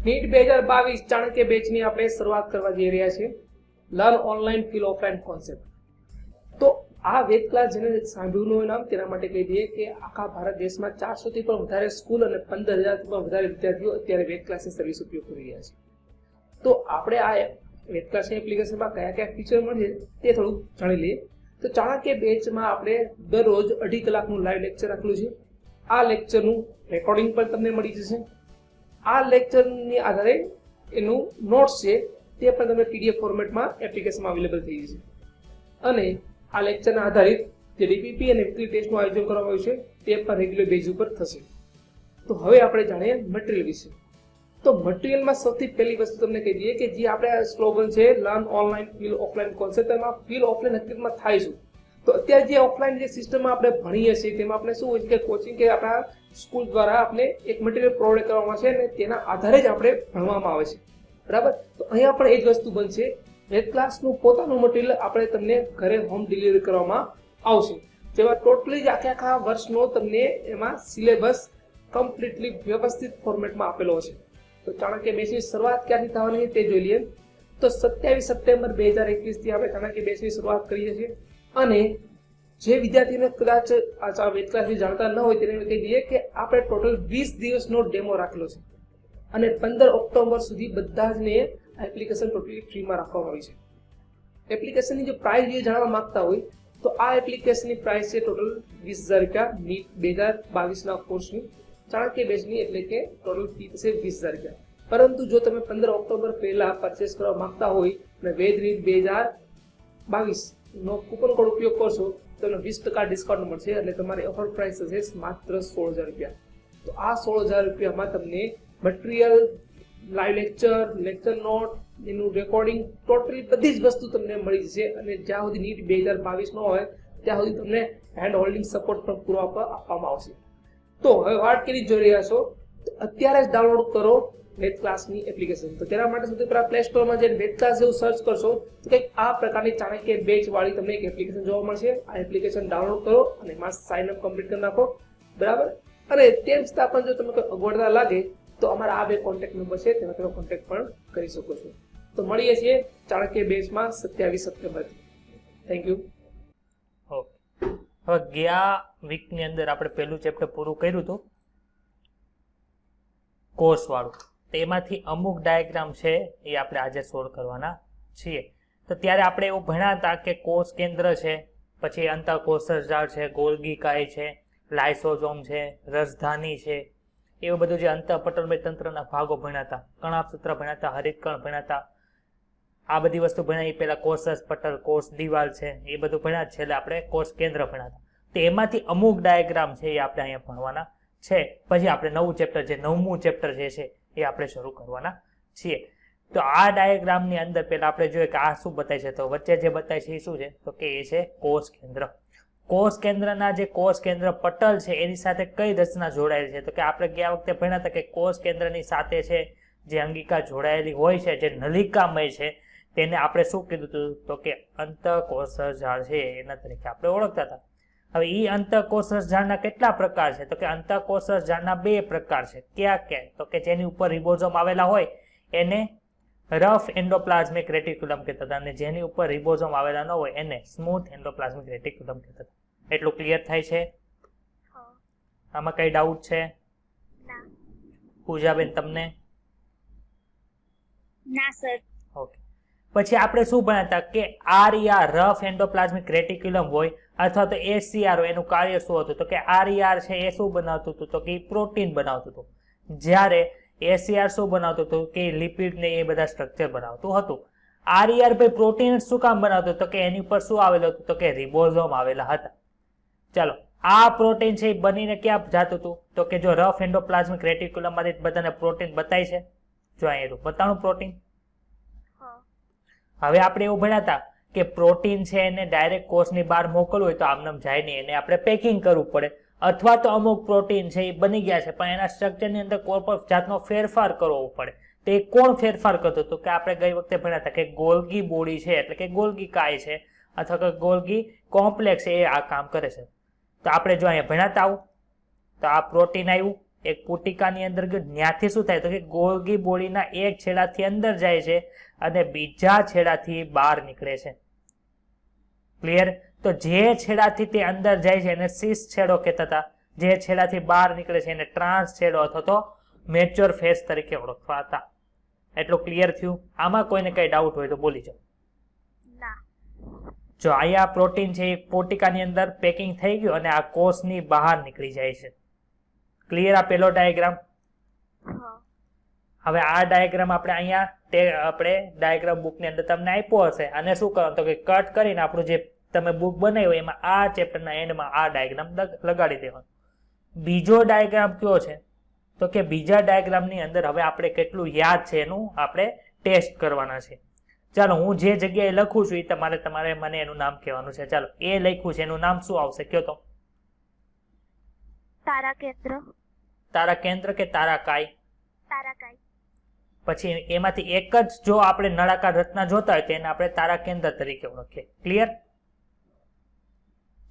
NEET 2022 Chanakya બેચની આપણે શરૂઆત કરવા જઈ રહ્યા છીએ. Learn online feel offline concept. તો આ વેદ ક્લાસ જેને સાંભળ્યું હોય નામ તેના માટે કહી દઈએ કે આખા ભારત દેશમાં 400 થી પણ વધારે સ્કૂલ અને 15,000 થી પણ વધારે વિદ્યાર્થીઓ અત્યારે વેદ ક્લાસની સર્વિસ ઉપયોગ કરી રહ્યા છે. તો આપણે આ વેદ ક્લાસની એપ્લિકેશનમાં કયા કયા ફીચર મળે તે થોડું જાણી લઈએ. તો ચાણક્ય બેચમાં આપણે દરરોજ 2.5 કલાકનું લાઈવ લેક્ચર રાખેલું છે. આ લેક્ચરનું રેકોર્ડિંગ પણ તમને મળી જશે. આ લેક્ચરની આધારે એનું નોટ્સ છે તે પણ તમને પીડીએફ ફોર્મેટમાં એપ્લિકેશનમાં અવેલેબલ થઈ જશે. અને આ લેક્ચરના આધારિત જે ડીપીપી અને વીકલી ટેસ્ટનું આયોજન કરવામાં આવ્યું છે તે પણ રેગ્યુલર બેઝ ઉપર થશે. તો હવે આપણે જાણીએ મટીરિયલ વિશે. તો મટીરિયલમાં સૌથી પહેલી વસ્તુ તમને કહી દઈએ કે જે આપણે સ્લોગન છે learn online feel offline concept, એમાં ફીલ ઓફલાઈન હકીકતમાં થાય શું? તો અત્યારે જે ઓફલાઈન જે સિસ્ટમમાં આપણે ભણીએ છીએ તેમાં આપણે શું હોય છે કે કોચિંગ કે આપણા સ્કૂલ દ્વારા આપણે એક મટીરિયલ પ્રોવાઈડ કરવામાં છે અને તેના આધારે જ આપણે ભણવામાં આવે છે, બરાબર? તો અહીંયા પણ એ જ વસ્તુ બનશે. વેદ ક્લાસનું પોતાનું મટીરિયલ આપણે તમને ઘરે હોમ ડિલિવરી કરવામાં આવશે, જેમાં ટોટલી જ આખા વર્ષનો તમને એમાં સિલેબસ કમ્પ્લીટલી વ્યવસ્થિત ફોર્મેટમાં આપેલો છે. તો ચાણક્ય બેચની શરૂઆત ક્યાંથી થવાની તે જોઈ લઈએ. તો 27 સપ્ટેમ્બર 2021 થી આપણે ચાણક્ય બેચની શરૂઆત કરીએ છીએ. અને જે વિદ્યાર્થીને કદાચ આ વેદ ક્લાસની જાણતા ન હોય તેને કહી દઈએ કે આપણે ટોટલ 20 દિવસનો ડેમો રાખેલો છે અને 15 ઓક્ટોબર સુધી બધા જ ને એપ્લિકેશન ટોટલી ફ્રીમાં રાખવામાં આવી છે. એપ્લિકેશનની જે પ્રાઇસ જે જાણવા માંગતા હોય તો આ એપ્લિકેશનની પ્રાઇસ છે ટોટલ 20,000 રૂપિયા. નીટ 2022ના કોર્સની ચાણક્ય બેચની એટલે કે ટોટલ ફી થશે 20,000 રૂપિયા. પરંતુ જો તમે 15 ઓક્ટોબર પહેલા પરચેસ કરવા માંગતા હોય અને વેદ નીટ 2022 નો કૂપન કોડ ઉપયોગ કરશો તો તમને 20% ડિસ્કાઉન્ટ મળશે, એટલે તમારી ઓફર પ્રાઇસ થશે માત્ર 16,000 રૂપિયા. તો આ 16,000 રૂપિયામાં તમને material, live lecture, lecture note, એનું રેકોર્ડિંગ, ટોટલી બધી જ વસ્તુ તમને મળી જશે. અને જ્યાં સુધી નીટ 2022 નો હોય ત્યાં સુધી તમને હેન્ડ હોલ્ડિંગ સપોર્ટ પણ પૂરો આપવામાં આવશે. તો હવે વાત કરી જોઈ રહ્યા છો તો અત્યારે જ ડાઉનલોડ કરો વેદ ક્લાસની એપ્લિકેશન. તો તેના માટે સૌથી પહેલા પ્લે સ્ટોરમાં જઈને વેદ ક્લાસ જેવું સર્ચ કરશો તો કંઈક આ પ્રકારની ચાણક્ય બેચ વાળી તમને એક એપ્લિકેશન જોવા મળશે. આ એપ્લિકેશન ડાઉનલોડ કરો અને એમાં સાઇન અપ કમ્પ્લીટ કરી નાખો, બરાબર? અને તેમ છતાં પણ જો તમને કોઈ અગવડતા લાગે તો અમારા આ બે કોન્ટેક્ટ નંબર છે તેમાં તમે કોન્ટેક્ટ પણ કરી શકો છો. તો મળીએ છીએ ચાણક્ય બેચમાં 27 સપ્ટેમ્બરથી. Thank you. ઓકે, હવે ગયા વીકની અંદર આપણે પહેલું ચેપ્ટર પૂરું કર્યું હતું કોર્સ વાળું. તેમાંથી અમુક ડાયાગ્રામ છે એ આપણે આજે સોલ્વ કરવાના છીએ. તો ત્યારે આપણે એવું ભણ્યા હતા કે કોષ કેન્દ્ર છે, પછી અંતઃકોષીય જાળ છે, ગોલ્ગી કાય છે, લાઇસોઝોમ છે, રસધાની છે, એવું બધું જે અંતઃપટલમય તંત્રના ભાગો ભણ્યા હતા. કણાભસૂત્ર ભણ્યા હતા, હરિતકણ ભણ્યા હતા. આ બધી વસ્તુ ભણ્યા. એ પહેલા કોષરસ પટલ, કોષ દિવાલ છે, એ બધું ભણ્યા. છેલ્લે આપણે કોષ કેન્દ્ર ભણ્યા હતા. તો એમાંથી અમુક ડાયાગ્રામ છે એ આપણે અહીંયા ભણવાના છે. પછી આપણે નવું ચેપ્ટર છે, 9મું ચેપ્ટર જે છે એ આપણે શરૂ કરવાના છીએ. તો આ ડાયાગ્રામની અંદર પહેલા આપણે જોઈએ કે આ શું બતાય છે. તો વચ્ચે જે બતાય છે એ શું છે તો કે એ છે કોષ કેન્દ્ર. કોષ કેન્દ્રના જે કોષ કેન્દ્ર પટલ છે એની સાથે કઈ રચના જોડાયેલી છે તો કે આપણે ગયા વખતે ભણ્યા હતા કે કોષ કેન્દ્રની સાથે છે જે અંગિકા જોડાયેલી હોય છે, જે નલિકામય છે, તેને આપણે શું કીધું હતું તો કે અંતઃકોષીય જાળ છે એના તરીકે આપણે ઓળખતા હતા. હવે એ અંતઃકોષીય જાળના કેટલા પ્રકાર છે તો કે અંતઃકોષીય જાળના 2 પ્રકાર છે. ક્યાં તો કે જેની ઉપર રિબોઝોમ આવેલા હોય એને રફ એન્ડોપ્લાઝમિક રેટિક્યુલમ કહેતા હતા, અને જેની ઉપર રિબોઝોમ આવેલા ન હોય એને સ્મૂથ એન્ડોપ્લાઝમિક રેટિક્યુલમ કહેતા હતા. એટલું ક્લિયર થાય છે? આમાં કઈ ડાઉટ છે? પૂજાબેન તમને? ના સર. ઓકે. પછી આપણે શું ભણ્યા હતા કે આરઈઆર રફ એન્ડોપ્લાઝમિક રેટિક્યુલમ હોય અથવા તો એસીઆર હોય, એનું કાર્ય શું હતું તો કે આરઈઆર છે એ શું બનાવતું હતું તો કે પ્રોટીન બનાવતું હતું, જ્યારે એસીઆર શું બનાવતું હતું કે લિપિડ ને એ બધા સ્ટ્રક્ચર બનાવતું હતું. આરઈઆર ભાઈ પ્રોટીન શું કામ બનાવતું તો કે એની ઉપર શું આવેલું હતું તો કે રિબોઝોમ આવેલા હતા. ચાલો, આ પ્રોટીન છે એ બનીને ક્યાં જતું હતું તો કે જો રફ એન્ડોપ્લાઝમિક રેટિક્યુલમ માંથી બધાને પ્રોટીન બતાય છે, જો અહીંયા બતાવું પ્રોટીન. હવે આપણે એવું ભણ્યા હતા કે પ્રોટીન છે એને ડાયરેક્ટ કોષની બહાર મોકલવું હોય તો આમનામ જાય નહીં, એને આપણે પેકિંગ કરવું પડે. અથવા તો અમુક પ્રોટીન છે એ બની ગયા છે પણ એના સ્ટ્રક્ચરની અંદર કોઈ પણ જાતનો ફેરફાર કરવો પડે. તો એ કોણ ફેરફાર કરતું હતું કે આપણે ગઈ વખતે ભણ્યા હતા કે ગોલ્ગી બોડી છે એટલે કે ગોલ્ગી કાય છે અથવા કે ગોલ્ગી કોમ્પ્લેક્સ એ આ કામ કરે છે. તો આપણે જો અહીંયા ભણ્યા હતા આવું તો આ પ્રોટીન આવ્યું, એક પુટિકાની અંદર ગયો, ત્યાંથી શું થાય તો કે ગોલ્ગી બોડીના એક છેડાથી અંદર જાય છે અને બીજા છેડાથી બહાર નીકળે છે. ક્લિયર? તો જે છેડાથી તે અંદર જાય છે એને સિસ છેડો કહેતા હતા, જે છેડાથી બહાર નીકળે છે એને ટ્રાન્સ છેડો અથવા તો મેચ્યોર ફેસ તરીકે ઓળખવા હતા. એટલું ક્લિયર થયું? આમાં કોઈને કઈ ડાઉટ હોય તો બોલી જાઓ. જો અહીંયા પ્રોટીન છે એ પોટિકાની અંદર પેકિંગ થઈ ગયું અને આ કોષની બહાર નીકળી જાય છે. ક્લિયર? આ પેલો ડાયાગ્રામ. હવે આ ડાયાગ્રામ આપણે અહીંયા આપણે ડાયાગ્રામ બુકની અંદર તમને આપ્યો હશે. અને શું કરવાનું તો કે કટ કરીને આપણું જે તમે બુક બનાવ્યું એમાં આ ચેપ્ટરના એન્ડમાં આ ડાયાગ્રામ લગાડી દેવાનો. બીજો ડાયાગ્રામ કયો છે તો કે બીજા ડાયાગ્રામની અંદર હવે આપણે કેટલું યાદ છે એનું આપણે ટેસ્ટ કરવાના છે. ચાલો હું જે જગ્યાએ લખું છું એ તમારે મને એનું નામ કહેવાનું છે. ચાલો એ લખ્યું છે એનું નામ શું આવશે કયો તો? તારા કેન્દ્ર. તારા કેન્દ્ર કે તારાકાય? તારાકાય. પછી એમાંથી એક જ જો આપણે નળાકાર રચના જોતા હોય તો એને આપણે તારા કેન્દ્ર તરીકે ઓળખીએ. ક્લિયર?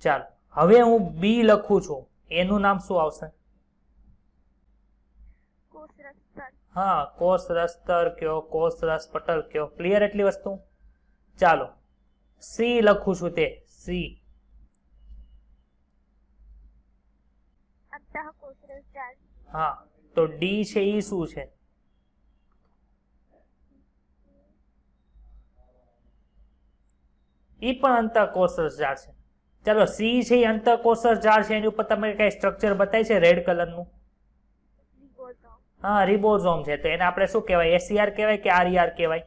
ચાલો હવે હું બી લખું છું એનું નામ શું આવશે? હા, કોષરસ્તર કયો, કોષરસ પટલ કયો. ક્લિયર એટલી વસ્તુ? ચાલો સી લખું છું તે સી. હા, તો ડી છે ઈ શું છે? ઈ પણ અંતઃકોષરસ જાળ છે. ચાલો સી છે એ અંતઃકોષરસ જાળ છે, એની ઉપર તમે કઈ સ્ટ્રક્ચર બતાવી છે રેડ કલરનું? હા, રિબોઝોમ છે. તો એને આપણે શું કહેવાય? એસીઆર કહેવાય કે આરઈઆર કહેવાય?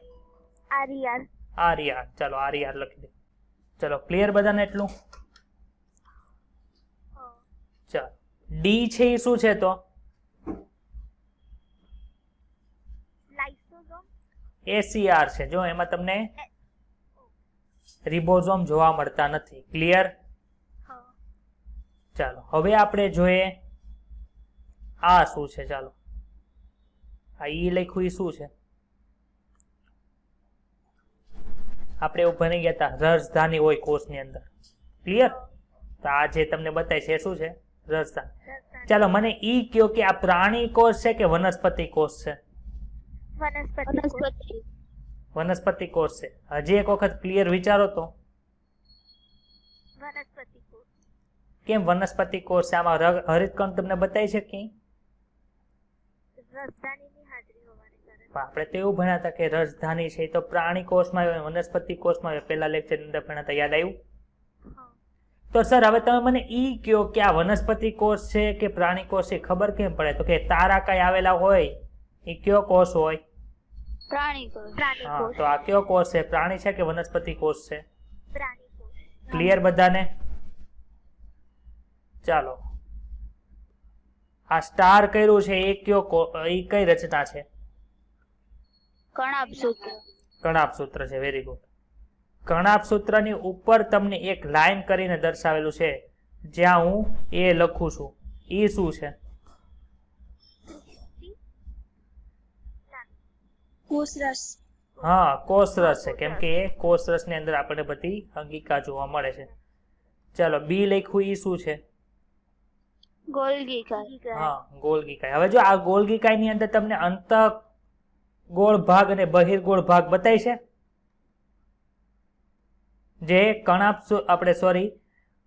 આરઈઆર. આરઈઆર. ચાલો આરઈઆર લખી દે. ચલો ક્લિયર બધાને એટલું? ચાલો ડી છે એ શું છે તો? લાઇસોસોમ. એસીઆર છે. જો એમાં તમને રિબોઝોમ જોવા મળતા નથી. ક્લિયર? ચાલો હવે આપણે જોઈએ આ શું છે. ચાલો આ ઈ લખ્યું એ શું છે? આપણે એવું ભણી ગયા હતા રસધાની હોય કોષની અંદર. ક્લિયર? તો આ જે તમને બતાય છે શું છે? રસધાની. ચાલો મને ઈ કયો કે આ પ્રાણી કોષ છે કે વનસ્પતિ કોષ છે? વનસ્પતિ. વનસ્પતિ કોષ છે. હજી એક વખત ક્લિયર વિચારો તો. વનસ્પતિ કોષ. કેમ વનસ્પતિ કોષ છે? આમાં હરિતકણ તમને બતાવી છે કે રસધાનીની હાજરી હોવાને કારણે. આપણે તો એવું ભણ્યા હતા કે રસધાની છે તો પ્રાણી કોષમાં આવે, વનસ્પતિ કોષમાં આવે. પહેલા લેક્ચરની અંદર ભણ્યા હતા, યાદ આવ્યું? તો સર હવે તમે મને ઈ કયો કે આ વનસ્પતિ કોષ છે કે પ્રાણી કોષ છે ખબર કેમ પડે? તો કે તારાકાય આવેલા હોય એ કયો કોષ હોય? પ્રાણી કોષ. હા, તો આ કયો કોષ છે? પ્રાણી છે કે વનસ્પતિ કોષ છે? પ્રાણી કોષ. ક્લિયર બધાને? ચાલો આ સ્ટાર કર્યું છે એ કયો એ કઈ રચના છે? કણાભ સૂત્ર. કણાભ સૂત્ર છે. Very good. કણાભ સૂત્રની ઉપર તમને એક લાઈન કરીને દર્શાવેલું છે જ્યાં હું એ લખું છું. એ શું છે? કોષરસ. હા, કોષરસ છે. કેમ કે એ કોષરસ ની અંદર આપણને બધી અંગિકા જોવા મળે છે. ચાલો બી લખ્યું એ શું છે? ગોલ્ગીકાય. હા, ગોલ્ગીકાય. હવે જો આ ગોલ્ગીકાય ની અંદર તમને અંત ગોળ ભાગ અને બહિર્ગોળ ભાગ બતાય છે. જે કણાભ આપણે સોરી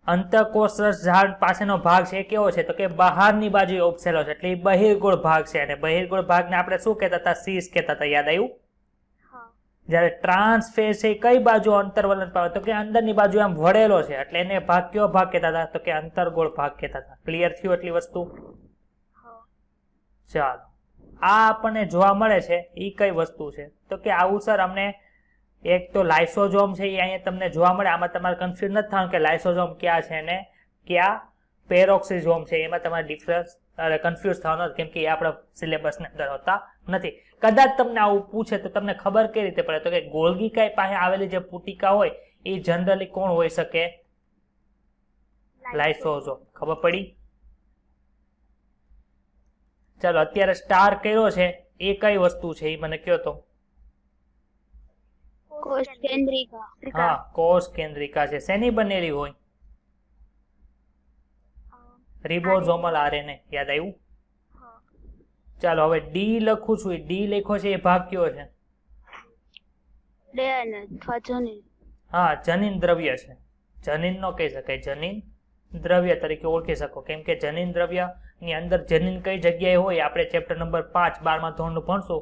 અંતઃકોષરસ ઝાડ પાસેનો ભાગ છે એ કેવો છે તો કે બહારની બાજુ ઉપસેલો છે, એટલે એ બહિર્ગોળ ભાગ છે. અને બહિર્ગોળ ભાગને આપણે શું કહેતા હતા? સીસ કહેતા હતા. યાદ આવ્યું? જયારે ટ્રાન્સફેસ છે કઈ બાજુ અંતર્વલન પામે તો કે અંદરની બાજુ આમ વળેલો છે, એટલે એને ભાગ કયો ભાગ કહેતા હતા તો કે અંતર્ગોળ ભાગ કહેતા હતા. ક્લિયર થયું એટલી વસ્તુ? ચાલો આ આપણને જોવા મળે છે એ કઈ વસ્તુ છે તો કે આવું સર અમને એક તો લાઇસોઝોમ છે એ અહીંયા તમને જોવા મળે. આમાં તમારે કન્ફ્યુઝ નથી થવાનું કે લાઇસોઝોમ ક્યાં છે ને ક્યાં પેરોક્સિઝોમ છે. એમાં તમારે ડિફરન્સ કન્ફ્યુઝ થવાનું કેમ કે એ આપણા સિલેબસની અંદર હોતા નથી. કદાચ તમને આવું પૂછે તો તમને ખબર કઈ રીતે પડે તો કે ગોલ્ગીકાય પાસે આવેલી જે પુટિકા હોય એ જનરલી કોણ હોઈ શકે? લાઇસોઝોમ. ખબર પડી? ચાલો અત્યારે સ્ટાર કર્યો છે એ કઈ વસ્તુ છે એ મને કયો તો? કોષ કેન્દ્રિકા. હા, કોષ કેન્દ્રિકા છે. શેની બનેલી હોય? Ribosomal RNA. યાદ આવ્યું? ચાલો હવે ડી લખું છું. ડી લખ્યો છે એ ભાગ કયો છે? DNA અથવા જનીન. હા, જનીન દ્રવ્ય છે. જનીન નો કહી શકાય, જનીન દ્રવ્ય તરીકે ઓળખી શકો. કેમ કે જનીન દ્રવ્ય ની અંદર જનીન કઈ જગ્યાએ હોય આપણે ચેપ્ટર નંબર 5 12મા ધોરણનું ભણશું.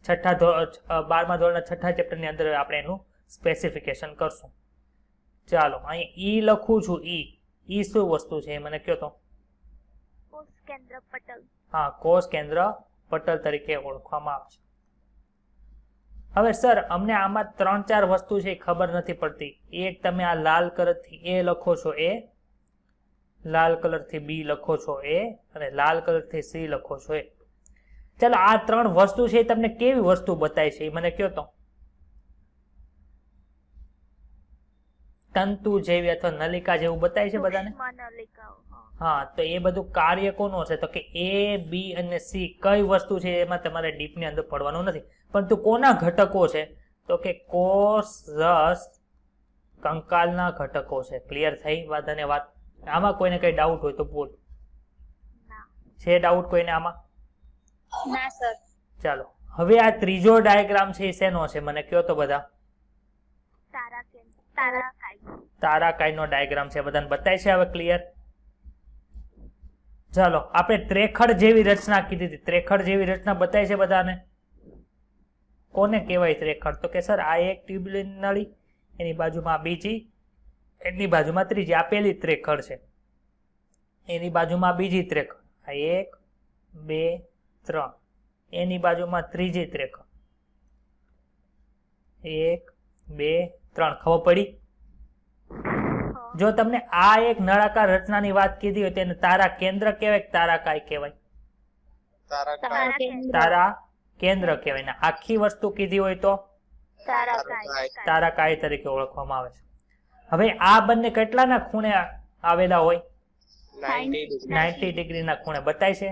12મા ધોરણના 6થા ચેપ્ટર ની અંદર આપણે એનું સ્પેસિફિકેશન કરશું. ચાલો અહીં ઈ લખું છું. ઈ શું વસ્તુ છે એ મને કહો તો. કોષ કેન્દ્ર પટલ. હા, કોષ કેન્દ્ર પટલ તરીકે ઓળખવામાં આવે છે. હવે સર અમને આમાં 3-4 વસ્તુ છે એ ખબર નથી પડતી. એક તમે આ લાલ કલરથી એ લખો છો એ, લાલ કલરથી બી લખો છો એ, અને લાલ કલરથી સી લખો છો એ. ચાલો આ 3 વસ્તુ છે એ તમને કેવી વસ્તુ બતાય છે એ મને કહો તો. તંતુ જેવી અથવા નલિકા જેવું બતાય છે બધાને? નલિકાઓ. હા, તો એ બધું કાર્ય કોનું છે? તો કે એ, બી અને સી કઈ વસ્તુ છે એમાં તમારે ડીપની અંદર પડવાનું નથી. પરંતુ કોના ઘટકો છે? તો કે કોષ રસ કંકાલના ઘટકો છે. ક્લિયર થઈ વાત? અને વાત આમાં કોઈને કઈ ડાઉટ હોય તો બોલ. ના. છે ડાઉટ કોઈને આમાં? ના સર. ચાલો હવે આ ત્રીજો ડાયાગ્રામ છે એ શેનો છે મને કહો તો બધા. તારા કેન્દ્ર. તારાકાય. તારાકાયનો ડાયાગ્રામ છે. બધાને બતાય છે હવે ક્લિયર? ચાલો આપણે ત્રેખડ જેવી રચના કીધી હતી. ત્રેખડ જેવી રચના બતાય છે બધાને? કોને કહેવાય ત્રેખડ? તો કે સર આ એક ટ્યુબલિન નળી, એની બાજુમાં બીજી, એની બાજુમાં ત્રીજી. આ પહેલી ત્રેખડ છે, એની બાજુમાં બીજી ત્રેખડ. આ 1 2 3. એની બાજુમાં ત્રીજી ત્રેખડ. 1 2 3. ખબર પડી? જો તમને આ એક નળાકાર રચનાની વાત કીધી હોય તેને તારા કેન્દ્ર કહેવાય કે તારાકાય કહેવાય? તારા કેન્દ્ર. તારા કેન્દ્ર કહેવાય. ને આખી વસ્તુ કીધી હોય તો તારાકાય. તારાકાય તરીકે ઓળખવામાં આવે છે. હવે આ બંને કેટલાના ખૂણે આવેલા હોય? 90 ડિગ્રીના ખૂણે બતાય છે.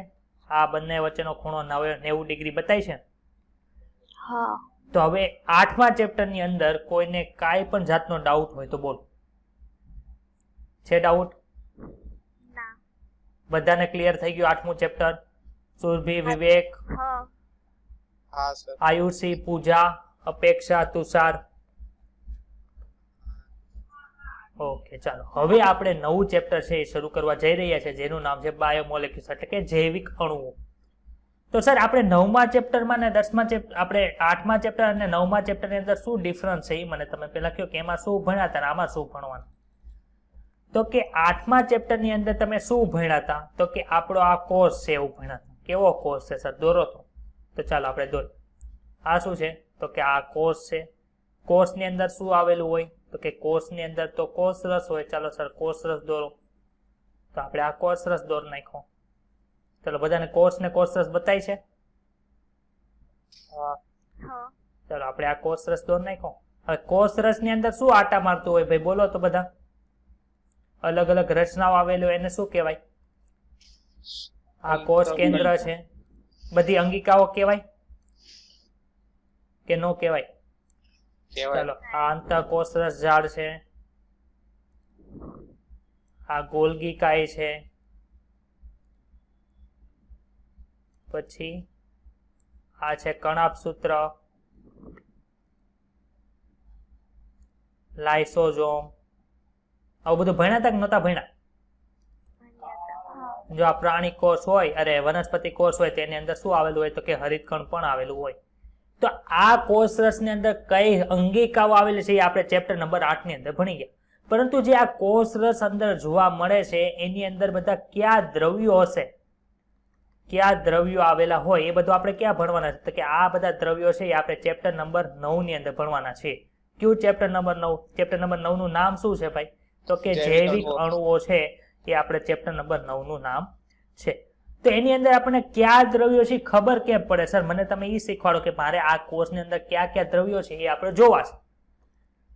આ બંને વચ્ચેનો ખૂણો 90 ડિગ્રી બતાય છે. હા. તો હવે 8મા ચેપ્ટરની અંદર કોઈને કાંઈ પણ જાતનો ડાઉટ હોય તો બોલ. છે ડાઉટ? ના. બધાને ક્લિયર થઈ ગયું 8મું ચેપ્ટર? સુરભી, વિવેક, હા. હા સર. આયુષી, પૂજા, અપેક્ષા, તુષાર. ઓકે, ચાલો હવે આપણે નવું ચેપ્ટર છે એ શરૂ કરવા જઈ રહ્યા છે જેનું નામ છે બાયોમોલેક્યુલ્સ એટલે કે જૈવિક અણુઓ. તો સર આપણે 9મા ચેપ્ટરમાં ને 10મા ચેપ્ટર, આપણે 8મા ચેપ્ટર અને 9મા ચેપ્ટરની અંદર શું ડિફરન્સ છે એ મને તમે પહેલા કહો કે એમાં શું ભણ્યા હતા ને આમાં શું ભણવાનું? તો કે 8મા ચેપ્ટરની અંદર તમે શું ભણ્યા હતા? તો કે આપણો આ કોર્સ છે એવું ભણ્યા હતા. કેવો કોર્સ છે સર? દોરો તો ચાલો આપણે દોર. આ શું છે? તો કે આ કોર્સ છે. કોર્સની અંદર શું આવેલું હોય? તો કે કોષની અંદર તો કોષ રસ હોય. ચાલો સર કોષ રસ દોરો. તો આપણે આ કોષ રસ દોર નાખ્યો. ચાલો બધાને કોષ ને કોષ રસ બતાય છે? હા. ચાલો આપણે આ કોષ રસ દોર નાખ્યો. હવે કોષ રસ ની અંદર શું આટા મારતું હોય ભાઈ બોલો તો બધા? અલગ અલગ રચનાઓ આવેલી હોય એને શું કહેવાય? આ કોષ કેન્દ્ર છે. બધી અંગિકાઓ કહેવાય કે નો કહેવાય? ચાલો આ અંતઃકોષ રસ ઝાડ છે, આ ગોલ્ગી કાય છે, પછી આ છે કણાભ સૂત્ર, લાઇસોઝોમ. આવું બધું ભણ્યા હતા કે નહોતા ભણ્યા? જો આ પ્રાણી કોષ હોય, અરે વનસ્પતિ કોષ હોય તેની અંદર શું આવેલું હોય? તો કે હરિતકણ પણ આવેલું હોય. તો આ કોષ રસની અંદર કઈ અંગિકાઓ આવેલી છે એ આપણે ચેપ્ટર નંબર 8 ની અંદર ભણી ગયા. પરંતુ જે આ કોષ રસ અંદર જોવા મળે છે એની અંદર બધા કયા દ્રવ્યો હશે, કયા દ્રવ્યો આવેલા હોય એ બધું આપણે ક્યાં ભણવાના છે? તો કે આ બધા દ્રવ્યો છે એ આપણે ચેપ્ટર નંબર 9 ની અંદર ભણવાના છે. કયું ચેપ્ટર નંબર 9? ચેપ્ટર નંબર 9 નું નામ શું છે ભાઈ? તો કે જૈવિક અણુઓ છે. એ આપણે ચેપ્ટર નંબર 9 નું નામ છે. તો એની અંદર આપણને કયા દ્રવ્યો છે ખબર કેમ પડે? સર મને તમે એ શીખવાડો કે મારે આ કોષની અંદર કયા કયા દ્રવ્યો છે એ આપણે જોવા છે.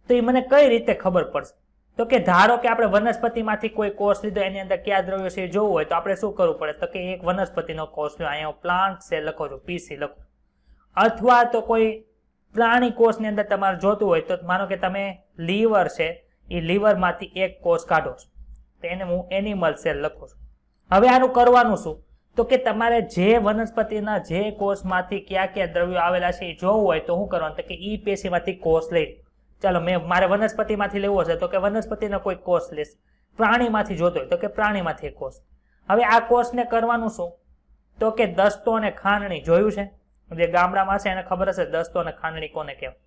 તો એ મને કઈ રીતે ખબર પડશે? તો કે ધારો કે આપણે વનસ્પતિમાંથી કોઈ કોષ લીધો, એની અંદર કયા દ્રવ્યો છે એ જોવું હોય તો આપણે શું કરવું પડે? તો કે એક વનસ્પતિનો કોષ લ્યો, અહીંયા પ્લાન્ટ સેલ લખો છો, પીસી લખો. અથવા તો કોઈ પ્રાણી કોષની અંદર તમારે જોતું હોય તો માનો કે તમે લીવર છે, એ લીવરમાંથી એક કોષ કાઢો છો તો એને હું એનિમલ સેલ લખું છું. હવે આનું કરવાનું શું? તો કે તમારે જે વનસ્પતિના જે કોષમાંથી કયા કયા દ્રવ્યો આવેલા છે એ જોવું હોય તો શું કરવાનું? તો કે ઈ પેશીમાંથી કોષ લઈ. ચાલો મારે વનસ્પતિમાંથી લેવો હશે તો કે વનસ્પતિનો કોઈ કોષ લઈશ. પ્રાણીમાંથી જોતો હોય તો કે પ્રાણીમાંથી એક કોષ. હવે આ કોષને કરવાનું શું? તો કે દસ્તો અને ખાંડણી જોયું છે? જે ગામડામાં છે એને ખબર હશે દસ્તો અને ખાંડણી કોને કહેવાય.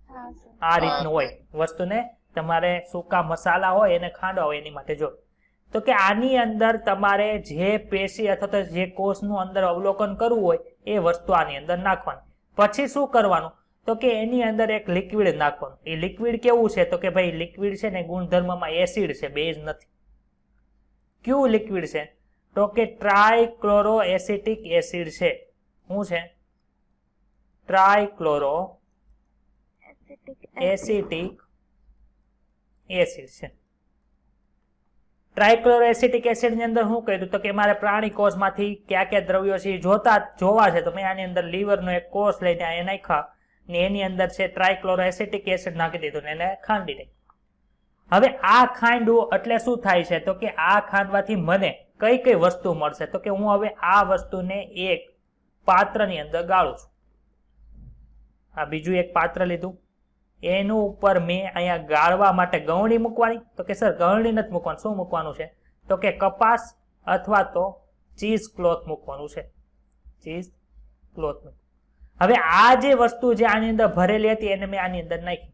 હા સર. આ રીતનું હોય વસ્તુને, તમારે સૂકા મસાલા હોય એને ખાંડવા હોય એની માટે જો. તો કે આની અંદર તમારે જે પેશી અથવા તો જે કોષનું અંદર અવલોકન કરવું હોય એ વસ્તુ આની અંદર નાખવાની. પછી શું કરવાનું? તો કે એની અંદર એક લિક્વિડ નાખવાનું. એ લિક્વિડ કેવું છે? તો કે ભાઈ લિક્વિડ છે ને ગુણધર્મમાં એસિડ છે, બેઝ નથી. કયું લિક્વિડ છે? તો કે ટ્રાયક્લોરો એસિટિક એસિડ છે. શું છે? ટ્રાયક્લોરો એસિટિક એસિડ છે. ટ્રાયક્લોરો એસિટિક એસિડ ની અંદર શું કર્યું? તો કે મારે પ્રાણી કોષમાંથી કયા કયા દ્રવ્યો છે એ જોવા છે તો મેં આની અંદર લીવરનો એક કોષ લઈને અહીંયા નાખ્યા ને એની અંદર છે ટ્રાયક્લોરો એસિટિક એસિડ નાખી દીધું ને એને ખાંડી દઈ. હવે આ ખાંડવું એટલે શું થાય છે? તો કે આ ખાંડવાથી મને કઈ કઈ વસ્તુ મળશે? તો કે હું હવે આ વસ્તુને એક પાત્રની અંદર ગાળું છું. આ બીજું એક પાત્ર લીધું, એનું ઉપર મેં અહીંયા ગાળવા માટે ગવણી મૂકવાની. તો કે સર ગવણી નથી મૂકવાનું, શું મૂકવાનું છે? તો કે કપાસ અથવા તો ચીઝ ક્લોથ મૂકવાનું છે. Cheese cloth. હવે આ જે વસ્તુ જે આની અંદર ભરેલી હતી એને મેં આની અંદર નાખી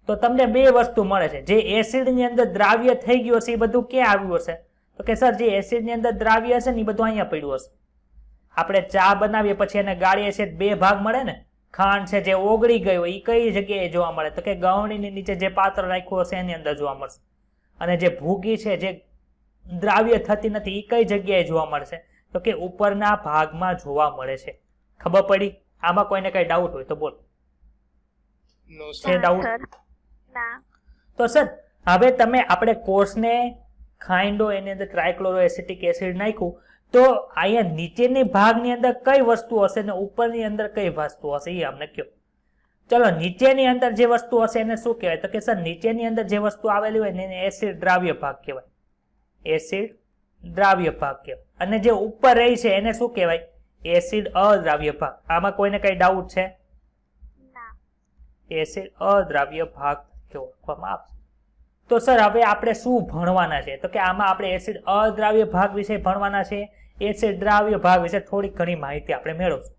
તો તમને બે વસ્તુ મળે છે. જે એસિડ ની અંદર દ્રાવ્ય થઈ ગયું હશે એ બધું ક્યાં આવ્યું હશે? તો કે સર જે એસિડ ની અંદર દ્રાવ્ય હશે ને એ બધું અહીંયા પડ્યું હશે. આપણે ચા બનાવીએ પછી એને ગાળીએ છીએ બે ભાગ મળે ને. ખાંડ છે જે ઓગળી ગયો એ કઈ જગ્યાએ જોવા મળે? તો કે ગવણીની નીચે જે પાત્ર રાખ્યું હશે એની અંદર જોવા મળશે. અને જે ભૂગી છે જે દ્રાવ્ય થતી નથી એ કઈ જગ્યાએ જોવા મળશે? તો કે ઉપરના ભાગમાં જોવા મળે છે. ખબર પડી? આમાં કોઈને કઈ ડાઉટ હોય તો બોલ. નો છે ડાઉટ? ના. તો સર હવે તમે આપણે કોષને ખાંડો એની અંદર ટ્રાયક્લોરો એસિટિક એસિડ નાખ્યું તો અહીંયા નીચેની ભાગની અંદર કઈ વસ્તુ હશે ને ઉપરની અંદર કઈ વસ્તુ હશે એ અમને કહો. ચલો નીચેની અંદર જે વસ્તુ હશે એને શું કહેવાય? તો કે સર નીચેની અંદર જે વસ્તુ આવેલી હોય ને એને એસિડ દ્રાવ્ય ભાગ કહેવાય. એસિડ દ્રાવ્ય ભાગ કહેવાય. અને જે ઉપર રહી છે એને શું કહેવાય? એસિડ અદ્રાવ્ય ભાગ. આમાં કોઈને કઈ ડાઉટ છે? ના. એસિડ અદ્રાવ્ય ભાગ કહેવામાં આવશે. તો સર હવે આપણે શું ભણવાના છે? તો કે આમાં આપણે એસિડ અદ્રાવ્ય ભાગ વિશે ભણવાના છે. એસિડ દ્રાવ્ય ભાગ વિશે થોડી ઘણી માહિતી આપણે મેળવશું.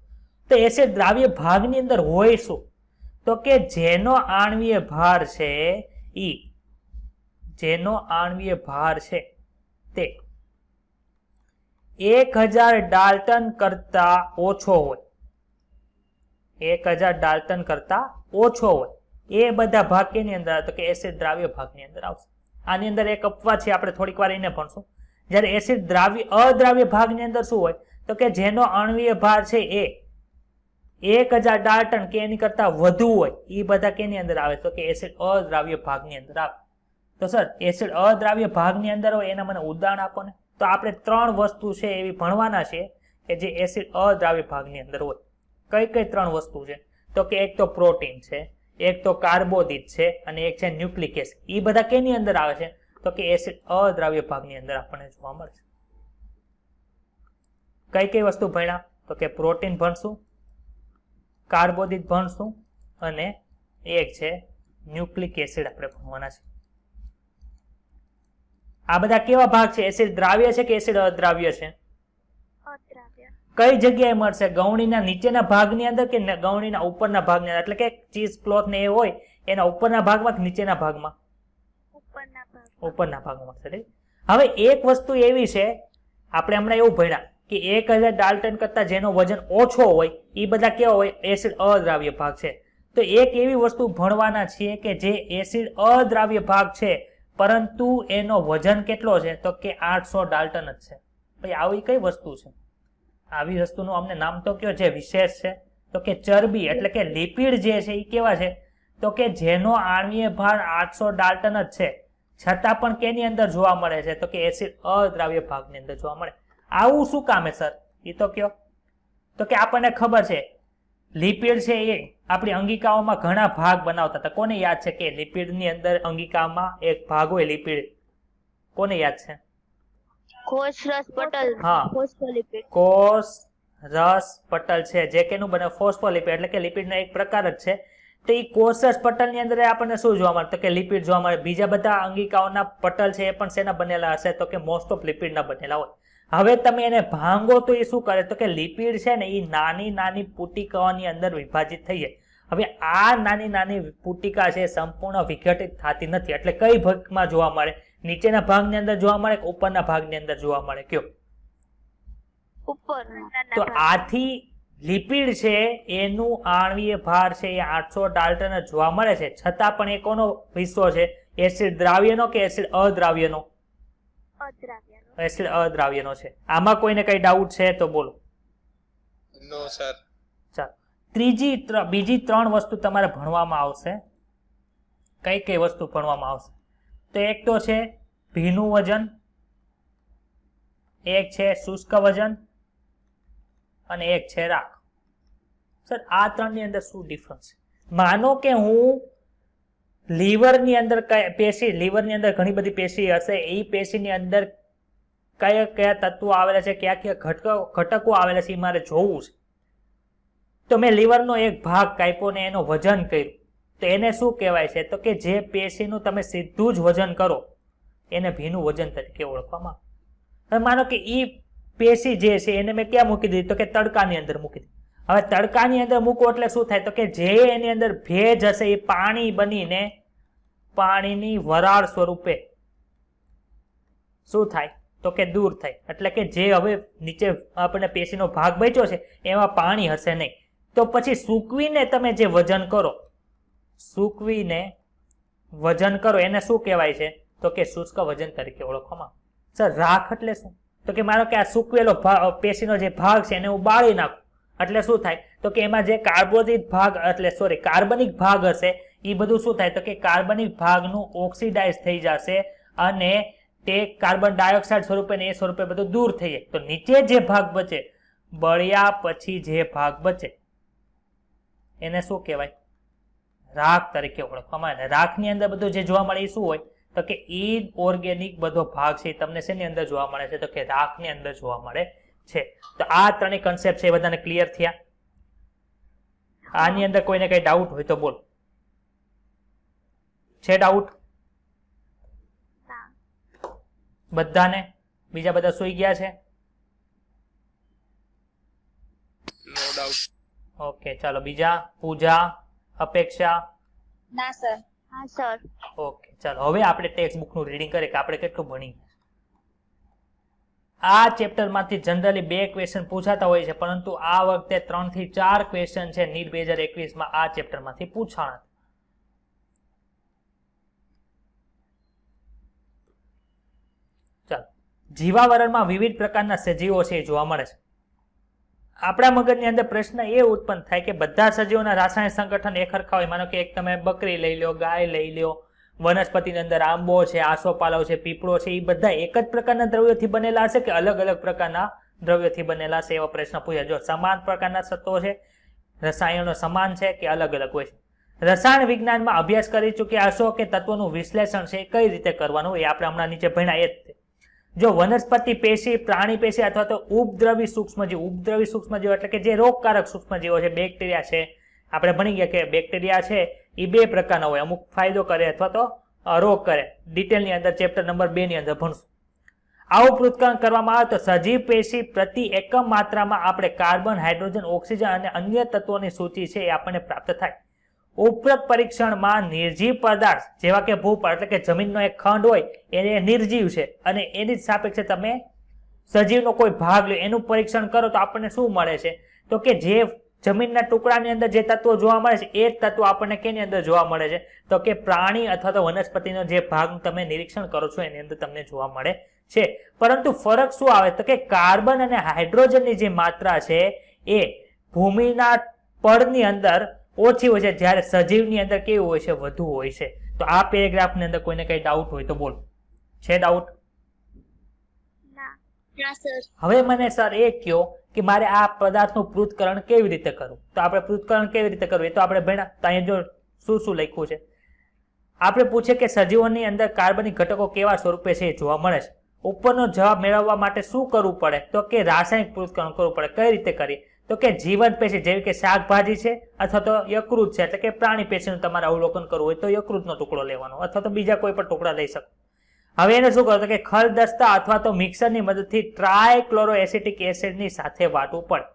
તો એસિડ દ્રાવ્ય ભાગની અંદર હોય શું? તો કે જેનો આણ્વીય ભાર છે જેનો આણ્વીય ભાર છે તે 1000 ડાલ્ટન કરતા ઓછો હોય. 1000 ડાલ્ટન કરતા ઓછો હોય એ બધા ભાગ કેની અંદર આવે? તો કે એસિડ દ્રાવ્ય ભાગની અંદર આવશે. આની અંદર એક અપવાદ છે, આપણે થોડીક વાર એને ભણશું. જ્યારે એસિડ દ્રાવ્ય અદ્રાવ્ય ભાગની અંદર શું હોય? તો કે જેનો આણ્વીય ભાર છે એ 1000 ડાલ્ટન કે એની કરતા વધુ હોય એ બધા કેની અંદર આવે? તો કે એસિડ અદ્રાવ્ય ભાગની અંદર આવે. તો સર એસિડ અદ્રાવ્ય ભાગની અંદર હોય એના મને ઉદાહરણ આપો ને. તો આપણે 3 વસ્તુ છે એવી ભણવાના છે કે જે એસિડ અદ્રાવ્ય ભાગની અંદર હોય. કઈ કઈ 3 વસ્તુ છે? તો કે એક તો પ્રોટીન છે, એક તો કાર્બોદિત છે અને એક છે ન્યુક્લિક એસિડ. એ બધા કેની અંદર આવે છે? તો કે એસિડ અદ્રાવ્ય ભાગની અંદર આપણને જોવા મળે છે. કઈ કઈ વસ્તુ ભણ્યા? તો કે પ્રોટીન ભણશું, કાર્બોદિત ભણશું અને એક છે ન્યુક્લિક એસિડ આપણે ભણવાના છે. આ બધા કેવા ભાગ છે? એસિડ દ્રાવ્ય છે કે એસિડ અદ્રાવ્ય છે? અદ્રાવ્ય. કઈ જગ્યાએ મળશે? ગવણીના નીચેના ભાગની અંદર કે ગવણીના ઉપરના ભાગની અંદર? એટલે કે ચીઝ ક્લોથ ને એ હોય એના ઉપરના ભાગમાં કે નીચેના ભાગમાં? ઉપરના ભાગ. ઉપરના ભાગમાં મળશે. હવે એક વસ્તુ એવી છે આપણે હમણાં એવું ભણ્યા કે 1000 ડાલ્ટન કરતા જેનો વજન ઓછો હોય એ બધા કેવા હોય? એસિડ અદ્રાવ્ય ભાગ છે. તો એક એવી વસ્તુ ભણવાના છીએ કે જે એસિડ અદ્રાવ્ય ભાગ છે પરંતુ એનો વજન કેટલો છે? તો કે 800 ડાલ્ટન જ છે. ભાઈ આવી કઈ વસ્તુ છે? આવી વસ્તુનું અમને નામ તો કયો જે વિશેષ છે? તો કે ચરબી એટલે કે લિપિડ જે છે એ કેવા છે? તો કે જેનો આણ્વીય ભાર 800 ડાલ્ટન જ છે છતાં પણ કેની અંદર જોવા મળે છે? તો કે એસિડ અદ્રાવ્ય ભાગની અંદર જોવા મળે. આવું શું કામે સર? એ તો કયો. તો કે આપણને ખબર છે લિપિડ છે એ આપણી અંગિકાઓમાં ઘણા ભાગ બનાવતા હતા. કોને યાદ છે કે લિપિડની અંદર અંગિકામાં એક ભાગ હોય લિપિડ? કોને યાદ છે? કોષ રસ પટલ હા. ફોસ્ફોલિપિડ કોષ રસ પટલ છે જે કેનું બને ફોસ્ફોલિપિડ એટલે કે લિપિડનો એક પ્રકાર જ છે. તો એ કોષ રસ પટલની અંદર આપણને શું જોવા મળે તો કે લિપિડ જોવા મળે. બીજા બધા અંગિકાઓના પટલ છે એ પણ શેના બનેલા હશે તો કે મોસ્ટ ઓફ લિપિડના બનેલા હોય. હવે તમે એને ભાંગો તો એ શું કરે તો કે લિપિડ છે ને એ નાની નાની પુટિકાઓની અંદર વિભાજિત થઈ જાય. હવે આ નાની નાની પુટિકા છે સંપૂર્ણ વિઘટિત થતી નથી. એટલે કઈ ભાગમાં જોવા મળે? નીચેના ભાગની અંદર જોવા મળે કે ઉપરના ભાગની અંદર જોવા મળે? કયો? ઉપર તો આથી લિપિડ છે એનું આણ્વીય ભાર છે એ 800 ડાલ્ટન જ જોવા મળે છે. છતાં પણ એ કોનો હિસ્સો છે? એસિડ દ્રાવ્યનો કે એસિડ અદ્રાવ્યનો? અદ્રાવ્યનો એસિડ અદ્રાવ્યનો છે. આમાં કોઈને કઈ ડાઉટ છે તો બોલો. નો સર. ચાલો, બીજી 3 વસ્તુ તમારે ભણવામાં આવશે. કઈ કઈ વસ્તુ ભણવામાં આવશે? તો એક તો છે ભીનું વજન, એક છે શુષ્ક વજન અને એક છે રાખ. સર આ 3ની અંદર શું ડિફરન્સ છે? માનો કે હું લીવરની અંદર પેશી, લીવરની અંદર ઘણી બધી પેશી હશે, એ પેશીની અંદર કયા કયા તત્વો આવેલા છે, કયા કયા ઘટકો આવેલા છે એ મારે જોવું છે. તો મેં લીવરનો એક ભાગ કાપ્યો ને એનું વજન કર્યું તો એને શું કહેવાય છે તો કે જે પેશીનું તમે સીધું જ વજન કરો એને ભીનું વજન તરીકે ઓળખવામાં આવે. હવે માનો કે એ પેશી જે છે એને મેં ક્યાં મૂકી દીધી તો કે તડકાની અંદર મૂકી દીધી. હવે તડકાની અંદર મૂકો એટલે શું થાય તો કે જે એની અંદર ભેજ હશે એ પાણી બનીને પાણીની વરાળ સ્વરૂપે શું થાય તો કે દૂર થાય. એટલે કે જે હવે નીચે આપણે પેશીનો ભાગ બચ્યો છે એમાં પાણી હશે નહીં. તો પછી સૂકવીને તમે જે વજન કરો, સૂકવીને વજન કરો એને શું કહેવાય છે તો કે શુષ્ક વજન તરીકે ઓળખવામાં. સર રાખ એટલે શું તો કે માનો કે આ સૂકવેલો પેશીનો જે ભાગ છે એને હું બાળી નાખું એટલે શું થાય તો કે એમાં જે કાર્બનિક ભાગ હશે એ બધું શું થાય તો કે કાર્બનિક ભાગનું ઓક્સિડાઇઝ થઈ જશે અને તે કાર્બન ડાયોક્સાઇડ સ્વરૂપે ને એ સ્વરૂપે બધું દૂર થઈ જાય. તો નીચે જે ભાગ બચે, બળ્યા પછી જે ભાગ બચે એને શું કહેવાય? રાખ તરીકે ઓળખવામાં આવે. રાખની અંદર બધું જે જોવા મળે એ શું હોય તો કે ઇનઓર્ગેનિક બધો ભાગ છે તમને શેની અંદર જોવા મળે છે તો કે રાખની અંદર જોવા મળે છે. તો આ 3 કન્સેપ્ટ છે એ બધાને ક્લિયર થયા? આની અંદર કોઈને કઈ ડાઉટ હોય તો બોલો. છે ડાઉટ બધાને? બીજા બધા સુઈ ગયા છે? No doubt. ઓકે ચાલો બીજા. પૂજા, અપેક્ષા? ના સર. હા સર. ઓકે ચાલો હવે આપણે ટેક્સ્ટ બુકનું રીડિંગ કરીએ કે આપણે કેટલું ભણી. આ ચેપ્ટરમાંથી જનરલી 2 ક્વેશ્ચન પૂછાતા હોય છે પરંતુ આ વખતે 3 થી 4 ક્વેશ્ચન છે નીટ 2021માં આ ચેપ્ટરમાંથી પૂછાણા. ચાલો, જીવાવરણમાં વિવિધ પ્રકારના સજીવો છે એ જોવા મળે છે. આપણા મગજની અંદર પ્રશ્ન એ ઉત્પન્ન થાય કે બધા સજીવોના રાસાયણિક સંગઠન એક સરખા હોય. માનો કે એક તમે બકરી લઈ લો, ગાય લઈ લો, વનસ્પતિની અંદર આંબો છે, આસોપાલવ છે, પીપળો છે, એ બધા એક જ પ્રકારના દ્રવ્યોથી બનેલા હશે કે અલગ અલગ પ્રકારના દ્રવ્યોથી બનેલા છે? એવો પ્રશ્ન પૂછાય. જો સમાન પ્રકારના તત્વો છે, રસાયણો સમાન છે કે અલગ અલગ હોય છે? રસાયણ વિજ્ઞાનમાં અભ્યાસ કરી ચૂક્યા હશો કે તત્વોનું વિશ્લેષણ છે કઈ રીતે કરવાનું એ આપણે હમણાં નીચે ભણ્યા એ જ. જો વનસ્પતિ પેશી, પ્રાણી પેશી અથવા તો ઉપદ્રવી સૂક્ષ્મજીવ, ઉપદ્રવી સૂક્ષ્મજીવ એટલે કે જે રોગકારક સૂક્ષ્મજીવો છે, બેક્ટેરિયા છે, આપણે ભણી ગયા કે બેક્ટેરિયા છે એ 2 પ્રકારના હોય, અમુક ફાયદો કરે અથવા તો રોગ કરે. ડિટેલની અંદર ચેપ્ટર નંબર 2 ની અંદર ભણશું. આવું પૃથ્થકરણ કરવામાં આવે તો સજીવ પેશી પ્રતિ એકમ માત્રામાં આપણે કાર્બન, હાઇડ્રોજન, ઓક્સિજન અને અન્ય તત્વોની સૂચિ છે એ આપણને પ્રાપ્ત થાય. ઉપરોક્ત પરીક્ષણમાં નિર્જીવ પદાર્થ જેવા કે ભૂપળ એટલે કે જમીનનો એક ખંડ હોય એ નિર્જીવ છે અને એની જ સાપેક્ષે તમે સજીવનો કોઈ ભાગ લો એનું પરીક્ષણ કરો તો આપણને શું મળે છે તો કે જે જમીનના ટુકડાની અંદર જે તત્વો જોવા મળે છે એ જ તત્વો આપણને કેની અંદર જોવા મળે છે તો કે પ્રાણી અથવા તો વનસ્પતિનો જે ભાગ તમે નિરીક્ષણ કરો છો એની અંદર તમને જોવા મળે છે. પરંતુ ફરક શું આવે તો કે કાર્બન અને હાઇડ્રોજનની જે માત્રા છે એ ભૂમિના પડની અંદર ઓછી હોય છે જ્યારે સજીવની અંદર કેવું હોય છે? વધુ હોય છે. તો આ પેરેગ્રાફની અંદર કોઈને કઈ ડાઉટ હોય તો બોલો. છે ડાઉટ? ના સર. હવે મને સર એ કહો કે મારે આ પદાર્થનું પૃથ્થકરણ કેવી રીતે કરવું? તો આપણે પૃથ્થકરણ કેવી રીતે કરવું એ તો આપણે ભણ્યા. તો અહીંયા જો શું લખ્યું છે આપણે પૂછે કે સજીવોની અંદર કાર્બનિક ઘટકો કેવા સ્વરૂપે છે એ જોવા મળે છે. ઉપરનો જવાબ મેળવવા માટે શું કરવું પડે? તો કે રાસાયણિક પૃથ્થકરણ કરવું પડે. કઈ રીતે કરીએ? તો કે જીવંત પેશી જેવી કે શાકભાજી છે અથવા તો યકૃત છે, એટલે કે પ્રાણી પેશીનું તમારે અવલોકન કરવું હોય તો યકૃતનો ટુકડો લેવાનો અથવા તો બીજા કોઈ પણ ટુકડા લઈ શકો. હવે એને શું કરો? તો કે ખલદસ્તા અથવા તો મિક્સરની મદદથી ટ્રાયક્લોરોએસિટિક એસિડની સાથે વાટવું પડે.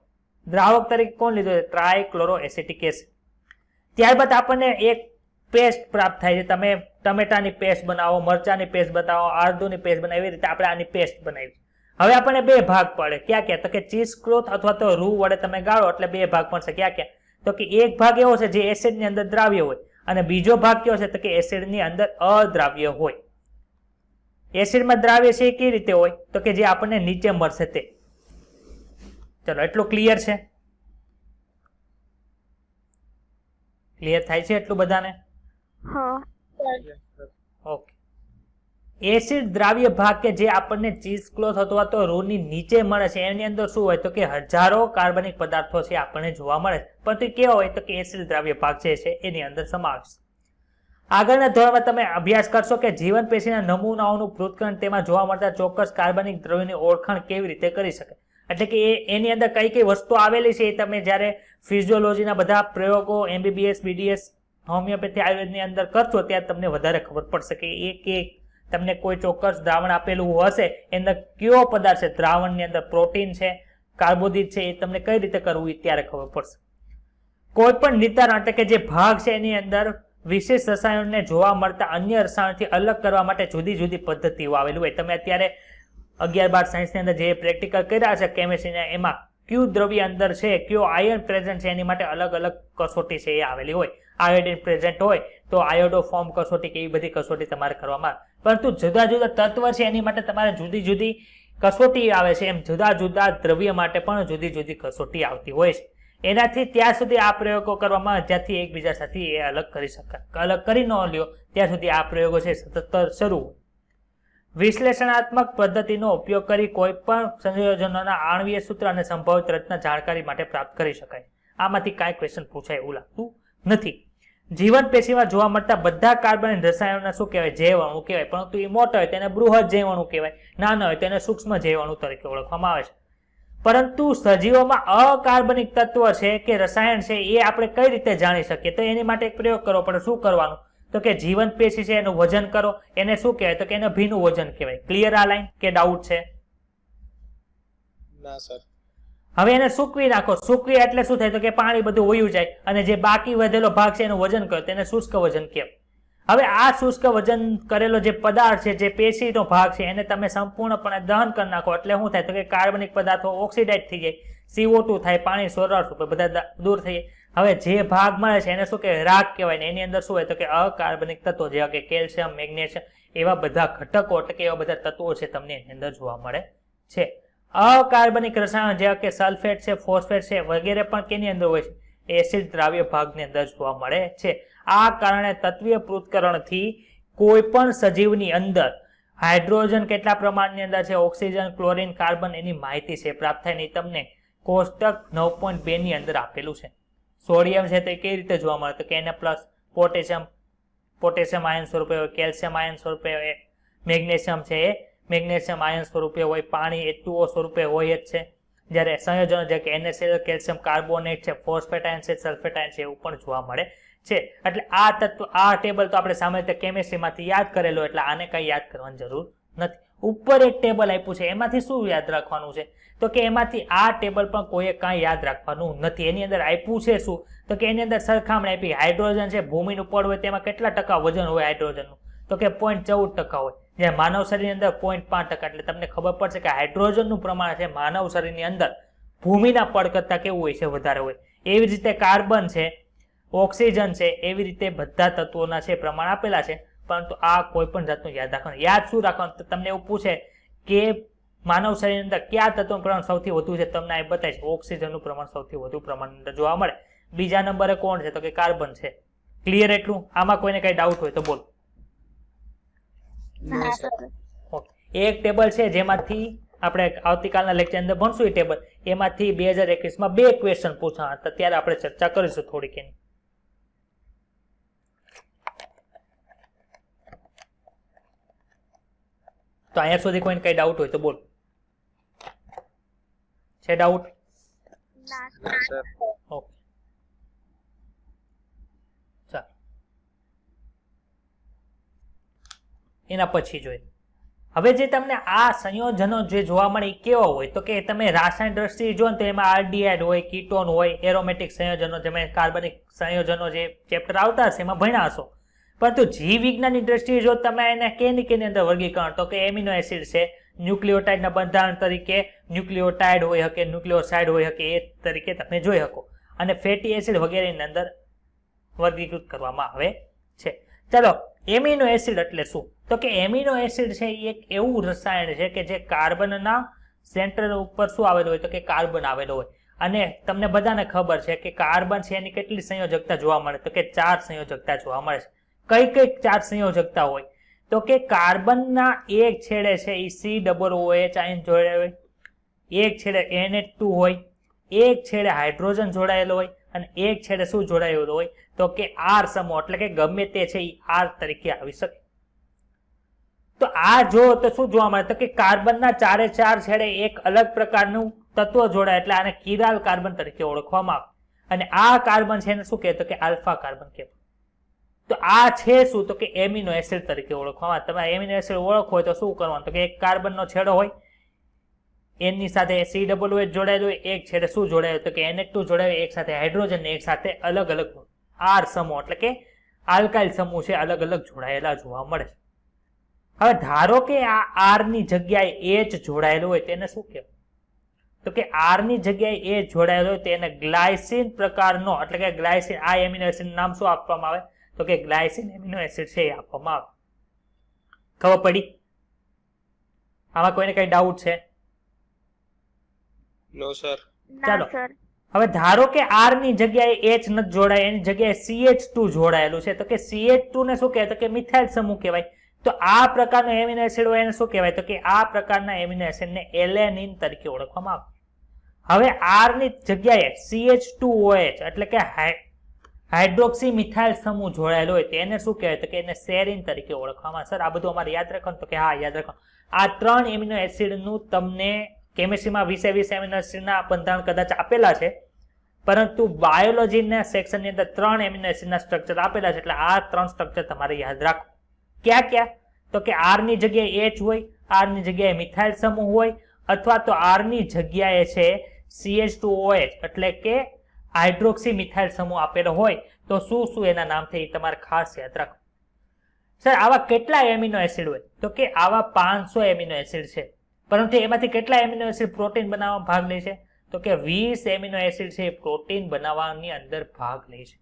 દ્રાવક તરીકે કોણ લીધું છે? ટ્રાયક્લોરોએસિટિક એસિડ. ત્યારબાદ આપણને એક પેસ્ટ પ્રાપ્ત થાય છે. તમે ટમેટાની પેસ્ટ બનાવો, મરચાની પેસ્ટ બનાવો, આદુની પેસ્ટ બનાવો, એવી રીતે આપણે આની પેસ્ટ બનાવી. હવે આપણને બે ભાગ પડે. ક્યાં ક્યાં? તો કે ચીઝ ક્લોથ અથવા તો રૂ વડે તમે ગાળો એટલે બે ભાગ પડશે. ક્યાં ક્યાં? તો કે એક ભાગ એવો છે જે એસિડની અંદર દ્રાવ્ય હોય અને બીજો ભાગ કયો છે? તો કે એસિડની અંદર અદ્રાવ્ય હોય. એસિડમાં દ્રાવ્ય છે એ કેવી રીતે હોય? તો કે જે આપણને નીચે મળશે તે. ચલો, એટલું ક્લિયર છે? ક્લિયર થાય છે એટલું બધાને? હા સર. ઓકે. એસિડ દ્રાવ્ય ભાગ કે જે આપણને ચીઝ ક્લોથ અથવા તો રૂની નીચે મળે છે એની અંદર શું હોય? તો કે હજારો કાર્બનિક પદાર્થો છે આપણને જોવા મળે છે. પરંતુ કેવો હોય? તો કે એસિડ દ્રાવ્ય ભાગ છે એની અંદર સમાવેશ. આગળના ધોરણમાં તમે અભ્યાસ કરશો કે જીવન પેશીના નમૂનાઓનું પૃથ્થકરણ, તેમાં જોવા મળતા ચોક્કસ કાર્બનિક દ્રવ્યની ઓળખાણ કેવી રીતે કરી શકાય. એટલે કે એની અંદર કઈ કઈ વસ્તુ આવેલી છે એ તમે જ્યારે ફિઝિયોલોજીના બધા પ્રયોગો MBBS, BDS, હોમિયોપેથી, આયુર્વેદની અંદર કરશો ત્યારે તમને વધારે ખબર પડશે કે એક તમને કોઈ ચોક્કસ દ્રાવણ આપેલું હશે એની અંદર કયો પદાર્થ છે, દ્રાવણની અંદર પ્રોટીન છે, કાર્બોદિત છે, એ તમને કઈ રીતે કરવું એ ત્યારે ખબર પડશે. કોઈ પણ નિર્ધારણ એટલે કે જે ભાગ છે એની અંદર વિશેષ રસાયણોને જોવા મળતા અન્ય રસાયણોથી અલગ કરવા માટે જુદી જુદી પદ્ધતિઓ આવેલી હોય. તમે અત્યારે 11-12 સાયન્સની અંદર જે પ્રેક્ટિકલ કર્યા છે કેમિસ્ટ્રીના, એમાં કયું દ્રવ્ય અંદર છે, કયો આયન પ્રેઝન્ટ છે, એની માટે અલગ અલગ કસોટી છે એ આવેલી હોય. આયોડિન પ્રેઝન્ટ હોય તો આયોડો ફોર્મ કસોટી કે એવી બધી કસોટી તમારે કરવામાં આવે. પરંતુ જુદા જુદા તત્વ છે એની માટે તમારે જુદી જુદી કસોટી આવે છે. એમ જુદા જુદા દ્રવ્ય માટે પણ જુદી જુદી કસોટી આવતી હોય છે. એનાથી ત્યાં સુધી આ પ્રયોગો કરવામાં જ્યાંથી એકબીજા સાથે એ અલગ કરી શકાય. અલગ કરી ન લ્યો ત્યાં સુધી આ પ્રયોગો છે સતત શરૂ હોય. વિશ્લેષણાત્મક પદ્ધતિનો ઉપયોગ કરી કોઈ પણ સંયોજનોના આણ્વીય સૂત્ર અને સંભવિત રચના જાણકારી માટે પ્રાપ્ત કરી શકાય. આમાંથી કાંઈ ક્વેશ્ચન પૂછાય એવું લાગતું નથી. જીવન પેશીમાં જોવા મળતા બધા કાર્બનિક રસાયણોને શું કહેવાય? જૈવઅણુ કહેવાય. પરંતુ એ મોટા હોય તેને બૃહદ જૈવઅણુ કહેવાય, નાના હોય તેને સૂક્ષ્મ જૈવઅણુ તરીકે ઓળખવામાં આવે છે. પરંતુ સજીવોમાં અકાર્બનિક તત્વ છે કે રસાયણ છે એ આપણે કઈ રીતે જાણી શકીએ? તો એની માટે એક પ્રયોગ કરવો પડે. શું કરવાનું? તો કે જીવંત પેશી છે એનું વજન કરો. એને શું કહેવાય? તો કે એને ભીનું વજન કહેવાય. ક્લિયર આ લાઈન કે ડાઉટ છે? ના સર. હવે એને સૂકવી નાખો. સૂકવી એટલે શું થાય? તો કે પાણી બધું વયું જાય અને જે બાકી વધેલો ભાગ છે એનું વજન કરો, તેને શુષ્ક વજન કહેવાય. હવે આ શુષ્ક વજન કરેલો જે પદાર્થ છે, જે પેશીનો ભાગ છે, એને તમે સંપૂર્ણપણે દહન કરી નાખો એટલે શું થાય? તો કે કાર્બનિક પદાર્થો ઓક્સિડાઇઝ થઈ જાય, CO2 થાય, પાણી સોરસ રૂપે બધા દૂર થઈ જાય. હવે જે ભાગ મળે છે એને શું કહેવાય? રાખ કહેવાય. ને એની અંદર શું હોય? તો કે અકાર્બનિક તત્વો જેવા કે કેલ્શિયમ, મેગ્નેશિયમ, એવા બધા ઘટકો એટલે કે એવા બધા તત્વો છે તમને એની અંદર જોવા મળે છે. અકાર્બનિક રસાયણ જેવા કે સલ્ફેટ છે, ફોસ્ફેટ છે વગેરે પણ કેની અંદર હોય છે? એસિડ દ્રાવ્ય ભાગની અંદર જોવા મળે છે. આ કારણે તત્વીય પૃથ્થકરણથી કોઈ પણ સજીવની અંદર હાઇડ્રોજન કેટલા પ્રમાણની અંદર છે, ઓક્સિજન, ક્લોરીન, કાર્બન, એની માહિતી છે પ્રાપ્ત થાય. નહીં તમને કોષ્ટક 9.2 ની અંદર આપેલું છે. સોડિયમ છે તો એ કેવી રીતે જોવા મળે? તો કે Na+, પોટેશિયમ આયન સ્વરૂપે હોય, કેલ્શિયમ આયન સ્વરૂપે હોય, મેગ્નેશિયમ છે એ મેગ્નેશિયમ આયન સ્વરૂપે હોય, પાણી H2O સ્વરૂપે હોય જ છે. જ્યારે સંયોજનો જે કે NaCl, કેલ્શિયમ કાર્બોનેટ છે, ફોસ્ફેટ આયન છે, સલ્ફેટ આયન છે, એવું પણ જોવા મળે છે. એટલે આ તત્વ, આ ટેબલ તો આપણે સામાન્ય રીતે કેમિસ્ટ્રીમાંથી યાદ કરેલો એટલે આને કઈ યાદ કરવાની જરૂર નથી. ઉપર એક ટેબલ આપ્યું છે, એમાંથી શું યાદ રાખવાનું છે? તો કે એમાંથી આ ટેબલ પણ કોઈએ કાંઈ યાદ રાખવાનું નથી. એની અંદર આપ્યું છે શું? તો કે એની અંદર સરખામણી આપી. હાઇડ્રોજન છે ભૂમિનું પડ હોય તેમાં કેટલા ટકા વજન હોય હાઇડ્રોજનનું? તો કે 0.14% હોય. જ્યારે માનવ શરીરની અંદર 0.5%. એટલે તમને ખબર પડશે કે હાઇડ્રોજનનું પ્રમાણ છે માનવ શરીરની અંદર ભૂમિના પડ કરતા કેવું હોય છે? વધારે હોય. એવી રીતે કાર્બન છે, ઓક્સિજન છે, એવી રીતે બધા તત્વોના છે પ્રમાણ આપેલા છે. પરંતુ આ કોઈ પણ જાતનું યાદ રાખવાનું. યાદ શું રાખવાનું? તમને એવું પૂછે કે માનવ શરીરની અંદર કયા તત્વનું પ્રમાણ સૌથી વધુ છે? તમને આ બતાવીશ. ઓક્સિજનનું પ્રમાણ સૌથી વધુ પ્રમાણની અંદર જોવા મળે. બીજા નંબરે કોણ છે? તો કે કાર્બન છે. ક્લિયર એટલું? આમાં કોઈને કઈ ડાઉટ હોય તો બોલો. એક ટેબલ છે જેમાંથી આપણે આવતીકાલના લેક્ચર અંદર ભણશું. એ ટેબલ એમાંથી 2021 માં 2 ક્વેશ્ચન પૂછાણા હતા, ત્યારે આપણે ચર્ચા કરીશું થોડીક એની. તો અહીંયા સુધી કોઈને કઈ ડાઉટ હોય તો બોલ. છે ડાઉટ? ના No, sir. ઓકે, ચાલો એના પછી જોઈએ. હવે જે તમને આ સંયોજનો જે જોવા મળે એ કેવા હોય તો કે તમે રાસાયણ દ્રષ્ટિએ જો ને તો એમાં આલ્ડીહાઇડ હોય, કીટોન હોય, એરોમેટિક સંયોજનો, તમે કાર્બનિક સંયોજનો જે ચેપ્ટર આવતા હશે એમાં ભણ્યા હશો. પરંતુ જીવ વિજ્ઞાનની દ્રષ્ટિએ જો તમે એને કેની અંદર વર્ગીકરણ તો કે એમિનો એસિડ છે, ન્યુક્લિયોટાઇડના બંધારણ તરીકે ન્યુક્લિયોટાઇડ હોય શકે, ન્યુક્લિયોસાઇડ હોય શકે, એ તરીકે તમે જોઈ શકો, અને ફેટી એસિડ વગેરેની અંદર વર્ગીકૃત કરવામાં આવે છે. ચાલો, એમિનો એસિડ એટલે શું? તો કે એમિનો એસિડ છે એ એક એવું રસાયણ છે કે જે કાર્બનના સેન્ટર ઉપર શું આવેલું હોય તો કે કાર્બન આવેલો હોય. અને તમને બધાને ખબર છે કે કાર્બન છે એની કેટલી સંયોજકતા જોવા મળે તો કે 4 સંયોજકતા જોવા મળે છે. કઈ કઈ 4 સંયોજકતા હોય તો કે કાર્બનના એક છેડે છે એ COOH આયન જોડાયેલો હોય, એક છેડે NH2 હોય, એક છેડે હાઇડ્રોજન જોડાયેલો હોય, અને એક છેડે શું જોડાયેલો હોય તો કે R સમૂહ, એટલે કે ગમે તે છે એ R તરીકે આવી શકે. તો આ જો તો શું જોવા મળે તો કે કાર્બનના 4 છેડે એક અલગ પ્રકારનું તત્વ જોડાય એટલે આને કિરાલ કાર્બન તરીકે ઓળખવામાં આવે. અને આ કાર્બન છે એને શું કહે તો કે આલ્ફા કાર્બન કહેવાય. તો આ છે શું તો કે એમિનો એસિડ તરીકે ઓળખવામાં આવે. તમે એમિનો એસિડ ઓળખો હોય તો શું કરવાનું તો કે એક કાર્બનનો છેડો હોય એની સાથે COOH જોડાયેલું હોય, એક છેડે શું જોડાયેલું તો કે NH2 જોડાયેલું, એક સાથે હાઇડ્રોજન ને એક સાથે અલગ અલગ R સમૂહ એટલે કે આલ્કાઇલ સમૂહ છે અલગ અલગ જોડાયેલા જોવા મળે છે. હવે ધારો કે આ R ની જગ્યાએ H જોડાયેલું હોય તેને શું કહેવાય તો કે R ની જગ્યાએ H જોડાયેલો હોય તેને ગ્લાયસિન પ્રકારનો એટલે કે ગ્લાયસિન, આ એમિનો એસિડ નામ શું આપવામાં આવે તો કે ગ્લાયસિન એમિનો એસિડ છે એ આપવામાં આવે. ખબર પડી? આમાં કોઈને કઈ ડાઉટ છે? No, sir. ના ચાલો. સર. હવે ધારો કે R ની જગ્યાએ H નથી જોડાય, એની જગ્યાએ CH2 જોડાયેલું છે તો કે CH2 ને શું કહેવાય તો કે મિથાઇલ સમૂહ કહેવાય. તો આ પ્રકારનો એમિનો એસિડ હોય એને શું કહેવાય તો કે આ પ્રકારના એમિનો એસિડને એલેનિન તરીકે ઓળખવામાં આવે. હવે R ની જગ્યાએ CH2OH એટલે કે હાઇડ્રોક્સી મિથાઇલ સમૂહ જોડાયેલો હોય તેને શું કહેવાય તો કે એને સેરિન તરીકે ઓળખવામાં આવે. સર આ બધું અમારે યાદ રાખવાનું તો કે હા યાદ રાખવાનું. આ 3 એમિનો એસિડનું તમને કેમિસ્ટ્રીમાં 20 એમિનો એસિડના બંધારણ કદાચ આપેલા છે, પરંતુ બાયોલોજીના સેક્શનની અંદર 3 એમિનો એસિડના સ્ટ્રક્ચર આપેલા છે, એટલે આ 3 સ્ટ્રક્ચર તમારે યાદ રાખો. ક્યાં ક્યાં તો કે R ની જગ્યાએ H હોય, R ની જગ્યાએ મિથાઇલ સમૂહ હોય, અથવા તો R ની જગ્યાએ છે CH2OH એટલે કે હાઇડ્રોક્સી મિથાઇલ સમૂહ આપેલો હોય તો શું શું એના નામ છે એ તમારે ખાસ યાદ રાખો. સર આવા કેટલા એમિનો એસિડ હોય તો કે આવા 500 એમિનો એસિડ છે, પરંતુ એમાંથી કેટલા એમિનો એસિડ પ્રોટીન બનાવવામાં ભાગ લે છે તો કે 20 એમિનો એસિડ છે પ્રોટીન બનાવવાની અંદર ભાગ લે છે.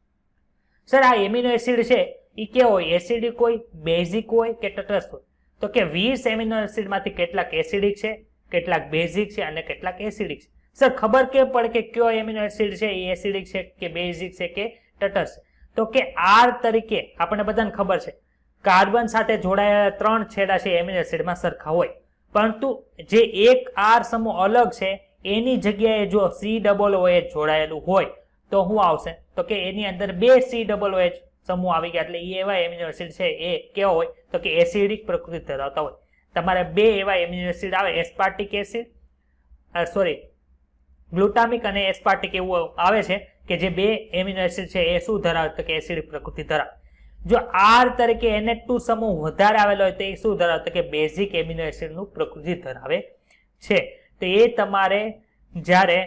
સર આ એમિનો એસિડ છે એ કેવો હોય, એસિડિક હોય, બેઝિક હોય કે તટસ્થ હોય તો કે 20 એમિનો એસિડ માંથી કેટલાક એસિડિક છે, કેટલાક બેઝિક છે અને કેટલાક એસિડિક છે. સર ખબર કેમ પડે કે કયો એમિનો એસિડ છે એ એસિડિક છે કે બેઝિક છે કે તટસ્થ? તો કે R તરીકે આપણને બધાને ખબર છે કાર્બન સાથે જોડાયેલા 3 છેડા છે એમિનો એસિડમાં સરખા હોય, પરંતુ જે એક R સમૂહ અલગ છે એની જગ્યાએ જો COOH જોડાયેલું હોય તો શું આવશે તો કે એની અંદર 2 COOH સમૂહ આવી ગયા, એટલે એ એવા એમિનો એસિડ છે એ કેવા હોય તો કે એસિડિક પ્રકૃતિ ધરાવતા હોય. તમારે 2 એવા એમિનો એસિડ આવે, એસ્પાર્ટિક એસિડ ગ્લુટામિક અને એસ્પાર્ટિક એવું આવે છે કે જે 2 એમિનો એસિડ છે એ શું ધરાવે તો કે એસિડિક પ્રકૃતિ ધરાવે. જો R તરીકે NH2 સમૂહ વધારે આવેલો હોય તો એ શું ધરાવે તો કે બેઝિક એમિનો એસિડનું પ્રકૃતિ ધરાવે છે. તો એ તમારે જ્યારે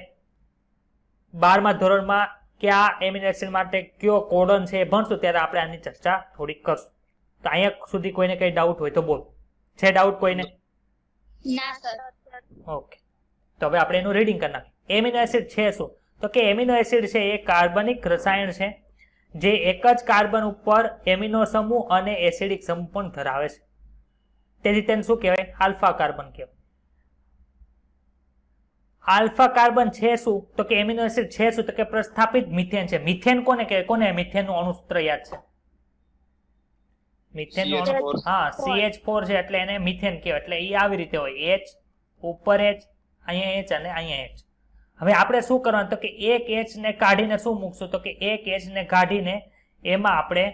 12મા ધોરણમાં કયા એમિનો એસિડ માટે કયો કોડોન છે એ ભણશું ત્યારે આપણે આની ચર્ચા થોડી કરશું. તો અહીંયા સુધી કોઈને કઈ ડાઉટ હોય તો બોલ. છે ડાઉટ કોઈને? ના સર. ઓકે, તો હવે આપણે એનું રીડિંગ કરી નાખીએ. એમિનો એસિડ છે શું તો કે એમિનો એસિડ છે એ કાર્બનિક રસાયણ છે જે એક જ કાર્બન ઉપર એમિનો સમૂહ અને એસિડિક સમૂહ પણ ધરાવે છે. તેથી તેને શું કહેવાય? આલ્ફા કાર્બન કહેવાય. આલ્ફા કાર્બન છે શું તો કે એમિનો એસિડ છે શું તો કે પ્રસ્થાપિત મિથેન છે. મિથેન કોને કહેવાય? કોને મિથેનનું અણુસૂત્ર યાદ છે? મિથેનનું CH4. હા CH4 છે એટલે એને મિથેન કહેવાય. એટલે એ આવી રીતે હોય, H ઉપર H, અહીંયા H અને અહીંયા H. હવે આપણે શું કરવાનું તો કે એક H ને કાઢીને શું મૂકશું તો કે એક H ને કાઢીને એમાં આપણે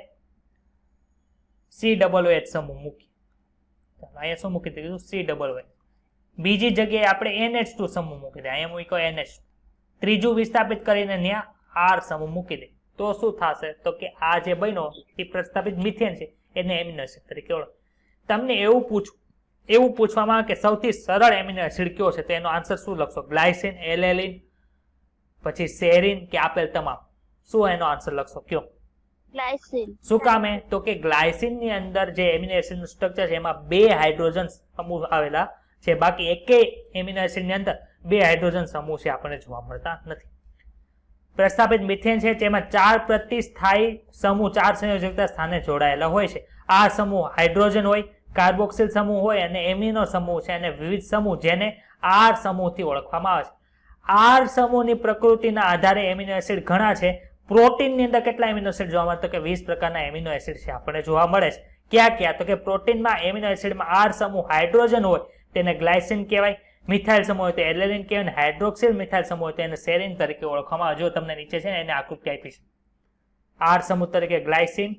COOH સમૂહ મૂકીએ. ચાલો અહીંયા શું મૂકી દીધું COO. બીજી જગ્યાએ આપણે NH2 સમૂહ મૂકી દે, અહીંયા મૂક્યો NH2. ત્રીજું વિસ્થાપિત કરીને ત્યાં R સમૂહ મૂકી દે તો શું થશે તો કે આ જે બન્યો એ પ્રસ્થાપિત મિથેન છે એને એમિનો એસિડ તરીકે ઓળખ. તમને એવું પૂછવામાં આવે કે સૌથી સરળ એમિનો એસિડ કયો છે તો એનો આન્સર શું લખશો? ગ્લાયસિન, એલેનિન, પછી સેરિન કે આપેલ તમામ? શું એનો આન્સર લખશો કયો? ગ્લાયસિન. શું કામ હે તો કે ગ્લાયસિન ની અંદર જે એમિનો એસિડ નું સ્ટ્રક્ચર છે એમાં 2 હાઇડ્રોજન સમૂહ આવેલા છે, બાકી એકેય એમિનો એસિડ ની અંદર 2 હાઇડ્રોજન સમૂહ છે આપણને જોવા મળતા નથી. પ્રસ્થાપિત મિથેન છે જેમાં 4 પ્રતિસ્થાયી સમૂહ 4 સંયોજકતા સ્થાને જોડાયેલા હોય છે. આ સમૂહ હાઇડ્રોજન હોય, કાર્બોક્સિલ સમૂહ હોય અને એમિનો સમૂહ છે અને વિવિધ સમૂહ જેને R સમૂહથી ઓળખવામાં આવે છે. R સમૂહની પ્રકૃતિના આધારે એમિનો એસિડ ઘણા છે. પ્રોટીનની અંદર કેટલા એમિનો એસિડ જોવા મળે તો કે 20 પ્રકારના એમિનો એસિડ છે આપણને જોવા મળે છે. ક્યાં તો કે પ્રોટીનમાં એમિનો એસિડમાં R સમૂહ હાઇડ્રોજન હોય તેને ગ્લાયસિન કહેવાય, મિથાઇલ સમૂહ હોય તો એલેનિન કહેવાય, અને હાઇડ્રોક્સિલ મિથાઇલ સમૂહ હોય તો એને સેરિન તરીકે ઓળખવામાં આવે. જો તમને નીચે છે ને એને આકૃતિ આપી છે. R સમૂહ તરીકે ગ્લાયસિન,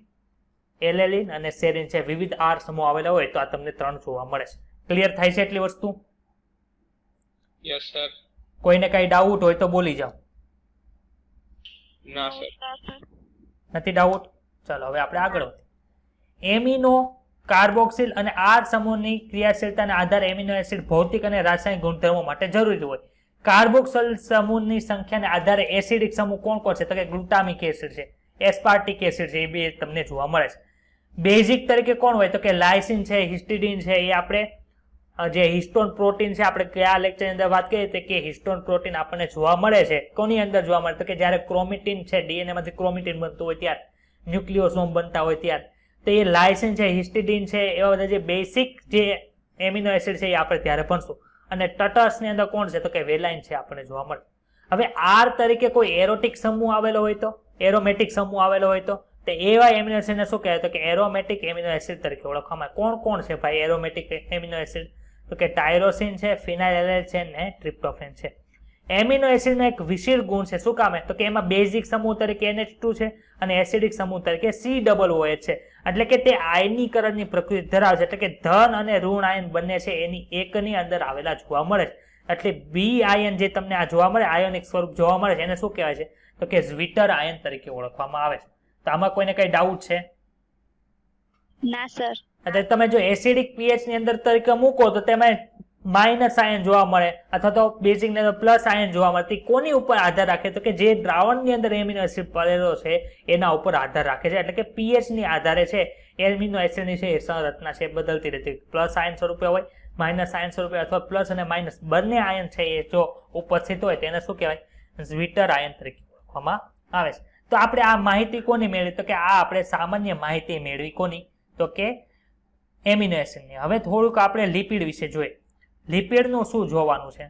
એલેનિન અને સેરિન છે. વિવિધ R સમૂહ આવેલા હોય તો આ તમને 3 જોવા મળે છે. ક્લિયર થાય છે એટલી વસ્તુ? Yes sir. કોઈને કઈ ડાઉટ હોય તો બોલી જાઓ. ના સર. નથી ડાઉટ? ચાલો હવે આપણે આગળ વધીએ. એમિનો, કાર્બોક્સિલ અને R સમૂહની ક્રિયાશીલતાના આધારે એમિનો એસિડ ભૌતિક અને રાસાયણિક ગુણધર્મો માટે જરૂરી હોય. કાર્બોક્સિલ સમૂહની સંખ્યાને આધારે એસિડિક સમૂહ કોણ છે તો કે ગ્લુટામિક એસિડ છે, એસ્પાર્ટિક એસિડ છે, એ બે તમને જોવા મળે છે. બેઝિક તરીકે કોણ હોય તો કે લાયસિન છે, હિસ્ટિડીન છે. એ આપણે જે હિસ્ટોન પ્રોટીન છે આપણે કયા લેક્ચરની અંદર વાત કરી હતી કે હિસ્ટોન પ્રોટીન આપણને જોવા મળે છે. કોની અંદર જોવા મળે તો કે જ્યારે ક્રોમેટિન છે, ડીએનએ માંથી ક્રોમેટિન બનતું હોય ત્યારે, ન્યુક્લિયોસોમ બનતા હોય ત્યારે. તો એ લાયસિન છે, હિસ્ટિડીન છે, એવા બધા જે બેસિક જે એમિનો એસિડ છે એ આપણે ત્યારે ભણશું. અને ટટર્સની અંદર કોણ છે તો કે વેલાઇન છે આપણને જોવા મળે. હવે R તરીકે કોઈ એરોટિક સમૂહ આવેલો હોય તો, એરોમેટિક સમૂહ આવેલો હોય તો એવા એમિનો એસિડને શું કહેવાય તો કે એરોમેટિક એમિનો એસિડ તરીકે ઓળખવામાં આવે. કોણ છે ભાઈ એરોમેટિક એમિનો એસિડ તો કે ટાયરોસિન છે, ફિનાઇલએલેન છે ને ટ્રિપ્ટોફેન છે. એમિનો એસિડનો એક વિશેષ ગુણ છે. શું કામ તો કે એમાં બેઝિક સમૂહ તરીકે NH2 છે અને એસિડિક સમૂહ તરીકે COOH છે. એટલે કે તે આયનીકરણની પ્રકૃતિ ધરાવે છે. એટલે કે ધન અને ઋણ આયન બંને છે એની એકની અંદર આવેલા જોવા મળે છે. એટલે B આયન જે તમને આ જોવા મળે, આયોનિક સ્વરૂપ જોવા મળે છે, એને શું કહેવાય છે તો કે ઝ્વિટર આયન તરીકે ઓળખવામાં આવે છે. તો આમાં કોઈને કઈ ડાઉટ છે? ના સર. એટલે તમે જો એસિડિક પીએચ ની અંદર તરીકે મૂકો તો તેમાં માઇનસ આયન જોવા મળે અથવા તો બેઝિક ની અંદર પ્લસ આયન જોવા મળે. કોની ઉપર આધાર રાખે તો કે જે દ્રાવણની અંદર એમિનો એસિડ પડેલો છે એના ઉપર આધાર રાખે છે. એટલે કે પીએચ ની આધારે છે એમિનો એસિડની છે સંરચના છે બદલતી રહેતી. પ્લસ આયન સ્વરૂપે હોય, માઇનસ આયન સ્વરૂપે અથવા પ્લસ અને માઇનસ બંને આયન છે એ જો ઉપસ્થિત હોય તેને શું કહેવાય? ઝ્વિટર આયન તરીકે ઓળખવામાં આવે છે. તો આપણે આ માહિતી કોની મેળવી તો કે આ આપણે સામાન્ય માહિતી મેળવી કોની તો કે એમિનો એસિડની. હવે થોડુંક આપણે લિપિડ વિશે જોઈએ. લિપિડનું શું જોવાનું છે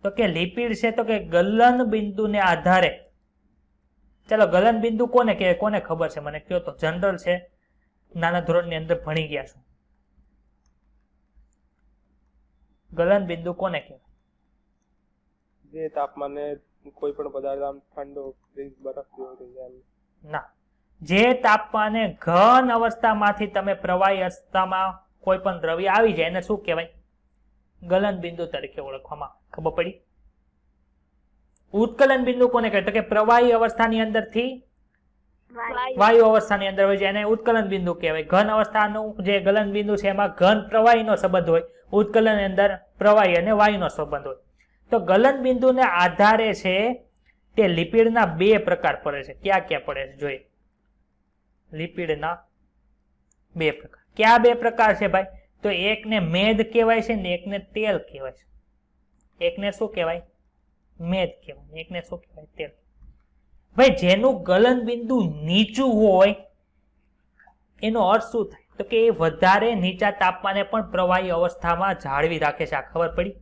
તો કે લિપિડ છે તો કે ગલન બિંદુને આધારે, ચાલો ગલન બિંદુ કોને કહેવાય કોને ખબર છે મને કયો તો? જનરલ છે, નાના ધોરણની અંદર ભણી ગયા છો. ગલન બિંદુ કોને કહેવાય? જે તાપમાને કોઈ પણ પદાર્થ આમ ઠંડો બરફ જેવો થઈ જાય. ના, જે તાપમાને ઘન અવસ્થામાંથી તમે પ્રવાહી અવસ્થામાં કોઈ પણ દ્રવ્ય આવી જાય એને શું કહેવાય? ગલન બિંદુ તરીકે ઓળખવામાં. ખબર પડી? ઉત્કલન બિંદુ કોને કહેવાય તો કે પ્રવાહી અવસ્થાની અંદરથી વાયુ અવસ્થાની અંદર હોય છે એને ઉત્કલન બિંદુ કહેવાય. ઘન અવસ્થાનું જે ગલન બિંદુ છે એમાં ઘન પ્રવાહીનો સંબંધ હોય, ઉત્કલન અંદર પ્રવાહી અને વાયુનો સંબંધ હોય. તો ગલન બિંદુને આધારે છે તે લિપિડના 2 પ્રકાર પડે છે. ક્યાં પડે છે જોઈએ? લિપિડના 2 પ્રકાર. ક્યાં 2 પ્રકાર છે ભાઈ? તો એકને મેદ કહેવાય છે ને એકને તેલ કહેવાય છે. એકને શું કહેવાય? મેદ કહેવાય, એકને શું કહેવાય? તેલ. ભાઈ જેનું ગલન બિંદુ નીચું હોય એનો અર્થ શું થાય તો કે એ વધારે નીચા તાપમાને પણ પ્રવાહી અવસ્થામાં જાળવી રાખે છે. આ ખબર પડી?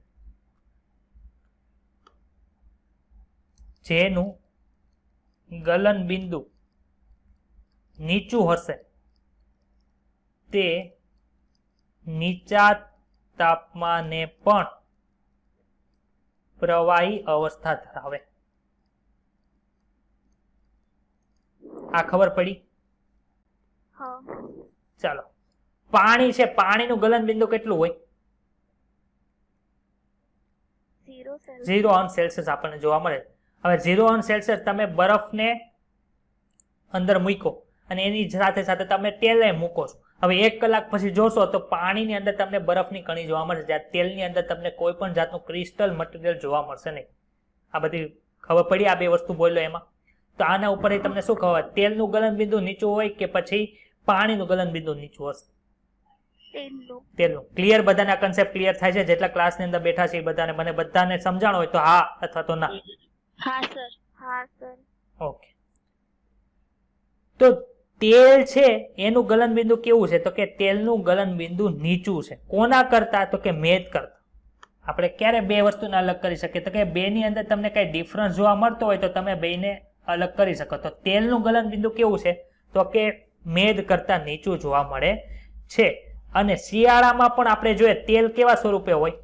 જેનું ગલન બિંદુ નીચું હશે તે નીચા તાપમાને પણ પ્રવાહી અવસ્થા ધરાવે. આ ખબર પડી? ચાલો પાણી છે, પાણીનું ગલનબિંદુ કેટલું હોય? 0 Celsius. 0°C આપણને જોવા મળે. હવે 0°C તમે બરફને અંદર મૂકો અને એની સાથે સાથે તમે તેલને મૂકો છો. હવે 1 કલાક પછી જોશો તો પાણીની અંદર તમને બરફની કણી જોવા મળશે, જ્યારે તેલની અંદર તમને કોઈ પણ જાતનું ક્રિસ્ટલ મટીરિયલ જોવા મળશે નહીં. આ બધી ખબર પડી? આ બે વસ્તુ બોલ્યો એમાં. તો આના ઉપર તમને શું ખબર? તેલનું ગલનબિંદુ નીચું હોય કે પછી પાણીનું ગલનબિંદુ નીચું હશે? તેલનું. ક્લિયર? બધાને આ કન્સેપ્ટ ક્લિયર થાય છે? જેટલા ક્લાસની અંદર બેઠા છે એ બધાને, મને બધાને સમજાણ હોય તો હા અથવા તો ના. હા સર. હા સર. ઓકે. તો તેલ છે એનું ગલનબિંદુ કેવું છે? તો કે તેલનું ગલનબિંદુ નીચું છે. કોના કરતા? તો કે મેદ કરતા. આપણે ક્યારે બે વસ્તુને અલગ કરી શકીએ? તો કે બેની અંદર તમને કઈ ડિફરન્સ જોવા મળતો હોય તો તમે બેને અલગ કરી શકો. તો તેલનું ગલનબિંદુ કેવું છે? તો કે મેદ કરતા નીચું જોવા મળે છે. અને શિયાળામાં પણ આપણે જોઈએ તેલ કેવા સ્વરૂપે હોય?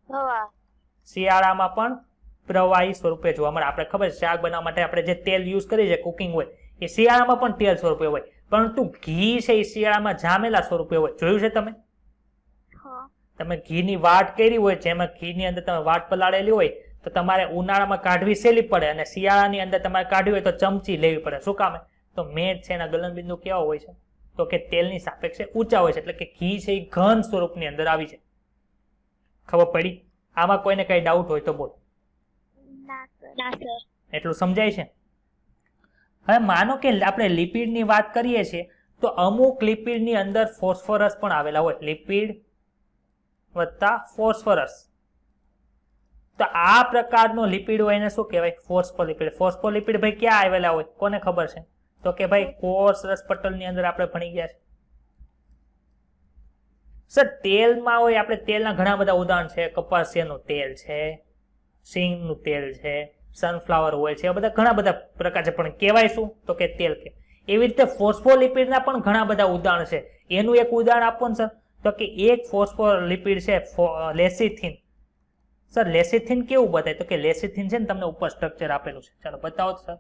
હવા. શિયાળામાં પણ પ્રવાહી સ્વરૂપે જોવા મળે. આપણે ખબર છે શાક બનાવવા માટે આપણે જે તેલ યુઝ કરીએ છીએ, કુકિંગ હોય, એ શિયાળામાં પણ તેલ સ્વરૂપે હોય. પરંતુ ઘી છે એ શિયાળામાં જામેલા સ્વરૂપે હોય. જોયું છે તમે? તમે ઘીની વાટ કરી હોય, જેમાં ઘીની અંદર તમે વાટ પલાળેલી હોય તો તમારે ઉનાળામાં કાઢવી સહેલી પડે અને શિયાળાની અંદર તમારે કાઢવી હોય તો ચમચી લેવી પડે. શું કામ? તો મેદ છે એના ગલનબિંદુ કેવા હોય છે? તો કે તેલની સાપેક્ષે ઊંચા હોય છે. એટલે કે ઘી છે એ ઘન સ્વરૂપની અંદર આવી છે. ખબર પડી? આમાં કોઈને કઈ ડાઉટ હોય તો બોલ. ના સર. એટલું સમજાય છે? હવે માનો કે આપણે લિપિડની વાત કરીએ છીએ તો અમુક લિપિડની અંદર ફોસ્ફરસ પણ આવેલા હોય. લિપિડ વત્તા ફોસ્ફરસ. તો આ પ્રકારનો લિપિડ હોય એને શું કહેવાય? ફોસ્ફોલિપિડ. ફોસ્ફોલિપિડ ભાઈ ક્યાં આવેલા હોય? કોને ખબર છે? તો કે ભાઈ કોષ રસ પટલની અંદર આપણે ભણી ગયા છે. સર તેલમાં હોય, આપણે તેલના ઘણા બધા ઉદાહરણ છે. કપાસિયાનું તેલ છે, સિંગનું તેલ છે, સનફ્લાવર ઓઇલ છે, બધા ઘણા બધા પ્રકાર છે. પણ કહેવાય શું? તો કે તેલ કે. એવી રીતે ફોસ્ફોલિપિડના પણ ઘણા બધા ઉદાહરણ છે. એનું એક ઉદાહરણ આપો ને સર. તો કે એક ફોસ્ફોલિપિડ છે લેસિથિન. સર લેસિથિન કેવું બતાય? તો કે લેસિથિન છે ને તમને ઉપર સ્ટ્રક્ચર આપેલું છે. ચાલો બતાવો સર.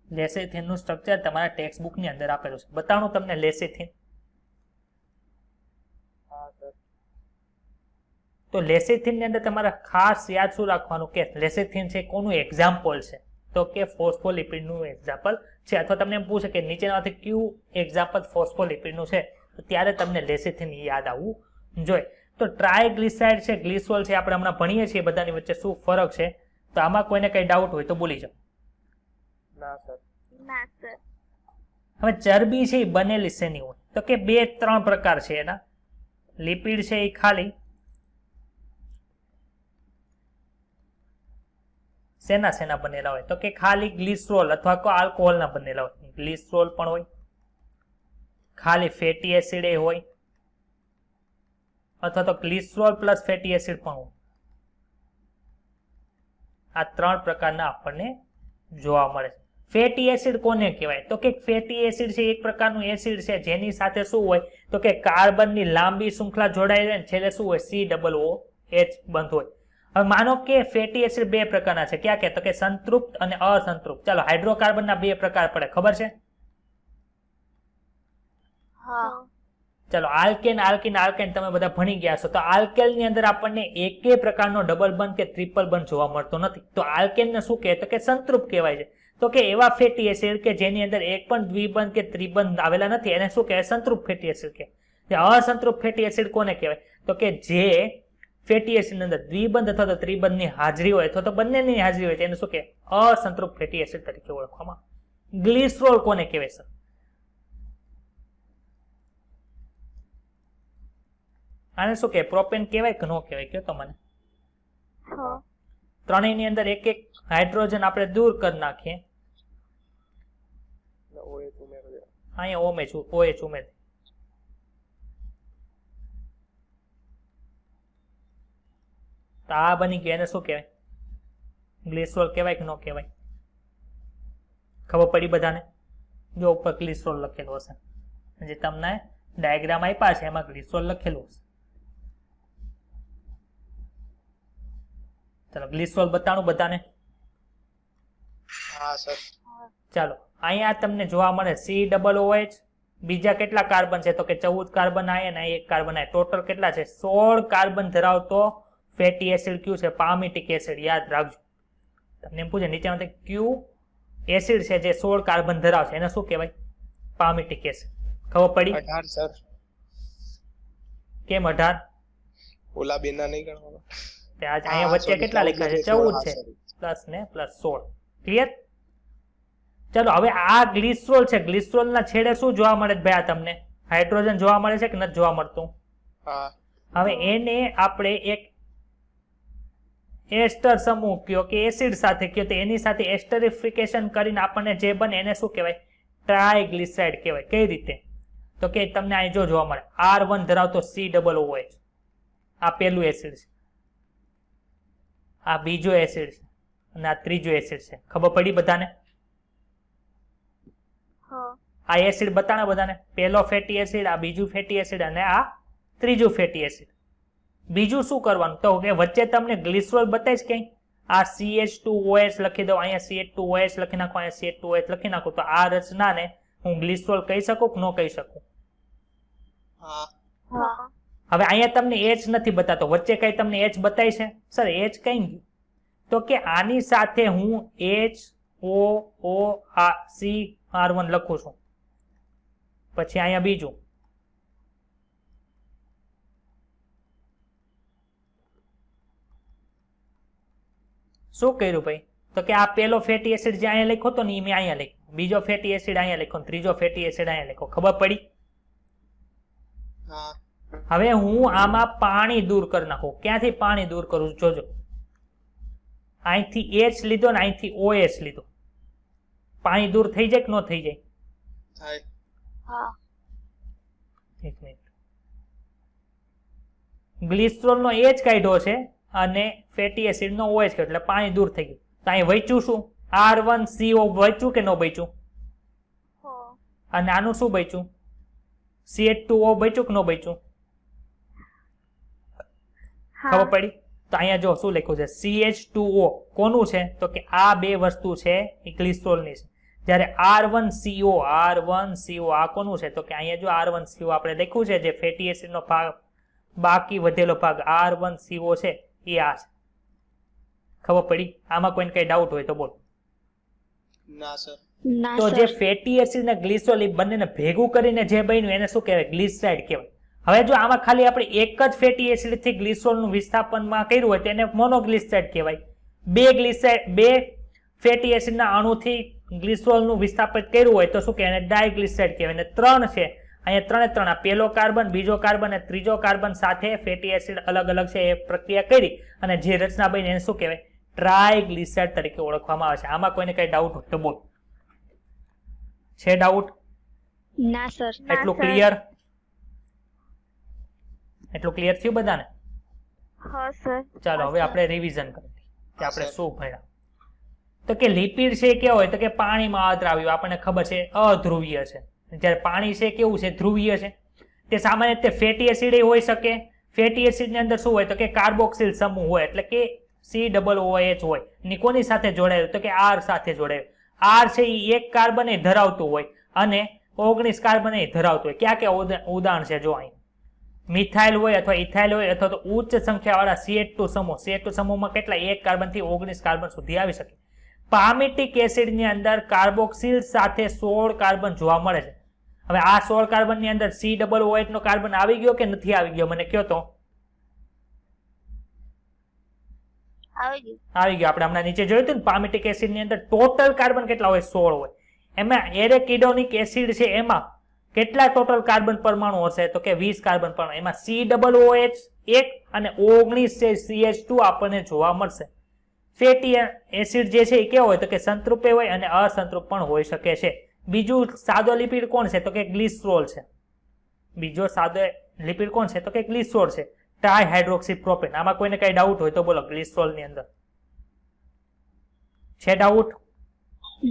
લેસિથિનનું સ્ટ્રક્ચર તમારા ટેક્સ્ટ બુકની અંદર આપેલું છે. બતાવું તમને લેસિથિન. હા સર. તો લેસિથિનની અંદર તમારે ખાસ યાદ શું રાખવાનું કે લેસિથિન છે કોનું એક્ઝામ્પલ છે? તો કે ફોસ્ફોલિપિડનું એક્ઝામ્પલ છે. અથવા તમને એમ પૂછે કે નીચેનામાંથી કયું એક્ઝામ્પલ ફોસ્ફોલિપિડનું છે, તો ત્યારે તમને લેસિથિન યાદ આવવું જોઈએ. તો ટ્રાયગ્લિસરાઇડ છે, ગ્લિસરોલ છે, આપણે હમણાં ભણીએ છીએ બધાની વચ્ચે શું ફરક છે. તો આમાં કોઈને કઈ ડાઉટ હોય તો બોલી જાઓ. ના સર. ના સર. હવે ચરબી છે એ બનેલી શેની હોય? તો કે 2-3 પ્રકાર છે એના. લિપિડ છે એ ખાલી શેના બનેલા હોય? તો કે ખાલી ગ્લિસરોલ અથવા આલ્કોહોલના બનેલા હોય. ગ્લિસરોલ પણ હોય, ખાલી ફેટી એસિડ એ હોય, અથવા તો ગ્લિસરોલ પ્લસ ફેટી એસિડ પણ હોય. આ 3 પ્રકારના આપણને જોવા મળે છે. ફેટી એસિડ કોને કહેવાય? તો કે ફેટી એસિડ છે એક પ્રકારનું એસિડ છે જેની સાથે શું હોય? તો કે કાર્બનની લાંબી શૃંખલા જોડાઈ રહે ને છેલ્લે શું હોય? COOH બંધ હોય. હવે માનો કે ફેટી એસિડ 2 પ્રકારના છે. ક્યાં કે? તો કે સંતૃપ્ત અને અસંતૃપ્ત. ચાલો હાઇડ્રોકાર્બનના 2 પ્રકાર પડે, ખબર છે? હા. ચાલો આલ્કેન, આલ્કીન, આલ્કેન તમે બધા ભણી ગયા છો. તો આલ્કેનની અંદર આપણને એકે પ્રકારનો ડબલ બંધ કે ટ્રિપલ બંધ જોવા મળતો નથી. તો આલ્કેનને શું કહે? તો કે સંતૃપ્ત કહેવાય છે. તો કે એવા ફેટી એસિડ કે જેની અંદર એક પણ દ્વિબંધ કે ત્રિબંધ આવેલા નથી એને શું કહેવાય? સંતૃપ્ત ફેટી એસિડ કહેવાય. અસંતૃપ્ત ફેટી એસિડ કોને કહેવાય? તો કે જે ફેટી એસિડ અંદર દ્વિબંધ અથવા તો ત્રિબંધની હાજરી હોય અથવા તો બંનેની હાજરી હોય તેને શું કહેવાય? અસંતૃપ્ત ફેટી એસિડ તરીકે ઓળખવામાં. ગ્લિસરોલ કોને કહેવાય સર? આને શું કહેવાય? પ્રોપેન કહેવાય કે ન કહેવાય? કહો તો મને. ત્રણેયની અંદર એક એક હાઇડ્રોજન આપણે દૂર કરી નાખીએ. OH ઉમેરો. અહીંયા OH ઉમેર. તો આ બની ગયું. એને શું કહેવાય? ગ્લિસરોલ કહેવાય કે ન કહેવાય? ખબર પડી બધાને? જો ઉપર ગ્લિસરોલ લખેલું હશે, જે તમને ડાયાગ્રામ આપ્યા છે એમાં ગ્લિસરોલ લખેલું હશે. ચાલો ગ્લિસરોલ બતાવું બધાને. હા સર. ચાલો અહીંયા તમને જોવા મળે COOH, બીજા કેટલા કાર્બન છે તો કે 14 કાર્બન આયન, અહીં 1 કાર્બન આયન, ટોટલ કેટલા છે 16 કાર્બન ધરાવતો ફેટી એસિડ કયું છે? પામિટિક એસિડ. યાદ રાખજો, તમને એમ પૂછે નીચેમાંથી કયું એસિડ છે જે 16 કાર્બન ધરાવે છે એને શું કહેવાય? પામિટિક એસિડ. ખબર પડી? 18 સર. કેમ 18? ઓલા બેના નહીં ગણવાના. તે આજ અહીંયા વચ્ચે કેટલા લખ્યા છે? 14 છે, પ્લસ ને પ્લસ 16. ક્લિયર? ચલો હવે આ ગ્લિસરોલ છે, ગ્લિસરોલના છેડે શું જોવા મળે છે ભાઈ? આ તમને હાઇડ્રોજન જોવા મળે છે કે નથી જોવા મળતું? હા. હવે એને આપણે એક એસ્ટર સમૂહ કયો કે એસિડ સાથે કયો તો એની સાથે એસ્ટરિફિકેશન કરીને આપણને જે બને એને શું કહેવાય? ટ્રાયગ્લિસરાઇડ કહેવાય. કઈ રીતે? તો કે તમને અહીં જો જોવા મળે R1 ધરાવતો COOH, આ પહેલું એસિડ છે, આ બીજો એસિડ છે અને આ ત્રીજો એસિડ છે. ખબર પડી બધાને? હા. આ એસિડ બતાના બધાને, પહેલો ફેટી એસિડ, આ બીજું ફેટી એસિડ અને આ ત્રીજું ફેટી એસિડ. બીજું શું કરવાનું તો કે વચ્ચે તમને ગ્લિસરોલ બતાવીશ ક્યાંય? આ CH2OH લખી દઉં, અહીંયા CH2OH લખી નાખો, અહીંયા CH2OH લખી નાખો, તો આ રચનાને હું ગ્લિસરોલ કહી શકું કે ન કહી શકું? હા. હા. હવે અહીંયા તમને H નથી બતાતો, વચ્ચે કઈ તમને H બતાવી છે? સર H કઈ ગયું? તો કે આની સાથે હું HOOCR1 લખું છું, પછી અહીંયા બીજું શું કર્યું ભાઈ? તો કે આ પેલો ફેટી એસિડ જે અહીંયા લખ્યો હતો ને એ મેં અહીંયા લખ્યો, બીજો ફેટી એસિડ અહીંયા લખ્યો, ત્રીજો ફેટી એસિડ અહીંયા લખ્યો. ખબર પડી? હા. હવે હું આમાં પાણી દૂર કરી નાખું. ક્યાંથી પાણી દૂર કરું જોજો. અહીંથી H લીધો ને અહીંથી OH લીધો, પાણી દૂર થઈ જાય કે ન થઈ જાય? થાય. હા. એક મિનિટ, ગ્લિસરોલ નો H કાઢ્યો છે અને ફેટી એસિડ નો OH કાઢ્યો એટલે પાણી દૂર થઈ ગયું. તો અહીં વચ્યું શું? R1CO વચ્યું કે ન બચ્યું? હા. અને આનું શું બચ્યું? CH2O બચ્યું કે ન બચ્યું? ખબર પડી? તો અહીંયા જો શું લખ્યું છે? CH2O કોનું છે? તો કે આ બે વસ્તુ છે એ ગ્લિસરોલની છે. જ્યારે R1CO આ કોનું છે? તો કે અહીંયા જો R1CO આપણે લખ્યું છે, જે ફેટી એસિડનો ભાગ બાકી વધેલો ભાગ R1CO છે એ આ છે. ખબર પડી? આમાં કોઈને કઈ ડાઉટ હોય તો બોલો. ના સર. ના તો જે સર. ફેટી એસિડ ને ગ્લિસરોલ એ બંનેને ભેગું કરીને જે બન્યું એને શું કહેવાય? ગ્લિસરાઇડ કહેવાય. હવે જો આમાં ખાલી આપણે એક જ ફેટી એસિડ થી ગ્લિસરોલનું વિસ્થાપનમાં કર્યું હોય તો એને મોનોગ્લિસરાઇડ કહેવાય. બે ફેટી એસિડના અણુથી ગ્લિસરોલનું વિસ્થાપિત કર્યું હોય તો શું કહેવાય? ડાયગ્લિસરાઇડ કહેવાય. અને 3 છે અહીંયા, 3 3 આ પહેલો કાર્બન, બીજો કાર્બન અને ત્રીજો કાર્બન સાથે ફેટી એસિડ અલગ અલગ છે એ પ્રક્રિયા કરી અને જે રચના બની એને શું કહેવાય? ટ્રાયગ્લિસરાઇડ તરીકે ઓળખવામાં આવે છે. આમાં કોઈને કઈ ડાઉટ હોય તો બોલ. છે ડાઉટ? ના સર. એટલું ક્લિયર? એટલું ક્લિયર થયું બધાને? હા સર. ચાલો હવે આપણે રિવિઝન કરીએ કે આપણે શું ભણ્યા. તો કે લિપિડ છે કેવો હોય? તો કે પાણીમાં અદ્રાવ્ય, આપણને ખબર છે અધ્રુવીય છે. જ્યારે પાણી છે કેવું છે? ધ્રુવીય છે. તે સામાન્ય રીતે ફેટી એસિડ હોઈ શકે. ફેટી એસિડ ની અંદર શું હોય? તો કે કાર્બોક્સિલ સમૂહ હોય, એટલે કે COOH હોય. ની કોની સાથે જોડાયેલું? તો કે R સાથે જોડાયેલું. R છે એ એક કાર્બન એ ધરાવતું હોય અને 19 કાર્બન એ ધરાવતું હોય. ક્યાં ક્યાં ઉદાહરણ છે જો અહીં? મિથાઇલ હોય અથવા ઇથાઇલ હોય અથવા તો ઉચ્ચ સંખ્યાવાળા CH2 સમૂહ. CH2 સમૂહમાં કેટલા? 1 કાર્બન થી 19 કાર્બન સુધી આવી શકે. પામિટિક એસિડ ની અંદર કાર્બોક્સિલ સાથે 16 કાર્બન જોવા મળે છે. હવે આ 16 કાર્બન ની અંદર COOH નો કાર્બન આવી ગયો કે નથી આવી ગયો? મને કહો તો. આવી ગયું. આવી ગયો. આપણે હમણાં નીચે જોયું હતું ને, પામિટિક એસિડ ની અંદર ટોટલ કાર્બન કેટલા હોય? 16 હોય. એમાં એરેકિડોનિક એસિડ છે એમાં કેટલા ટોટલ કાર્બન પરમાણુ હશે? તો કે 20 કાર્બન પરમાણુ. એમાં COOH 1 અને 19 છે CH2 આપણને જોવા મળશે. ફેટી એસિડ જે છે એ કેવો હોય? તો કે સંતૃપ્ય હોય અને અસંતૃપ પણ હોઈ શકે છે. બીજું સાદો લિપિડ કોણ છે? તો કે ગ્લિસરોલ છે. બીજો સાદો લિપિડ કોણ છે? તો કે ગ્લિસરોલ છે. ટ્રાયહાઇડ્રોક્સી પ્રોપેન. આમાં કોઈને કઈ ડાઉટ હોય તો બોલો. ગ્લિસરોલ ની અંદર છે ડાઉટ?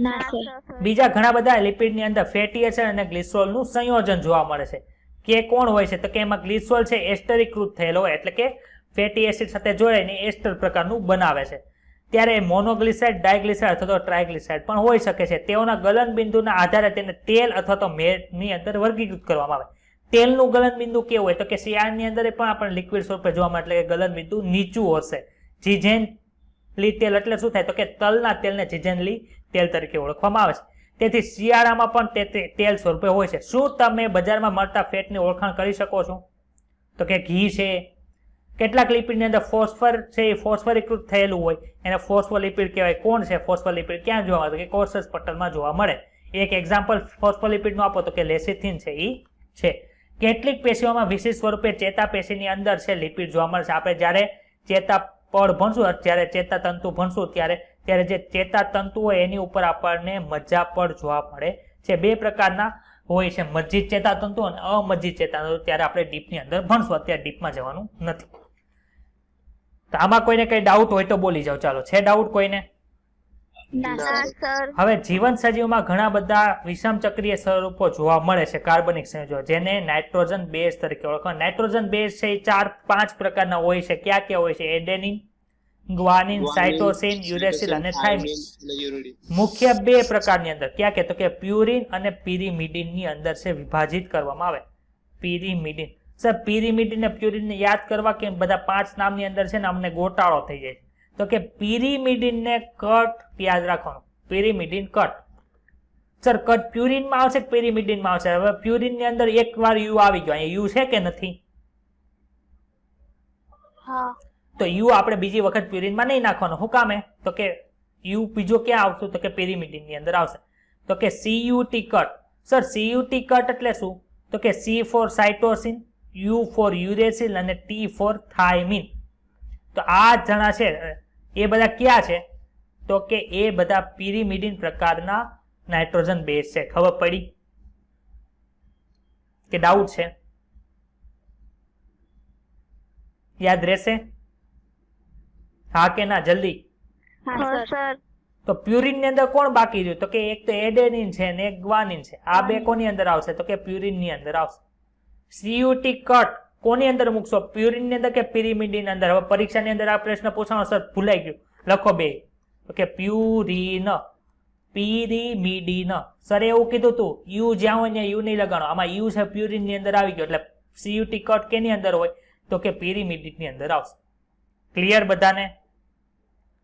ના સર. બીજા ઘણા બધા લિપિડ ની અંદર ફેટી એસિડ અને ગ્લિસરોલ નું સંયોજન જોવા મળે છે. કે કોણ હોય છે? તો કે એમાં ગ્લિસરોલ છે એસ્ટરીકૃત થયેલો હોય, એટલે કે ફેટી એસિડ સાથે જોડાઈને એસ્ટર પ્રકારનું બનાવે છે. ત્યારે મોનોગ્લિસરાઇડ, ડાયગ્લિસરાઇડ અથવા તો ટ્રાયગ્લિસરાઇડ પણ હોઈ શકે છે. તેઓના ગલનબિંદુના આધારે તેને તેલ અથવા તો મેળની અંદર વર્ગીકૃત કરવામાં આવે. તેલનું ગલનબિંદુ કેવું હોય તો કે શિયાળની અંદર પણ આપણને લિક્વિડ સ્વરૂપે જોવા મળે, એટલે કે ગલનબિંદુ નીચું હશે. જીજેનલી તેલ એટલે શું થાય તો કે તલના તેલને જીજેનલી તેલ તરીકે ઓળખવામાં આવે છે. તેથી શિયાળામાં પણ તે તેલ સ્વરૂપે હોય છે. શું તમે બજારમાં મળતા ફેટની ઓળખાણ કરી શકો છો? તો કે ઘી છે. કેટલાક લિપિડની અંદર ફોસ્ફર છે, એ ફોસ્ફરીકૃત થયેલું હોય, એને ફોસ્ફોલિપિડ કહેવાય. કોણ છે ફોસ્ફોલિપિડ? ક્યાં જોવા મળે? કે કોષ પટલમાં જોવા મળે. એક એક્ઝામ્પલ ફોસ્ફોલિપિડનું આપો તો કે લેસિથિન છે, એ છે. કેટલીક પેશીઓમાં વિશિષ્ટ સ્વરૂપે ચેતાપેશીની અંદર છે લિપિડ જોવા મળે છે. આપણે જ્યારે ચેતાપડ ભણશું, જ્યારે ચેતાતંતુ ભણશું, ત્યારે જે ચેતાતંતુ હોય એની ઉપર આપણને મજ્જાપડ જોવા મળે છે. બે પ્રકારના હોય છે, મજ્જિત ચેતાતંતુ અને અમજ્જિત ચેતાતંતુ. ત્યારે આપણે ડીપની અંદર ભણશું, અત્યારે ડીપમાં જવાનું નથી. તો આમાં કોઈને કઈ ડાઉટ હોય તો બોલી જાઓ. ચાલો, છે ડાઉટ કોઈને? ના સર. હવે જીવન સજીવમાં ઘણા બધા વિષમચક્રીય સ્વરૂપો જોવા મળે છે, કાર્બનિક સંયોજનો, જેને નાઇટ્રોજન બેઝ તરીકે ઓળખવામાં. નાઇટ્રોજન બેઝ છે એ 4-5 પ્રકારના હોય છે. ક્યાં ક્યાં હોય છે? એડેનિન, ગ્વાનિન, સાઇટોસિન, યુરેસિલ અને થાઇમિન. મુખ્ય 2 પ્રકારની અંદર ક્યાં કે તો કે પ્યુરિન અને પિરિમિડિન ની અંદર છે વિભાજિત કરવામાં આવે. પિરિમિડિન. સર, પિરિમિડિન અને પ્યુરિન ને યાદ કરવા કે બધા 5 નામની અંદર છે ને અમને ગોટાળો થઈ જાય છે. તો કે પિરિમિડિન ને કટ યાદ રાખવાનું. Pyrimidine cut. Sir, cut purine માં આવશે કે પિરિમિડિન માં આવશે? હવે પ્યુરિન ની અંદર એકવાર યુ આવી ગયો. અહીંયા યુ છે કે નથી? હા. તો યુ આપણે બીજી વખત પ્યુરિનમાં નહીં નાખવાનો. શું કામે? તો કે યુ બીજો ક્યાં આવશે? તો કે પિરિમિડિન ની અંદર આવશે. તો કે CUT cut. Sir, CUT cut એટલે શું? તો કે C for cytosine, U for uracil અને T ફોર થાઇમિન. તો આ જણા છે એ બધા ક્યાં છે? તો કે એ બધા પિરિમિડિન પ્રકારના નાઇટ્રોજન બેઝ છે. ખબર પડી કે ડાઉટ છે? યાદ રહેશે? હા કે ના? જલ્દી. હા સર. તો પ્યુરિન ની અંદર કોણ બાકી રહ્યું? તો કે એક તો એડેનિન છે ને એક ગ્વાનિન છે. આ બે કોની અંદર આવશે? તો કે પ્યુરિન ની અંદર આવશે. CUT કટ કોની અંદર મૂકશો? પ્યુરિન ની અંદર કે પિરિમિડિન અંદર? હવે પરીક્ષાની અંદર આ પ્રશ્ન પૂછવાનો, સર ભૂલાઈ ગયું, લખો બે. તો કે પ્યુરિન, પિરિમિડિન. સર એવું કીધું તું યુ જ્યાં હોય ત્યાં યુ નહીં લગાડો. આમાં યુ છે પ્યુરિન ની અંદર આવી ગયો, એટલે CUT કટ કેની અંદર હોય? તો કે પિરિમિડિન ની અંદર આવશે. ક્લિયર બધાને?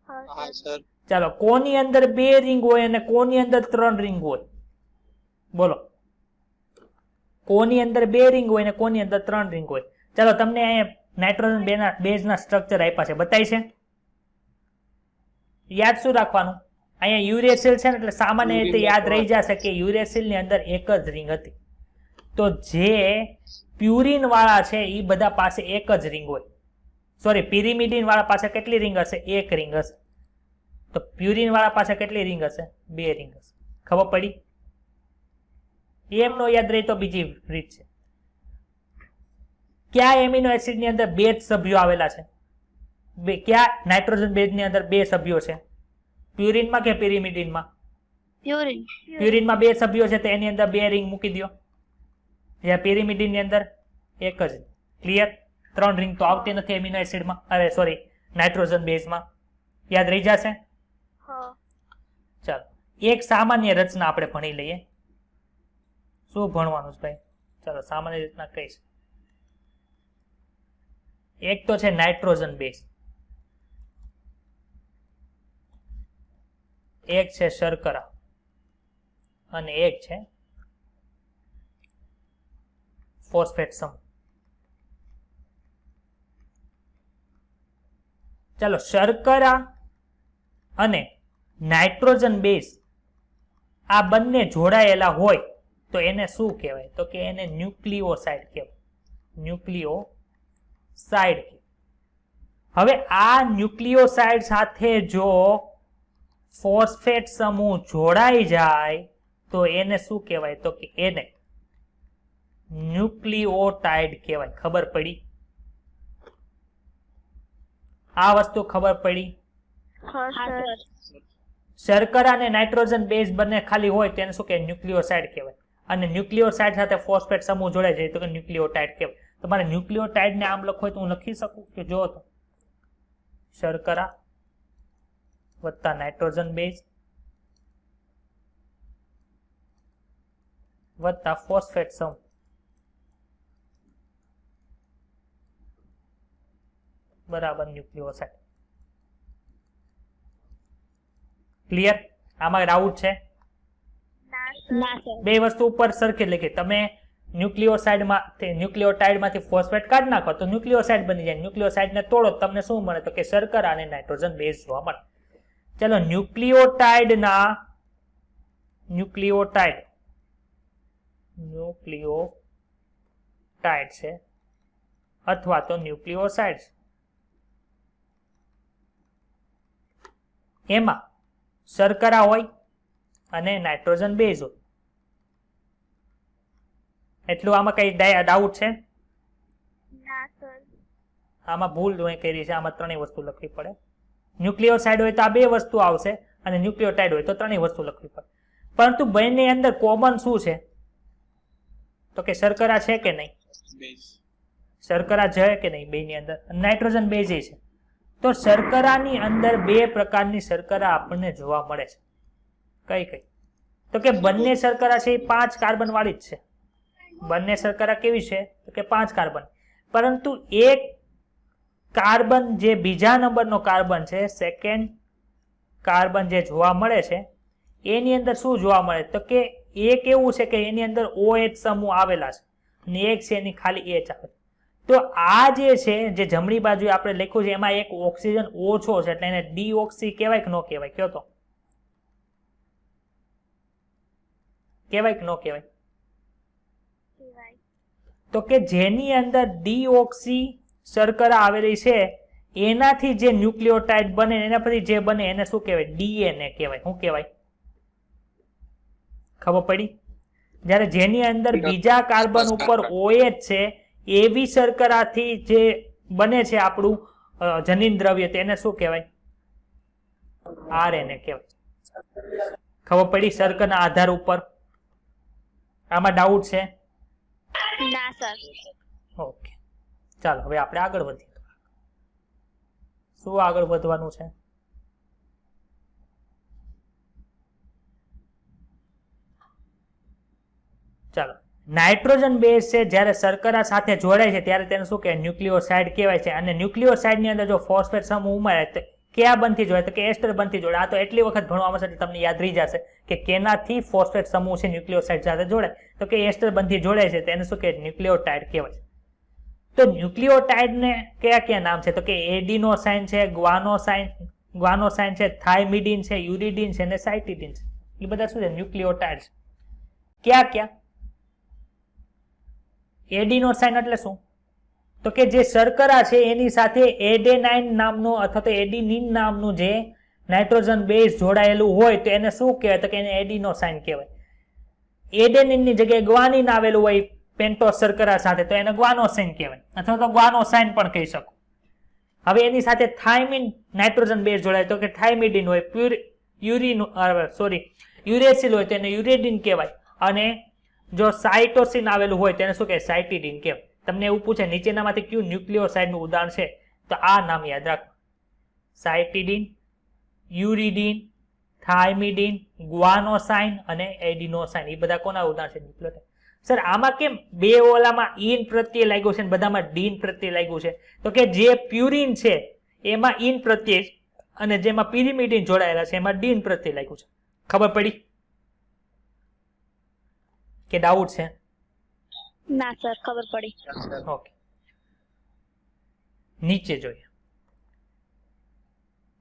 હા સર. ચાલો, કોની અંદર 2 રિંગ હોય અને કોની અંદર 3 રિંગ હોય? બોલો. કોની અંદર 2 રિંગ હોય અને કોની અંદર 3 રિંગ હોય? ચાલો, તમને અહીંયા નાઇટ્રોજન બેઝના સ્ટ્રક્ચર આપ્યા છે, બતાવી છે. યાદ શું રાખવાનું? અહીંયા યુરેસિલ છે ને, એટલે સામાન્ય રીતે યાદ રહી જશે કે યુરેસિલ ની અંદર એક જ રિંગ હતી. તો જે પ્યુરિન વાળા છે એ બધા પાસે એક જ રિંગ હોય. સોરી, પિરિમિડિન વાળા પાસે કેટલી રિંગ હશે? 1 રિંગ હશે. તો પ્યુરિન વાળા પાસે કેટલી રિંગ હશે? 2 રિંગ હશે. ખબર પડી? એમ નો યાદ રહી તો બીજી રીત છે. કયા એમિનો એસિડ ની અંદર 2 સભ્યો આવેલા છે? કયા નાઇટ્રોજન બેઝ ની અંદર 2 સભ્યો છે? પ્યુરિનમાં કે પિરિમિડિનમાં? પ્યુરિન. પ્યુરિનમાં 2 સભ્યો છે, તો એની અંદર 2 રિંગ મૂકી દો. જ્યાં પિરિમિડિન ની અંદર એક જ. ક્લિયર? 3 રિંગ તો આવતી નથી એમિનો એસિડમાં, અરે સોરી નાઇટ્રોજન બેઝમાં. યાદ રહી જશે? હા. ચાલો, એક સામાન્ય રચના આપણે ભણી લઈએ. શું ભણવાનું છે ભાઈ? ચાલો, સામાન્ય રીતના કહીશ. એક તો છે નાઇટ્રોજન બેઝ, એક છે શર્કરા અને એક છે ફોસ્ફેટ સમૂહ. ચાલો, શર્કરા અને નાઇટ્રોજન બેઝ આ બંને જોડાયેલા હોય તો એને શું કહેવાય? તો કે એને ન્યુક્લિયોસાઇડ કહેવાય. ન્યુક્લિયોસાઇડ. હવે આ ન્યુક્લિયોસાઇડ સાથે જો ફોસ્ફેટ સમૂહ જોડાઈ જાય તો એને શું કહેવાય? તો કે એને ન્યુક્લિયોટાઇડ કહેવાય. ખબર પડી? આ વસ્તુ ખબર પડી? હા સર. શર્કરા અને નાઇટ્રોજન બેઝ બંને ખાલી હોય તો એને શું કહેવાય? ન્યુક્લિયોસાઇડ કહેવાય. અને ન્યુક્લિયોસાઇડ સાથે ફોસ્ફેટ સમૂહ જોડાય જાય તો કે ન્યુક્લિયોટાઇડ કહેવાય. તમારે ન્યુક્લિયોટાઇડ ને આમ લખો હોય તો હું લખી શકું કે જો તો શર્કરા વત્તા નાઇટ્રોજન બેઝ વત્તા ફોસ્ફેટ સમ બરાબર ન્યુક્લિયોસાઇડ. ક્લિયર? આમાં ડાઉટ છે? ના સર. બે વસ્તુ ઉપર સરખી લખી. તમે ન્યુક્લિયોટાઇડમાંથી ફોસ્ફેટ કાઢી નાખો તો ન્યુક્લિયોસાઇડ બની જાય. ન્યુક્લિયોસાઇડને તોડો તમને શું મળે? તો કે શર્કરા અને નાઇટ્રોજન બેઝ જોવા મળે. ચલો, ન્યુક્લિયોટાઇડ છે અથવા તો ન્યુક્લિયોસાઇડ એમાં શર્કરા હોય અને નાઇટ્રોજન બેઝ હોય. એટલું આમાં કઈ ડાઉટ છે? ના સર. આમાં ભૂલ મેં કરી છે. આમાં ત્રણેય વસ્તુ લખવી પડે. ન્યુક્લિયોસાઇડ હોય તો આ બે વસ્તુ આવશે અને ન્યુક્લિયોટાઇડ હોય તો ત્રણેય વસ્તુ લખવી પડે. પરંતુ બંને અંદર કોમન શું છે? તો કે શર્કરા છે કે નહીં? શર્કરા છે કે નહીં બેની અંદર? નાઇટ્રોજન બેઝ છે. તો શર્કરાની અંદર બે પ્રકારની શર્કરા આપણને જોવા મળે છે. કઈ કઈ? તો કે બંને શર્કરા છે એ 5 કાર્બન વાળી જ છે. બંને શર્કરા કેવી છે? તો કે 5 કાર્બન. પરંતુ એક કાર્બન જે બીજા નંબરનો કાર્બન છે, સેકન્ડ કાર્બન જે જોવા મળે છે એની અંદર શું જોવા મળે? તો કે એક એવું છે કે એની અંદર OH સમૂહ આવેલા છે અને એક છે એની ખાલી H આવે. તો આ જે છે જે જમણી બાજુ આપણે લખ્યું છે એમાં એક ઓક્સિજન ઓછો છે એટલે એને ડીઓક્સી કહેવાય કે ન કહેવાય? કયો તો કહેવાય કે ન કહેવાય? તો કે જેની અંદર ડીઓક્સી શર્કરા આવેલી છે એનાથી જે ન્યુક્લિયોટાઇડ બને એના પછી જે બને એને શું કહેવાય? ડીએનએ કહેવાય. શું કહેવાય? ખબર પડી? જ્યારે જેની અંદર બીજા કાર્બન ઉપર OH છે એવી શર્કરાથી જે બને છે આપણું જનીન દ્રવ્ય તેને શું કહેવાય? આરએનએ કહેવાય. ખબર પડી શર્કરના આધાર ઉપર? આમાં ડાઉટ છે? ના સર. ઓકે, ચાલો હવે આપણે આગળ વધીએ. શું આગળ વધવાનું છે? ચાલો, નાઇટ્રોજન બેઝ છે જ્યારે શર્કરા સાથે જોડાય છે ત્યારે તેને શું કહેવાય? ન્યુક્લિયોસાઇડ કહેવાય છે. અને ન્યુક્લિયોસાઇડની અંદર જો ફોસ્ફેટ સમૂહ ઉમેરાય તો કયા બંધથી જોડાય? તો કે એસ્ટર બંધથી જોડાય. આ તો એટલી વખત ભણવામાં આવશે એટલે તમને યાદ રહી જશે કે કેનાથી ફોસ્ફેટ સમૂહ છે ન્યુક્લિયોસાઇડ સાથે જોડાય. તો કે એસ્ટર બંધથી જોડાય છે તેને શું કહેવાય? ન્યુક્લિયોટાઇડ કહેવાય છે. તો ન્યુક્લિયોટાઇડને કયા કયા નામ છે? તો કે એડિનોસાઇન છે, ગ્વાનોસાઇન છે, થાઇમિડિન છે, યુરિડિન છે અને સાઇટિડિન છે. એ બધા શું છે? ન્યુક્લિયોટાઇડ છે. ક્યાં ક્યાં? એડિનોસાઇન એટલે શું? તો કે જે શર્કરા છે એની સાથે એડેનાઇન નામનું અથવા તો એડિનિન નામનું જે નાઇટ્રોજન બેઝ જોડાયેલું હોય તો એને શું કહેવાય? તો કે એને એડિનોસાઇન કહેવાય. એડેનિનની જગ્યાએ ગ્વાનિન આવેલું હોય પેન્ટોસ શર્કરા સાથે તો એને ગ્વાનોસાઇન કહેવાય અથવા તો ગ્વાનોસાઇન પણ કહી શકો. હવે એની સાથે થાઇમિન નાઇટ્રોજન બેઝ જોડાય તો કે થાઇમિડિન હોય. યુરેસિલ હોય તો એને યુરેડિન કહેવાય. અને જો સાઇટોસિન આવેલું હોય તેને શું કહેવાય? સાઇટિડિન કહેવાય. તમને એવું પૂછે નીચેનામાંથી કયું ન્યુક્લિયોસાઇડનું ઉદાહરણ છે? તો આ નામ યાદ રાખો: સાઇટિડિન, યુરિડિન, થાઇમિડિન, ગ્વાનોસાઇન અને એડિનોસાઇન. એ બધા કોના ઉદાહરણ છે? ન્યુક્લિયોટાઇડ. સર આમાં કેમ બે ઓલામાં ઇન પ્રત્યય લાગ્યું છે બધામાં ડીન પ્રત્યય લાગ્યું છે? તો કે જે પ્યુરિન છે એમાં ઇન પ્રત્યય અને જેમાં પિરિમિડિન જોડાયેલા છે એમાં ડીન પ્રત્યય લાગ્યું છે. ખબર પડી કે ડાઉટ છે? ના સર, ખબર પડી. ઓકે, નીચે જોઈએ.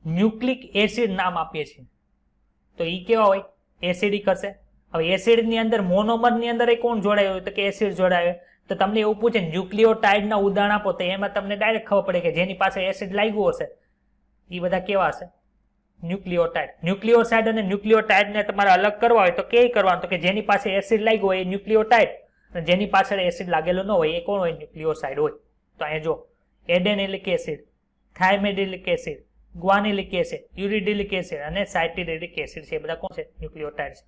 ન્યુક્લિક એસિડ નામ આપીએ છીએ તો એ કેવા હોય? એસિડિક હશે. હવે એસિડની અંદર મોનોમરની અંદર એ કોણ જોડાયું હોય? તો કે એસિડ જોડાયું. તો તમને એવું પૂછે ન્યુક્લિયોટાઇડના ઉદાહરણ આપો તો એમાં તમને ડાયરેક્ટ ખબર પડે કે જેની પાસે એસિડ લાગ્યું હશે એ બધા કેવા હશે? ન્યુક્લિયોટાઇડ. ન્યુક્લિયોસાઇડ અને ન્યુક્લિયોટાઇડને તમારે અલગ કરવા હોય તો કે કરવાનું? તો કે જેની પાસે એસિડ લાગ્યું હોય એ ન્યુક્લિયોટાઇડ અને જેની પાછળ એસિડ લાગેલો ન હોય એ કોણ હોય? ન્યુક્લિયોસાઇડ હોય. તો અહીંયા જો એડેનિલિક એસિડ, થાઇમિડિલિક એસિડ, ગ્વાનિલિક એસિડ, યુરિડિલિક એસિડ અને સાઇટિડિલિક એસિડ છે એ બધા કોણ છે? ન્યુક્લિયોટાઇડ છે.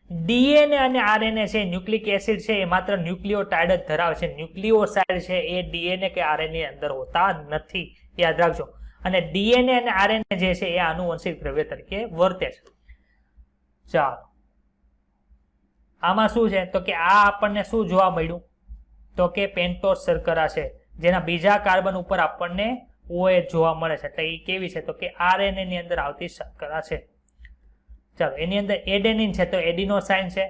ડીએનએ અને આરએનએ છે ન્યુક્લિક એસિડ છે એ માત્ર ન્યુક્લિયોટાઇડ જ ધરાવે છે. ન્યુક્લિયોસાઇડ છે એ ડીએનએ કે આરએનએ અંદર હોતા નથી. યાદ રાખજો. અને ડીએનએ અને આરએનએ જે છે એ આનુવંશિક દ્રવ્ય તરીકે વર્તે છે. ચાલો, આમાં શું છે તો કે આ આપણને શું જોવા મળ્યું તો કે પેન્ટોસ શર્કરા છે, જેના બીજા કાર્બન ઉપર આપણને OH જોવા મળે છે. એટલે એ કેવી છે તો કે આરએનએ ની અંદર આવતી શર્કરા છે. ચાલો, એની અંદર એડેનિન છે તો એડિનોસાઇન છે,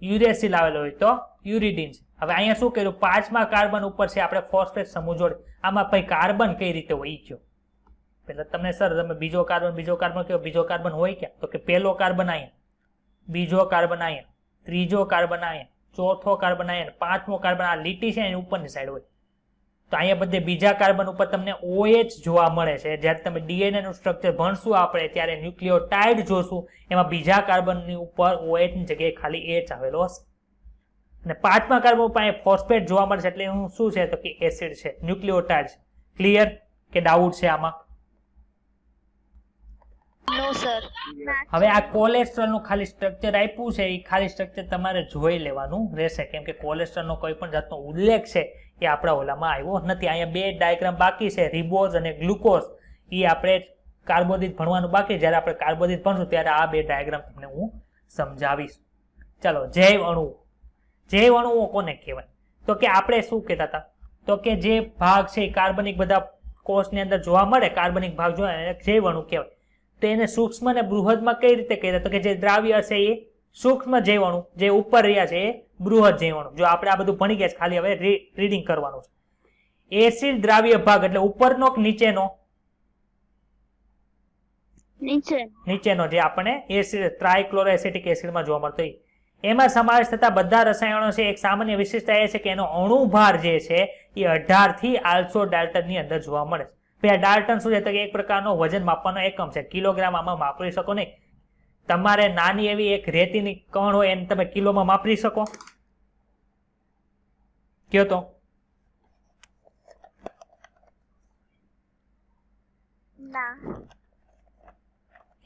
યુરેસિલ આવેલો હોય તો યુરિડિન છે. હવે અહીંયા શું કર્યું, 5મા કાર્બન ઉપર છે આપણે ફોસ્ફેટ સમૂહ જોડે. આમાં ભાઈ કાર્બન કઈ રીતે હોય ઈ કયો પેલા તમને સર, તમે બીજો કાર્બન કયો, બીજો કાર્બન હોય ક્યાં તો કે પહેલો કાર્બન અહીંયા, બીજો કાર્બન અહીંયા, ત્રીજો કાર્બન અહીંયા, ચોથો કાર્બન અહીંયા, 5મો કાર્બન આ લીટી છે એની ઉપરની સાઈડ હોય. તો અહીંયા બધે બીજા કાર્બન ઉપર તમને OH જોવા મળે છે. જ્યારે તમે ડીએનએ નું સ્ટ્રક્ચર ભણશું આપણે ત્યારે ન્યુક્લિયોટાઇડ જોશું, એમાં બીજા કાર્બનની ઉપર OH ની જગ્યાએ ખાલી H આવેલો હશે. અને 5મા કાર્બન ઉપર અહીંયા ફોસ્ફેટ જોવા મળે છે, એટલે હું શું છે તો કે એસિડ છે, ન્યુક્લિયોટાઇડ છે. ક્લિયર કે ડાઉટ છે આમાં? નો સર. હવે આ કોલેસ્ટ્રોલ નું ખાલી સ્ટ્રક્ચર આપ્યું છે, એ ખાલી સ્ટ્રક્ચર તમારે જોઈ લેવાનું રહેશે, કેમ કે કોલેસ્ટ્રોલ નો કોઈ પણ જાતનો ઉલ્લેખ છે એ આપણા ઓલામાં આવ્યો નથી. અહીંયા 2 ડાયાગ્રામ બાકી છે, રિબોઝ અને ગ્લુકોઝ. એ આપણે કાર્બોદિત ભણવાનું બાકી. જ્યારે આપણે કાર્બોદિત ભણશું ત્યારે આ 2 ડાયાગ્રામ તમને હું સમજાવીશ. ચાલો, જૈવ અણુઓ. જૈવ અણુઓ કોને કહેવાય તો કે આપણે શું કહેતા હતા તો કે જે ભાગ છે કાર્બનિક બધા કોષની અંદર જોવા મળે, કાર્બનિક ભાગ જોવા એને જૈવ અણુ કહેવાય. તો એને સૂક્ષ્મ અને બૃહદમાં કઈ રીતે કહેતા તો કે જે દ્રાવ્ય હશે એ સૂક્ષ્મ જૈવ અણુ, જે ઉપર રહ્યા છે એ બૃહદ જૈવ અણુ. જો આપણે આ બધું ભણી ગયા છે, ખાલી હવે રીડિંગ કરવાનું છે. એસિડ દ્રાવ્ય ભાગ એટલે ઉપરનો કે નીચેનો? નીચેનો, જે આપણે એસિડ ટ્રાયક્લોરોએસિટિક એસિડમાં જોવા મળતો. એમાં સમાવેશ થતા બધા રસાયણો છે. એક સામાન્ય વિશેષતા એ છે કે એનો અણુભાર જે છે એ 18 થી 800 ડાલ્ટન ની અંદર જોવા મળે છે. આ ડાલ્ટન શું છે તો કે એક પ્રકારનો વજન માપવાનો એકમ છે. કિલોગ્રામ આમાં વાપરી શકો નહીં. તમારે નાની એવી એક રેતીની કણ હોય એને તમે કિલોમાં વાપરી શકો કયો તો? ના.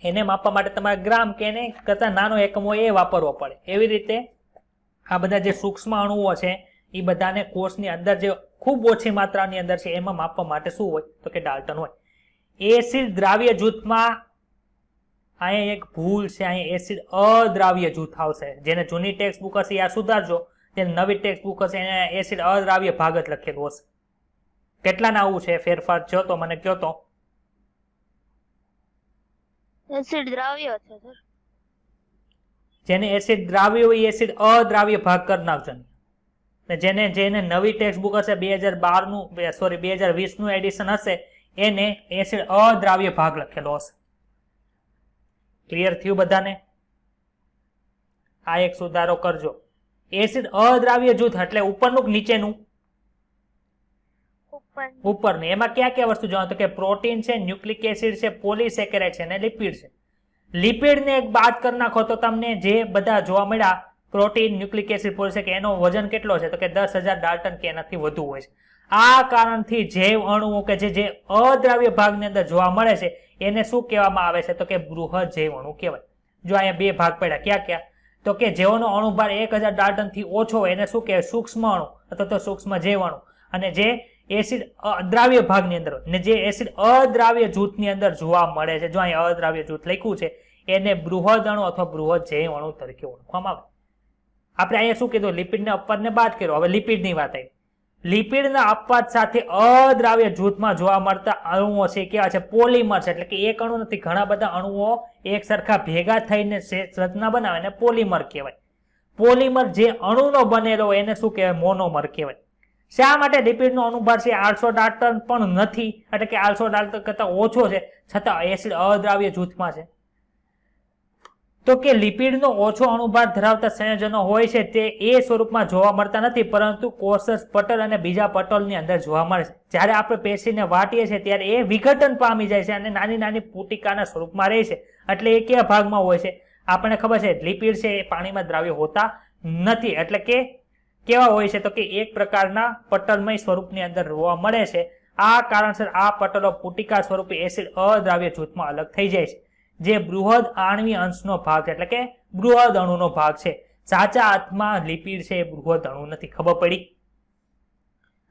એને માપવા માટે તમારે ગ્રામ કે એને કરતા નાનો એકમ હોય એ વાપરવો પડે. એવી રીતે આ બધા જે સૂક્ષ્મ અણુઓ છે એ બધાને કોષની અંદર જે ખૂબ ઓછી માત્રાની અંદર છે એમાં માપવા માટે શું હોય તો કે ડાલ્ટન હોય. એસિડ દ્રાવ્ય જૂથમાં અહીંયા એક ભૂલ છે, અહીંયા એસિડ અદ્રાવ્ય જૂથ આવશે. જેને જૂની ટેક્સ્ટ બુક હશે આ સુધારજો, જેને નવી ટેક્સ્ટ બુક હશે એને એસિડ અદ્રાવ્ય ભાગ જ લખેલું હશે. કેટલાના આવું છે ફેરફાર થયો તો મને કહો તો? એસિડ દ્રાવ્ય છે સર. જેને એસિડ દ્રાવ્ય હોય એસિડ અદ્રાવ્ય ભાગ કરી નાખજો. જેને નવી ટેક્સ્ટ બુક હશે 2020 નું એડિશન હશે એને એસિડ અદ્રાવ્ય ભાગ લખેલો હશે. ક્લિયર થયું બધાને? આ એક સુધારો કરજો. એસિડ અદ્રાવ્ય જૂથ એટલે ઉપરનું કે નીચેનું? ઉપરનું. એમાં ક્યાં ક્યાં વસ્તુ જોવાનું તો કે પ્રોટીન છે, ન્યુક્લિક એસિડ છે, પોલીસેકેરાઇડ છે અને લિપિડ છે. લિપિડ ને એક બાદ કરી નાખો તો તમને જે બધા જોવા મળ્યા પ્રોટીન, ન્યુક્લિક એસિડ, પોલીસેકેરાઇડ એનો વજન કેટલો છે તો કે 10,000 ડાલ્ટન કે એનાથી વધુ હોય છે. આ કારણથી જૈવ અણુઓ કે જે અદ્રાવ્ય ભાગની અંદર જોવા મળે છે એને શું કહેવામાં આવે છે તો કે બૃહદ જૈવ અણુ કહેવાય. જો અહીંયા 2 ભાગ પડ્યા, ક્યાં ક્યાં તો કે જેઓનો અણુભાર 1000 ડાલ્ટન થી ઓછો હોય એને શું કહેવાય સૂક્ષ્મ અણુ અથવા તો સૂક્ષ્મ જૈવ અણુ. અને જે એસિડ અદ્રાવ્ય ભાગની અંદર ને જે એસિડ અદ્રાવ્ય જૂથની અંદર જોવા મળે છે, જો અહીંયા અદ્રાવ્ય જૂથ લખ્યું છે એને બૃહદ અણુ અથવા બૃહદ જૈવ અણુ તરીકે ઓળખવામાં આવે. આપણે અહીંયા શું કીધું, લિપિડને અપવાદને બાદ કર્યો. હવે લિપિડની વાત આવી. લિપિડના અપવાદ સાથે અદ્રાવ્ય જૂથમાં જોવા મળતા અણુઓ છે કેવા છે? પોલિમર છે. એટલે કે એક અણુ નથી, ઘણા બધા અણુઓ એક સરખા ભેગા થઈને રચના બનાવે ને પોલિમર કહેવાય. પોલિમર જે અણુનો બનેલો હોય એને શું કહેવાય? મોનોમર કહેવાય. શા માટે લિપિડનો અણુભાર છે 800 ડાલ્ટન પણ નથી, એટલે કે 800 ડાલ્ટન કરતા ઓછો છે, છતાં એસિડ અદ્રાવ્ય જૂથમાં છે? તો કે લિપિડનો ઓછો અણુભાર ધરાવતા સંયોજનો હોય છે તે એ સ્વરૂપમાં જોવા મળતા નથી, પરંતુ કોષસ પટલ અને બીજા પટલની અંદર જોવા મળે છે. જ્યારે આપણે પેશીને વાટીએ છીએ ત્યારે એ વિઘટન પામી જાય છે અને નાની નાની પુટિકાના સ્વરૂપમાં રહે છે. એટલે એ કયા ભાગમાં હોય છે? આપણને ખબર છે લિપિડ છે એ પાણીમાં દ્રાવ્ય હોતા નથી. એટલે કે કેવા હોય છે તો કે એક પ્રકારના પટલમય સ્વરૂપની અંદર જોવા મળે છે. આ કારણસર આ પટલો પુટિકા સ્વરૂપે એસિડ અદ્રાવ્ય જૂથમાં અલગ થઈ જાય છે, જે બૃહદ આણ્વીય અંશનો ભાગ છે, એટલે કે બૃહદ અણુનો ભાગ છે. સાચા અર્થમાં લિપિડ છે એ બૃહદ અણુ નથી. ખબર પડી?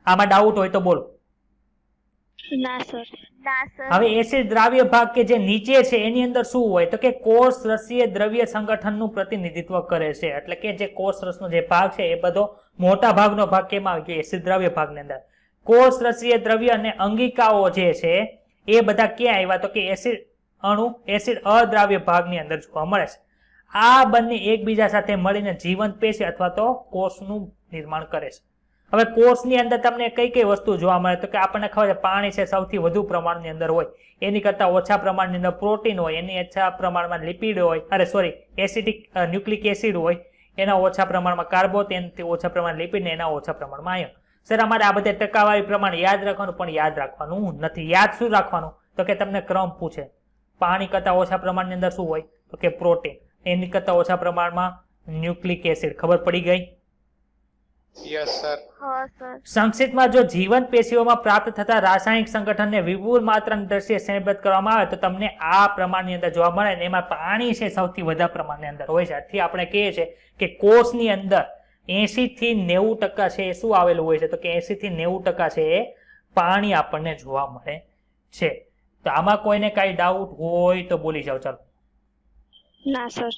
આમાં ડાઉટ હોય તો બોલો. ના સર. ના સર. હવે એસિડ દ્રાવ્ય ભાગ કે જે નીચે છે એની અંદર શું હોય તો કે કોષ રસીય દ્રવ્ય સંગઠનનું પ્રતિનિધિત્વ કરે છે. એટલે કે જે કોષ રસનો જે ભાગ છે એ બધો મોટા ભાગનો ભાગ કેમાં આવી ગયો? એસિડ દ્રાવ્ય ભાગની અંદર. કોષ રસીય દ્રવ્ય અને અંગિકાઓ જે છે એ બધા ક્યાં આવ્યા તો કે એસિડ અણુ એસિડ અદ્રાવ્ય ભાગની અંદર જોવા મળે છે. આ બંને એકબીજા સાથે મળીને જીવંત પેશી અથવા તો કોષનું નિર્માણ કરે છે. હવે કોષની અંદર તમને કઈ કઈ વસ્તુ જોવા મળે તો કે આપણને ખબર છે પાણી છે સૌથી વધુ પ્રમાણની અંદર હોય, એની કરતા ઓછા પ્રમાણની અંદર પ્રોટીન હોય, એની ઓછા પ્રમાણમાં લિપિડ હોય, એસિડિક ન્યુક્લિક એસિડ હોય, એના ઓછા પ્રમાણમાં કાર્બો, તેનાથી ઓછા પ્રમાણમાં લિપિડ ને એના ઓછા પ્રમાણમાં આયન. સર અમારે આ બધા ટકાવારી પ્રમાણે યાદ રાખવાનું, પણ યાદ રાખવાનું નથી. યાદ શું રાખવાનું તો કે તમને ક્રમ પૂછે. પાણી કરતા ઓછા પ્રમાણની અંદર શું હોય તો કે પ્રોટીન, એની કરતા ઓછા પ્રમાણમાં ન્યુક્લિક એસિડ. ખબર પડી ગઈ? Yes sir. હા સર. સંક્ષિપ્તમાં જો જીવંત પેશીઓમાં પ્રાપ્ત થતા રાસાયણિક સંગઠનને વિપુલ માત્રાની દ્રષ્ટિએ શ્રેણીબદ્ધ કરવામાં આવે તો તમને આ પ્રમાણની અંદર જોવા મળે ને એમાં પાણી છે સૌથી વધારે પ્રમાણની અંદર હોય છે. આથી આપણે કહીએ છીએ કે કોષની અંદર 80 થી 90% છે એ શું આવેલું હોય છે તો કે 80 થી 90% છે એ પાણી આપણને જોવા મળે છે. તો આમાં કોઈને કઈ ડાઉટ હોય તો બોલી જાઓ. ચાલો. ના સર.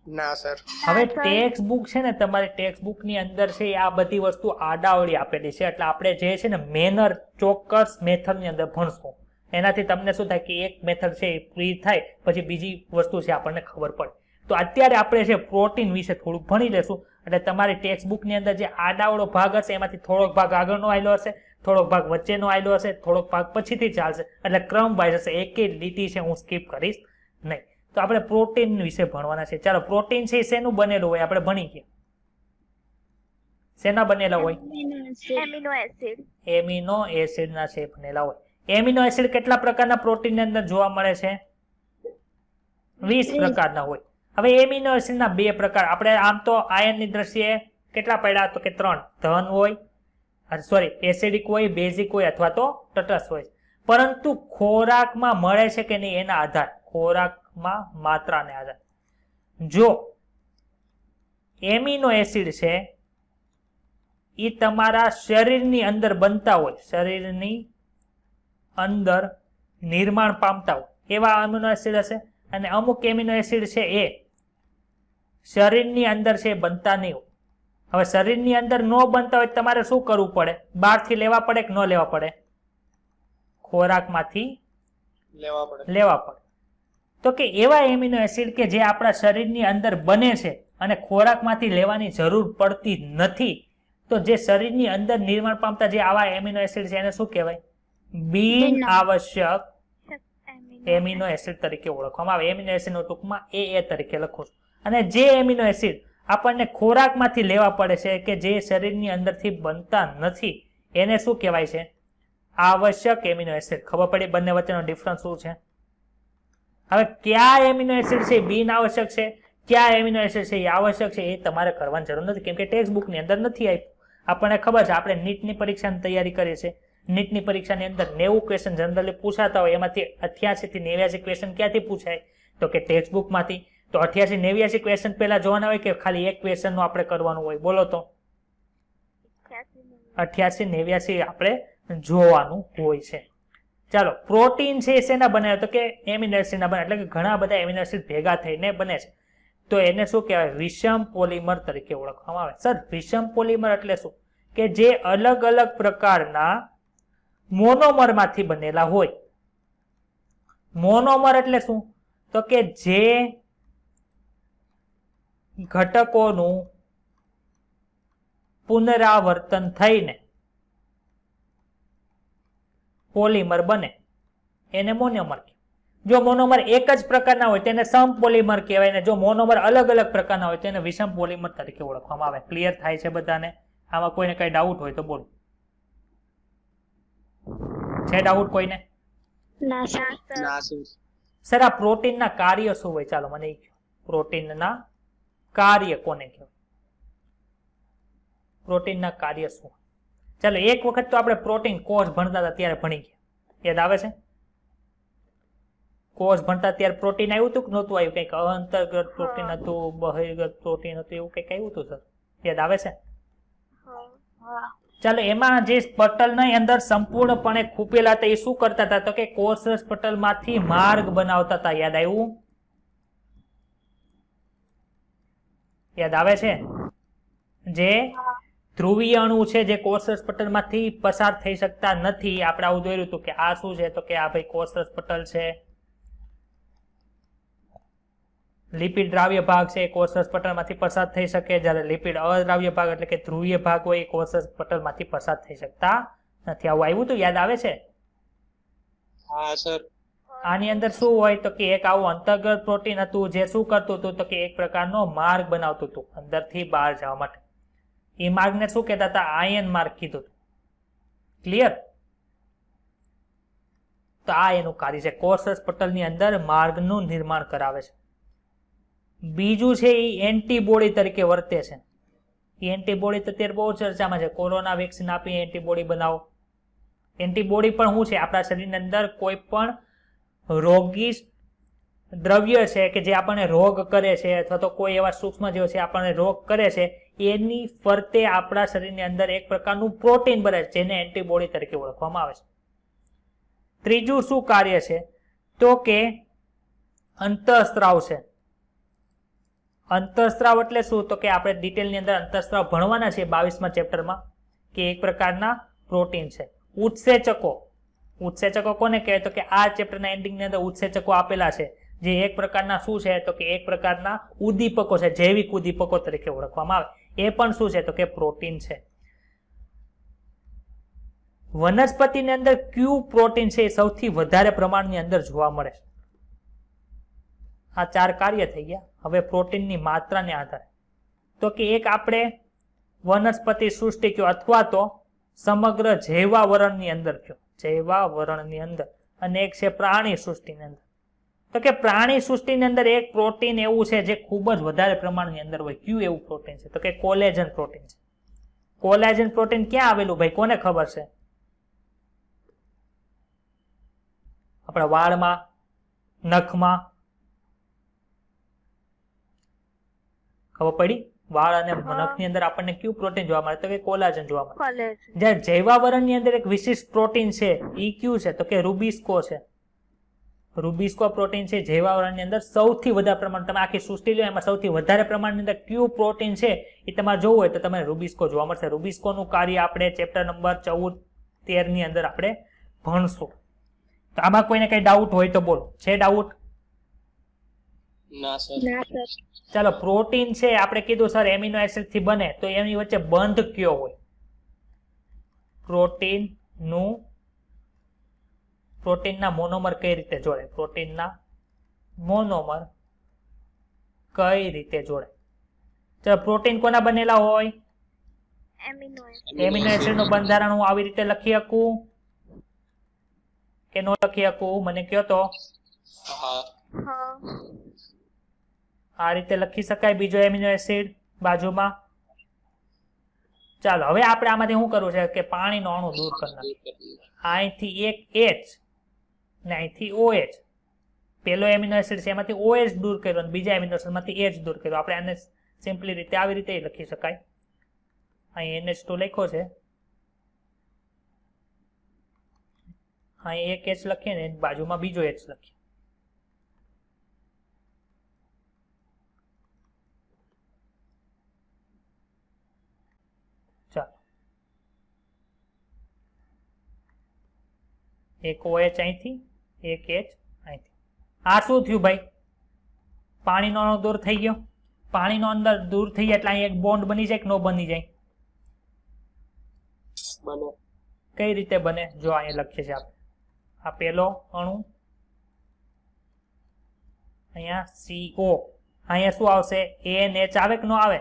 ના સર. હવે ટેક્સ્ટ બુક છે ને, તમારી ટેક્સ્ટ બુક ની અંદર છે આ બધી વસ્તુ આડાવડી આપેલી છે. એટલે આપણે જે છે ને મેનર ચોક્કસ મેથડ ની અંદર ભણશું. એનાથી તમને શું થાય કે એક મેથડ છે એ ફ્રી થાય, પછી બીજી વસ્તુ છે આપણને ખબર પડે. તો અત્યારે આપણે છે પ્રોટીન વિશે થોડુંક ભણી લેશું. એટલે તમારી ટેક્સ્ટ બુક ની અંદર જે આડાવડો ભાગ હશે એમાંથી થોડોક ભાગ આગળનો આવેલો હશે, થોડોક ભાગ વચ્ચેનો આવેલો હશે, થોડોક ભાગ પછીથી ચાલશે. એટલે ક્રમ વાઇઝ હશે. એક લીટી છે હું સ્કીપ કરીશ નહીં. તો આપણે પ્રોટીન વિશે ભણવાના છે. ચાલો, પ્રોટીન છે શેનું બનેલું હોય આપણે ભણી ગયા. શેના બનેલા હોય? Amino acid. એમિનો એસિડ ના છે બનેલા હોય. એમિનો એસિડ કેટલા પ્રકારના પ્રોટીન ની અંદર જોવા મળે છે? 20 પ્રકારના હોય. હવે એમિનો એસિડ ના બે પ્રકાર. આપણે આમ તો આયન ની દ્રષ્ટિએ કેટલા પડ્યા તો કે 3 ધન હોય, એસિડિક હોય, બેઝિક હોય અથવા તો તટસ્થ હોય. પરંતુ ખોરાકમાં મળે છે કે નહીં એના આધાર, ખોરાકમાં માત્રાને આધાર. જો એમિનો એસિડ છે એ તમારા શરીરની અંદર બનતા હોય, શરીરની અંદર નિર્માણ પામતા હોય એવા એમિનો એસિડ હશે. અને અમુક એમિનો એસિડ છે એ શરીરની અંદર છે બનતા નહીં હોય. હવે શરીરની અંદર ન બનતા હોય તમારે શું કરવું પડે? બહારથી લેવા પડે કે ન લેવા પડે? ખોરાકમાંથી લેવા પડે. તો કે એવા એમિનો એસિડ કે જે આપણા શરીરની અંદર બને છે અને ખોરાકમાંથી લેવાની જરૂર પડતી નથી, તો જે શરીરની અંદર નિર્માણ પામતા જે આવા એમિનો એસિડ છે એને શું કહેવાય? બિન આવશ્યક એમિનો એસિડ તરીકે ઓળખવામાં આવે. એમિનો એસિડ નો ટૂંકમાં એ તરીકે લખું છું. અને જે એમિનો એસિડ આપણને ખોરાકમાંથી લેવા પડે છે કે જે શરીરની અંદરથી બનતા નથી એને શું કહેવાય છે? આવશ્યક એમિનો એસિડ. ખબર પડી બંને વચ્ચેનો ડિફરન્સ શું છે? હવે કયા એમિનો એસિડ છે બિન આવશ્યક છે, કયા એમિનો એસિડ છે એ આવશ્યક છે, એ તમારે કરવાની જરૂર નથી, કેમ કે ટેક્સ્ટ બુક ની અંદર નથી આપ્યું. આપણને ખબર છે, આપણે નીટની પરીક્ષાની તૈયારી કરીએ છીએ. નીટની પરીક્ષાની અંદર 90 ક્વેશ્ચન જનરલી પૂછાતા હોય, એમાંથી 88 થી 89 ક્વેશ્ચન ક્યાંથી પૂછાય તો કે ટેક્સ્ટ બુક માંથી. તો 88 89 ક્વેશ્ચન પહેલા જોવાના હોય કે ખાલી એક ક્વેશ્ચન નું આપણે કરવાનું હોય? બોલો તો. 88 89 આપણે જોવાનું હોય છે. ચાલો, પ્રોટીન છે શેના બને તો કે એમિનો એસિડ ના બને. એટલે કે ઘણા બધા એમિનો એસિડ ભેગા થઈને બને છે. તો એને શું કહેવાય? વિષમ પોલિમર તરીકે ઓળખવામાં આવે. સર, વિષમ પોલિમર એટલે શું? કે જે અલગ અલગ પ્રકારના મોનોમર માંથી બનેલા હોય. મોનોમર એટલે શું તો કે જે ઘટકોનું પુનરાવર્તન થઈને પોલિમર બને એને મોનોમર કહેવાય. જો મોનોમર એક જ પ્રકારના હોય તેને સમ પોલિમર કહેવાય, ને જો મોનોમર અલગ અલગ પ્રકારના હોય તેને વિષમ પોલિમર તરીકે ઓળખવામાં આવે. ક્લિયર થાય છે બધાને? આમાં કોઈને કઈ ડાઉટ હોય તો બોલો. છે ડાઉટ કોઈને? ના સર. સર, આ પ્રોટીનના કાર્ય શું હોય? ચાલો મને કહો. પ્રોટીનના કાર્ય કોને કહેવાય? પ્રોટીનના કાર્ય શું? ચાલો, એક વખત તો આપણે પ્રોટીન કોષ ભણતા હતા ત્યારે ભણી ગયા. યાદ આવે છે? કોષ ભણતા ત્યારે પ્રોટીન આવ્યું હતું કે નહોતું આવ્યું? કંઈક અંતર્ગત પ્રોટીન હતું, બહિર્ગત પ્રોટીન હતું, એવું કંઈક આવ્યું હતું સર? યાદ આવે છે? ચાલો એમાં જે પટલની અંદર સંપૂર્ણપણે ખૂપેલા હતા એ શું કરતા હતા તો કે કોષરસ પટલમાંથી માર્ગ બનાવતા હતા. યાદ આવ્યું? યાદ આવે છે? જે ધ્રુવીય અણુ છે જે કોષરસ પટલમાંથી પસાર થઈ શકતા નથી. આપણે આવું દોર્યું હતું કે આ શું છે તો કે આ ભાઈ કોષરસ પટલ છે. લિપિડ દ્રાવ્ય ભાગ છે એ કોષરસ પટલમાંથી પસાર થઈ શકે, જ્યારે લિપિડ અદ્રાવ્ય ભાગ એટલે કે ધ્રુવીય ભાગ હોય એ કોષરસ પટલમાંથી પસાર થઈ શકતા નથી. આવું આવ્યું તો યાદ આવે છે? હા સર. આની અંદર શું હોય તો કે એક આવું અંતર્ગત પ્રોટીન હતું જે શું કરતું હતું તો કે એક પ્રકારનો માર્ગ બનાવતું હતું અંદરથી બહાર જવા માટે. એ માર્ગને શું કહેતા હતા? આયન માર્ગ કીધું હતું. ક્લિયર? તો આ એનું કાર્ય છે, કોષરસ પટલની અંદર માર્ગનું નિર્માણ કરાવે છે. બીજું છે એ એન્ટીબોડી તરીકે વર્તે છે. એ એન્ટીબોડી તો અત્યારે બહુ ચર્ચામાં છે. કોરોના વેક્સિન આપી એન્ટીબોડી બનાવો. એન્ટીબોડી પણ શું છે? આપણા શરીરની અંદર કોઈ પણ રોગી દ્રવ્ય છે કે જે આપણને રોગ કરે છે અથવા તો કોઈ એવા સૂક્ષ્મજીવો છે આપણને રોગ કરે છે એની ફરતે આપણા શરીરની અંદર એક પ્રકારનું પ્રોટીન બને છે જેને એન્ટીબોડી તરીકે ઓળખવામાં આવે છે. ત્રીજું શું કાર્ય છે તો કે અંતઃસ્ત્રાવ છે. અંતઃસ્ત્રાવ એટલે શું તો કે આપણે ડિટેલની અંદર અંતઃસ્ત્રાવ ભણવાના છે 22મા ચેપ્ટરમાં કે એક પ્રકારના પ્રોટીન છે. ઉત્સેચકો, ઉત્સેચકો કોને કહેવાય તો કે આ ચેપ્ટરના એન્ડિંગની અંદર ઉત્સેચકો આપેલા છે જે એક પ્રકારના શું છે તો કે એક પ્રકારના ઉદ્દીપકો છે, જૈવિક ઉદ્દીપકો તરીકે ઓળખવામાં આવે. એ પણ શું છે તો કે પ્રોટીન છે. વનસ્પતિની અંદર ક્યુ પ્રોટીન છે એ સૌથી વધારે પ્રમાણની અંદર જોવા મળે છે. આ 4 કાર્ય થઈ ગયા. હવે પ્રોટીનની માત્રાને આધારે તો કે એક આપણે વનસ્પતિ સૃષ્ટિ કયો અથવા તો સમગ્ર જૈવાવરણની અંદર કયો, જૈવાવરણની અંદર, અને એક છે પ્રાણી સૃષ્ટિની અંદર. તો કે પ્રાણી સૃષ્ટિની અંદર એક પ્રોટીન એવું છે જે ખૂબ જ વધારે પ્રમાણની અંદર હોય. કયું એવું પ્રોટીન છે તો કે કોલેજન પ્રોટીન છે. કોલેજન પ્રોટીન ક્યાં આવેલું ભાઈ કોને ખબર છે? આપણા વાળમાં, નખમાં. ખબર પડી? વાળ અને નખની અંદર આપણને કયું પ્રોટીન જોવા મળે તો કે કોલાજન જોવા મળે. કોલેજ. જ્યારે જૈવાવરણની અંદર એક વિશિષ્ટ પ્રોટીન છે ઈ કયું છે તો કે રૂબિસ્કો છે. રૂબિસ્કો પ્રોટીન છે જૈવાવરણની અંદર સૌથી વધારે પ્રમાણ. તમે આખી સૃષ્ટિ લો એમાં સૌથી વધારે પ્રમાણની અંદર કયું પ્રોટીન છે એ તમારે જોવું હોય તો તમને રૂબિસ્કો જોવા મળશે. રૂબિસ્કોનું કાર્ય આપણે ચેપ્ટર નંબર 14-13 ની અંદર આપણે ભણશું. તો આમાં કોઈને કઈ ડાઉટ હોય તો બોલો. છે ડાઉટ? ના સર. ના સર. ચાલો, પ્રોટીન છે આપણે કીધું સર એમિનો એસિડ થી બને તો એની વચ્ચે બંધ કયો હોય? પ્રોટીનના મોનોમર કઈ રીતે જોડે? પ્રોટીનના મોનોમર કઈ રીતે જોડે? ચાલો, પ્રોટીન કોના બનેલા હોય? Amino acid. એમિનો એસિડ નું બંધારણ હું આવી રીતે લખી શકું કે નો લખી શકું? મને કયો તો. હા. હા. આ રીતે લખી શકાય બીજો એમિનો એસિડ બાજુમાં. ચાલો, હવે આપણે આમાંથી શું કરવું છે કે પાણીનો અણુ દૂર કરી નાખીએ. અહીંથી એક H ને અહીંથી OH. પેલો એમિનો એસિડ છે એમાંથી OH દૂર કર્યો અને બીજા એમિનો એસિડ માંથી H દૂર કર્યો. આપણે આને સિમ્પલી રીતે આવી રીતે લખી શકાય. અહીં NH2 લખ્યો છે, અહીં એક H લખીએ ને બાજુમાં બીજો H લખીએ. એક OH અહીંથી, એક H અહીંથી. આ શું થયું ભાઈ? પાણીનો અણુ દૂર થઈ ગયો. પાણીનો અંદર દૂર થઈ જાય એટલે અહીં એક બોન્ડ બની જાય કે ન બની જાય? બને. કઈ રીતે બને? જો અહીંયા લખીએ છીએ આપણે. આ પેલો અણુ, અહીંયા CO, અહીંયા શું આવશે? ANH આવે કે ન આવે?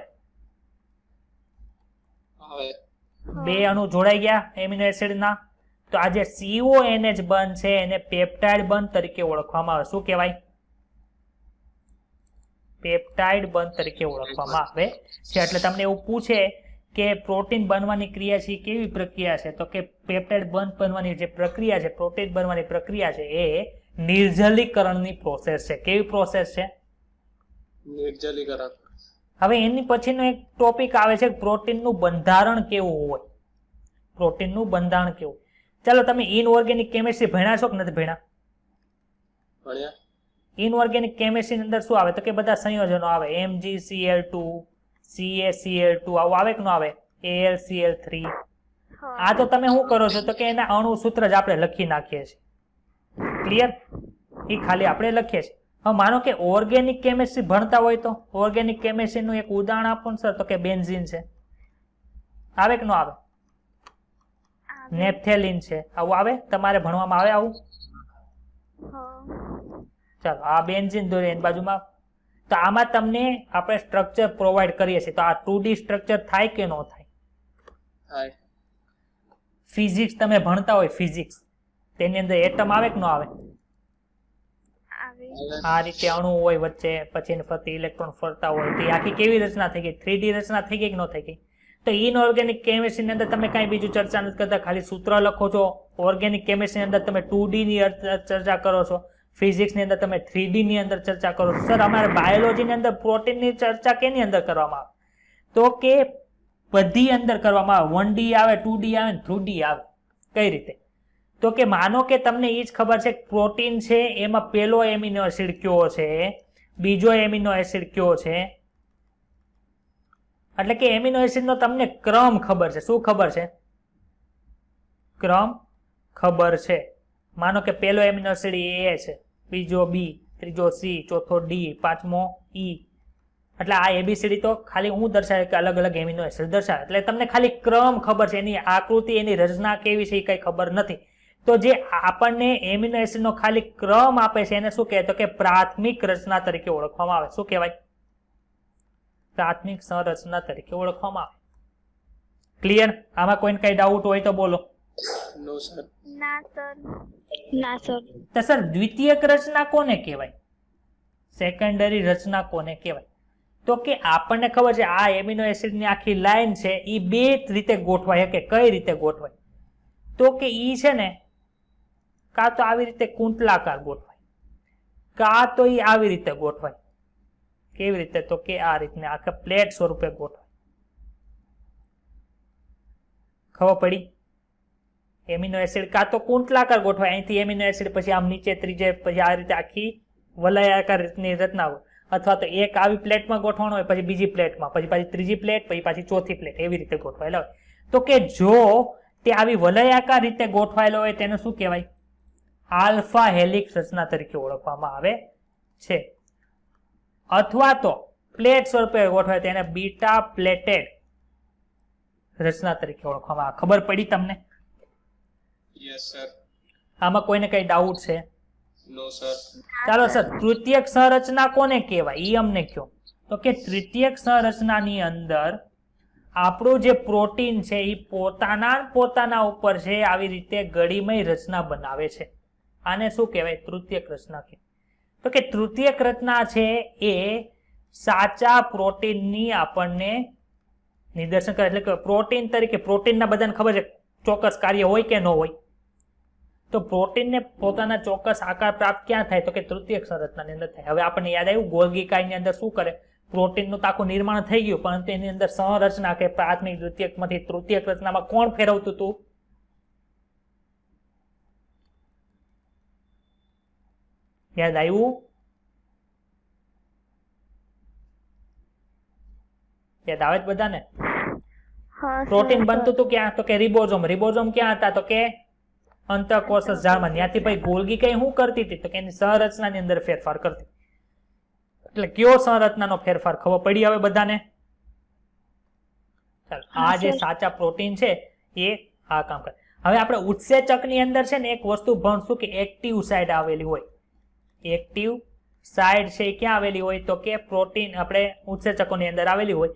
આવે. બે અણુ જોડાઈ ગયા એમિનો એસિડના. તો આ જે CONH બંધ છે એને પેપ્ટાઇડ બંધ તરીકે ઓળખવામાં આવે. શું કહેવાય? પેપ્ટાઇડ બંધ તરીકે ઓળખવામાં આવે છે. એટલે તમને એવું પૂછે કે પ્રોટીન બનવાની ક્રિયા છે કેવી પ્રક્રિયા છે તો કે પેપ્ટાઇડ બંધ બનવાની જે પ્રક્રિયા છે, પ્રોટીન બનવાની પ્રક્રિયા છે એ નિર્જલીકરણની પ્રોસેસ છે. કેવી પ્રોસેસ છે? નિર્જલીકરણ. હવે એની પછીનો એક ટોપિક આવે છે પ્રોટીનનું બંધારણ કેવું હોય. પ્રોટીનનું બંધારણ કેવું. ચાલો તમે ઇનઓર્ગેનિક કેમિસ્ટ્રી ભણ્યા છો કે નથી ભણ્યા? ભણ્યા ઇનઓર્ગેનિક કેમિસ્ટ્રી અંદર શું આવે તો કે બધા સંયોજનો આવે, MgCl2, CaCl2 આવું આવે કે ન આવે, AlCl3. આ તો તમે શું કરો છો તો કે એના અણુ સૂત્ર જ આપણે લખી નાખીએ છીએ. ક્લિયર? એ ખાલી આપણે લખીએ છીએ. હવે માનો કે ઓર્ગેનિક કેમિસ્ટ્રી ભણતા હોય તો ઓર્ગેનિક કેમિસ્ટ્રીનું એક ઉદાહરણ આપો ને સર, તો કે બેન્ઝીન છે, આવે કે ન આવે? નેપ્થેલિન છે, આવું આવે? તમારે ભણવામાં આવે આવું? ચાલો આ બેન્ઝીન દોરી એની બાજુમાં. તો આમાં તમને આપણે સ્ટ્રક્ચર પ્રોવાઈડ કરીએ છીએ, તો આ 2D સ્ટ્રક્ચર થાય કે ન થાય? હાય ફિઝિક્સ તમે ભણતા હોય, ફિઝિક્સ, તેની અંદર એટમ આવે કે ન આવે? આ રીતે અણુ હોય વચ્ચે, પછી એને ફરતી ઇલેક્ટ્રોન ફરતા હોય, તો આખી કેવી રચના થઈ ગઈ? 3D રચના થઈ ગઈ કે ન થઈ ગઈ? તો ઇનઓર્ગેનિક કેમિસ્ટ્રીની અંદર તમે કાંઈ બીજું ચર્ચા નથી કરતા, ખાલી સૂત્ર લખો છો. ઓર્ગેનિક કેમિસ્ટ્રીની અંદર તમે 2D ની ચર્ચા કરો છો, ફિઝિક્સની અંદર તમે 3D ની અંદર ચર્ચા કરો છો. સર અમારે બાયોલોજીની અંદર પ્રોટીનની ચર્ચા કેની અંદર કરવામાં આવે? તો કે બધી અંદર કરવામાં આવે. 1D આવે, 2D આવે ને 3D આવે. કઈ રીતે? તો કે માનો કે તમને એ જ ખબર છે પ્રોટીન છે, એમાં પહેલો એમિનો એસિડ કયો છે, બીજો એમિનો એસિડ કયો છે, એટલે કે એમિનો એસિડનો તમને ક્રમ ખબર છે. શું ખબર છે? ક્રમ ખબર છે. માનો કે પહેલો એમિનો એસિડ A છે, બીજો B, ત્રીજો C, ચોથો D, પાંચમો E. એટલે આ ABCD તો ખાલી હું દર્શાવે કે અલગ અલગ એમિનો એસિડ દર્શાવે, એટલે તમને ખાલી ક્રમ ખબર છે, એની આકૃતિ, એની રચના કેવી છે એ કઈ ખબર નથી. તો જે આપણને એમિનો એસિડનો ખાલી ક્રમ આપે છે એને શું કહે તો કે પ્રાથમિક રચના તરીકે ઓળખવામાં આવે. શું કહેવાય? પ્રાથમિક સંરચના તરીકે ઓળખવામાં આવે. ક્લિયર? આમાં કોઈને કઈ ડાઉટ હોય તો બોલો. નો સર ના સર તો સર દ્વિતીયક રચના કોને કહેવાય? સેકન્ડરી રચના કોને કહેવાય? તો કે આપણને ખબર છે આ એમિનો એસિડની આખી લાઈન છે એ બે રીતે ગોઠવાય કે કઈ રીતે ગોઠવાય? તો કે ઈ છે ને કાં તો આવી રીતે કુંતલાકાર ગોઠવાય, કાં તો ઈ આવી રીતે ગોઠવાય. કેવી રીતે? તો કે આ રીતને આખા પ્લેટ સ્વરૂપે ગોઠવાય. ખબર પડી? એમિનો એસિડ કાં તો કુંતલાકાર ગોઠવાય, અહીંથી એમિનો એસિડ પછી આમ નીચે ત્રીજે, પછી આ રીતે આખી વલયાકાર રીતની રચના હોય, અથવા તો એક આવી પ્લેટમાં ગોઠવાનો હોય, પછી બીજી પ્લેટમાં, પછી પાછી ત્રીજી પ્લેટ, પછી પાછી ચોથી પ્લેટ, એવી રીતે ગોઠવાયેલા હોય. તો કે જો તે આવી વલયાકાર રીતે ગોઠવાયેલો હોય તેને શું કહેવાય? આલ્ફા હેલિક્સ રચના તરીકે ઓળખવામાં આવે છે. અથવા તો પ્લેટ સ્વરૂપે ગોઠવાય તેને બીટા પ્લેટેડ રચના તરીકે ઓળખવામાં આવે. ખબર પડી તમને? Yes sir. આમાં કોઈને કઈ ડાઉટ છે? નો સર. ચાલો સર, તૃતીયક સંરચના કોને કહેવાય ઈ અમને કહો. તો કે તૃતીયક સંરચનાની અંદર આપણું જે પ્રોટીન છે એ પોતાના ઉપર છે આવી રીતે ગળીમય રચના બનાવે છે. આને શું કહેવાય? તૃતીયક રચના કહેવાય. તો કે તૃતીયક રચના છે એ સાચા પ્રોટીનની આપણને નિદર્શન કરે. એટલે કે પ્રોટીન તરીકે, પ્રોટીનના બધાને ખબર છે ચોક્કસ કાર્ય હોય કે ન હોય? તો પ્રોટીનને પોતાના ચોક્કસ આકાર પ્રાપ્ત ક્યાં થાય? તો કે તૃતીયક સંરચનાની અંદર થાય. હવે આપણને યાદ આવ્યું ગોલ્ગી કાયની અંદર શું કરે? પ્રોટીનનું આખું નિર્માણ થઈ ગયું, પરંતુ એની અંદર સંરચના કે પ્રાથમિક દ્વિતીયકમાંથી તૃતીયક રચનામાં કોણ ફેરવતું હતું? યાદ આવ્યું? યાદ આવે જ બધાને? પ્રોટીન બનતું હતું ક્યાં? તો કે રિબોઝોમ. રિબોઝોમ ક્યાં હતા? તો કે અંતઃકોષ ઝાડમાં. ત્યાંથી ભાઈ ગોલ્ગી કઈ શું કરતી હતી? તો કે એની સંરચનાની અંદર ફેરફાર કરતી. એટલે કયો સંરચનાનો ફેરફાર? ખબર પડી હવે બધાને? ચાલો, આ જે સાચા પ્રોટીન છે એ આ કામ કરે. હવે આપણે ઉત્સેચકની અંદર છે ને એક વસ્તુ ભણશું કે એક્ટિવ સાઇડ આવેલી હોય. એક્ટિવ સાઇડ છે ક્યાં આવેલી હોય? તો કે પ્રોટીન આપણે ઉત્સેચકોની અંદર આવેલી હોય.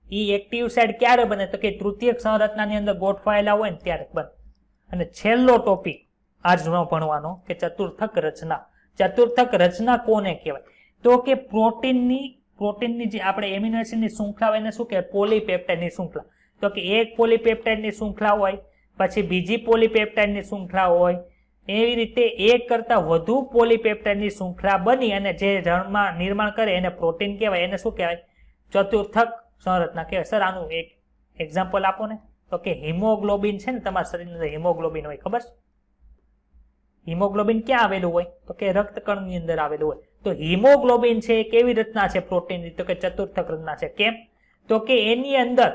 એ એક્ટિવ સાઇડ ક્યારે બને? તો કે તૃતીયક સંરચનાની અંદર ગોઠવાયેલા હોય ને ત્યારે બને. અને છેલ્લો ટોપિક આજનો ભણવાનો કે ચતુર્થક રચના. ચતુર્થક રચના કોને કહેવાય? તો કે પ્રોટીનની જે આપણે એમિનો એસિડની શૃંખલા હોય એને શું કહેવાય? પોલીપેપ્ટાઇડની શૃંખલા. તો કે એક પોલીપેપ્ટાઇડની શૃંખલા હોય, પછી બીજી પોલીપેપ્ટાઇડની શૃંખલા હોય, એવી રીતે એક કરતા વધુ પોલીપેપ્ટાઇડની શૃંખલા બની અને જે જળમાં નિર્માણ કરે એને પ્રોટીન કહેવાય. એને શું કહેવાય? ચતુર્થક સંરચના કહેવાય. સર આનું એક એક્ઝામ્પલ આપો ને. તો કે હિમોગ્લોબિન છે ને, તમારા શરીરની અંદર હિમોગ્લોબિન હોય, ખબર છે? હિમોગ્લોબિન ક્યાં આવેલું હોય? તો કે રક્તકણની અંદર આવેલું હોય. તો હિમોગ્લોબિન છે એ કેવી રચના છે પ્રોટીનની? તો કે ચતુર્થક રચના છે. કેમ? તો કે એની અંદર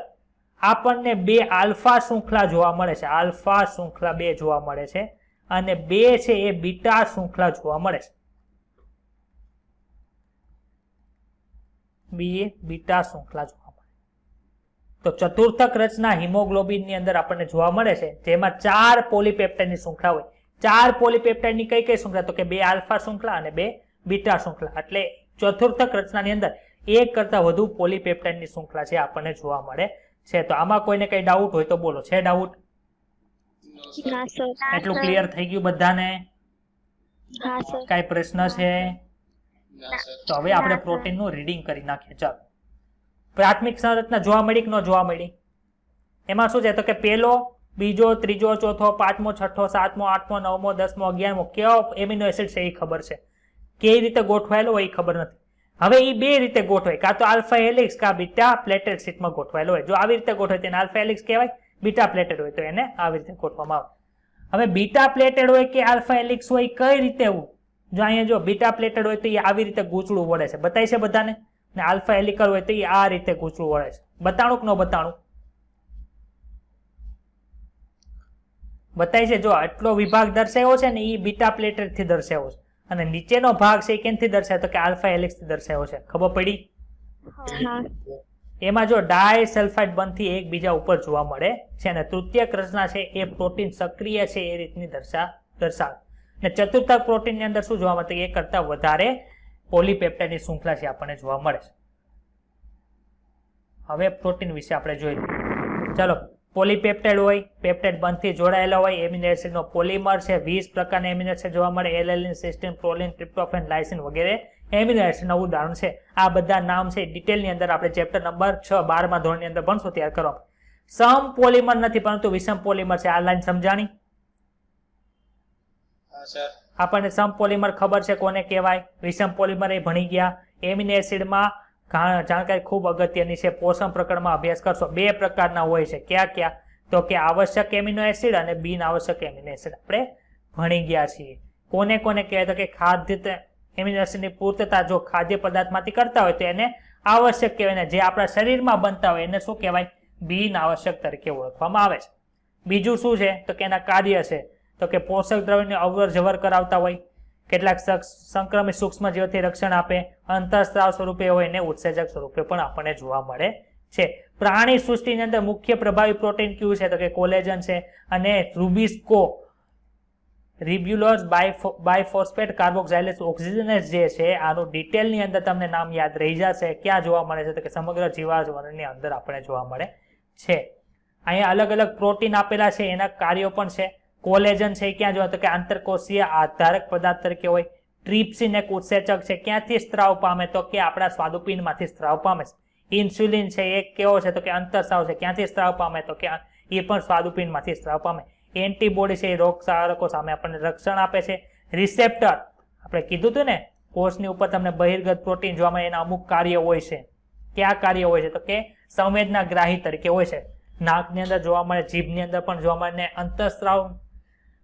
આપણને 2 આલ્ફા શૃંખલા જોવા મળે છે. આલ્ફા શૃંખલા 2 જોવા મળે છે અને 2 છે એ બીટા શૃંખલા જોવા મળે છે. બીટા શૃંખલા જોવા મળે. તો ચતુર્થક રચના હિમોગ્લોબિન ની અંદર આપણને જોવા મળે છે, જેમાં 4 પોલીપેપ્ટાઇડની શૃંખલા હોય. 4 પોલીપેપ્ટાઇડની કઈ શૃંખલા? તો કે 2 આલ્ફા શૃંખલા અને 2 બીટા શૃંખલા. એટલે ચતુર્થક રચનાની અંદર 1 કરતા વધુ પોલીપેપ્ટાઇડની શૃંખલા છે આપણને જોવા મળે છે. તો આમાં કોઈને કઈ ડાઉટ હોય તો બોલો. છે ડાઉટ? No, sir. ના સર. એટલું ક્લિયર થઈ ગયું બધાને? હા સર. કઈ પ્રશ્ન છે? No, sir. તો હવે આપણે પ્રોટીનનું રીડિંગ કરી નાખીએ. ચાલો, પ્રાથમિક સંરચના જોવા મળી કે ન જોવા મળી? એમાં શું છે? તો કે પહેલો, બીજો, ત્રીજો, ચોથો, પાંચમો, છઠ્ઠો, સાતમો, આઠમો, નવમો, 10મો, 11મો કેવો એમિનો એસિડ છે એ ખબર છે. કેવી રીતે ગોઠવાયેલો હોય એ ખબર નથી. હવે એ 2 રીતે ગોઠવાય, કાં તો આલ્ફા હેલિક્સ કાં બીટા પ્લેટેડ શીટમાં ગોઠવાયેલો હોય. જો આવી રીતે ગોઠવાય તેને આલ્ફા હેલિક્સ કહેવાય, બીટા પ્લેટેડ હોય તો એને આવી રીતે ગોઠવવામાં આવે. હવે બીટા પ્લેટેડ હોય કે આલ્ફા હેલિક્સ હોય, કઈ રીતે એવું? જો અહીંયા જો બીટા પ્લેટેડ હોય તો એ આવી રીતે ગૂંચળું વળે છે, બતાય છે બધાને. ને આલ્ફા હેલિકલ હોય તો એ આ રીતે ગૂંચળું વળે છે. બતાણું કે ન બતાણું? બતાય છે. જો આટલો વિભાગ દર્શાવ્યો છે ને એ બીટા પ્લેટેડ થી દર્શાવ્યો છે, અને નીચેનો ભાગ છે એ કેનથી દર્શાવ્યો? તો કે આલ્ફા હેલિક્સ થી દર્શાવ્યો છે. ખબર પડી? હા. એમાં જો ડાયસલ્ફાઇડ બંધથી એકબીજા ઉપર જોવા મળે છે, અને તૃતીયક રચના છે એ પ્રોટીન સક્રિય છે એ રીતની દર્શાવે. ને ચતુર્થક પ્રોટીન ની અંદર શું જોવા મળે? 1 કરતા વધારે પોલીપેપ્ટાઇડની શૃંખલા છે આપણને જોવા મળે છે. હવે પ્રોટીન વિશે આપણે જોઈ લઈએ. ચાલો, પોલીપેપ્ટાઇડ હોય, પેપ્ટાઇડ બંધથી જોડાયેલા હોય, એમિનો એસિડનો પોલિમર છે, 20 પ્રકારના એમિનો એસિડ જોવા મળે, alanine, cysteine, Proline, tryptophan, lysine વગેરે એમિનો એસિડના ઉદાહરણ છે. આ બધા નામ છે ડિટેલની અંદર આપણે ચેપ્ટર નંબર 6 12મા ધોરણની અંદર ભણશું ત્યારે કરવામાં. સમ પોલિમર નથી પરંતુ વિષમ પોલિમર છે. આ લાઈન સમજાણી? હા, sir. આપણને સમ પોલિમર ખબર છે કોને કહેવાય, વિષમ પોલિમર એ ભણી ગયા. એમિનો એસિડમાં જાણકારી ખૂબ અગત્યની છે, પોષણ પ્રકરણમાં અભ્યાસ કરશો. 2 પ્રકારના હોય છે. ક્યાં ક્યાં? તો કે આવશ્યક એમિનો એસિડ અને બિન આવશ્યક એમિનો એસિડ આપણે ભણી ગયા છીએ. કોને કોને કહેવાય? તો કે ખાદ્ય એમિનો એસિડની પૂર્તતા જો ખાદ્ય પદાર્થમાંથી કરતા હોય તો એને આવશ્યક કહેવાય, ને જે આપણા શરીરમાં બનતા હોય એને શું કહેવાય? બિન આવશ્યક તરીકે ઓળખવામાં આવે છે. બીજું શું છે? તો કે એના કાર્ય છે. તો કે પોષક દ્રવ્યની અવર જવર કરાવતા હોય, કેટલાક સંક્રમિત સૂક્ષ્મજીવોથી રક્ષણ આપે, અંતઃસ્ત્રાવ સ્વરૂપે હોય ને ઉત્સેચક સ્વરૂપે પણ આપણને જોવા મળે છે. પ્રાણી સૃષ્ટિની અંદર મુખ્ય પ્રભાવી પ્રોટીન કયું છે? તો કે કોલેજન છે, અને રૂબિસ્કો રિબ્યુલોઝ બાયફોસ્ફેટ કાર્બોક્સાઇલેસ ઓક્સિજનેઝ જે છે આનું ડિટેલની અંદર તમને નામ યાદ રહી જશે. ક્યાં જોવા મળે છે? તો કે સમગ્ર જીવાવરણની અંદર આપણે જોવા મળે છે. અહીંયા અલગ અલગ પ્રોટીન આપેલા છે, એના કાર્યો પણ છે. કોલેજન છે ક્યાં જોવા? તો કે આંતરકોષીય આધારક પદાર્થ તરીકે હોય. ટ્રિપ્સિન એક ઉત્સેચક છે, ક્યાંથી સ્ત્રાવ પામે? તો કે આપણા સ્વાદુપિંડમાંથી સ્ત્રાવ પામે છે. ઇન્સ્યુલિન છે એક કેવો છે? તો કે અંતઃસ્ત્રાવ છે, ક્યાંથી સ્ત્રાવ પામે? તો કે એ પણ સ્વાદુપિંડમાંથી સ્ત્રાવ પામે. એન્ટીબોડી છે એ રોગચાળકો સામે આપણને રક્ષણ આપે છે. રિસેપ્ટર આપણે કીધું હતું ને, કોષની ઉપર તમને બહિર્ગત પ્રોટીન જોવા મળે, એના અમુક કાર્ય હોય છે. કયા કાર્ય હોય છે? તો કે સંવેદનાગ્રાહી તરીકે હોય છે. નાકની અંદર જોવા મળે, જીભની અંદર પણ જોવા મળે. ને અંતઃસ્ત્રાવ,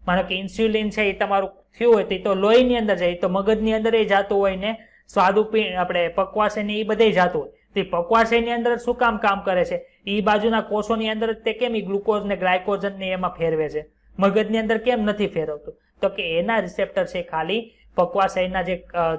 માનો કે ઇન્સ્યુલિન છે એ તમારું થયું હોય તો એ તો લોહીની અંદર જાય, તો મગજની અંદર એ જાતું હોય, ને સ્વાદુપિંડ આપણે પકવાશય ને એ બધે જાતું હોય. તે પકવાશયની અંદર શું કામ કરે છે? એ બાજુના કોષોની અંદર તે કેમ ગ્લુકોઝ ને ગ્લાયકોજન ને એમાં ફેરવે છે, મગજની અંદર કેમ નથી ફેરવતું? તો કે એના રિસેપ્ટર છે ખાલી પકવાશયના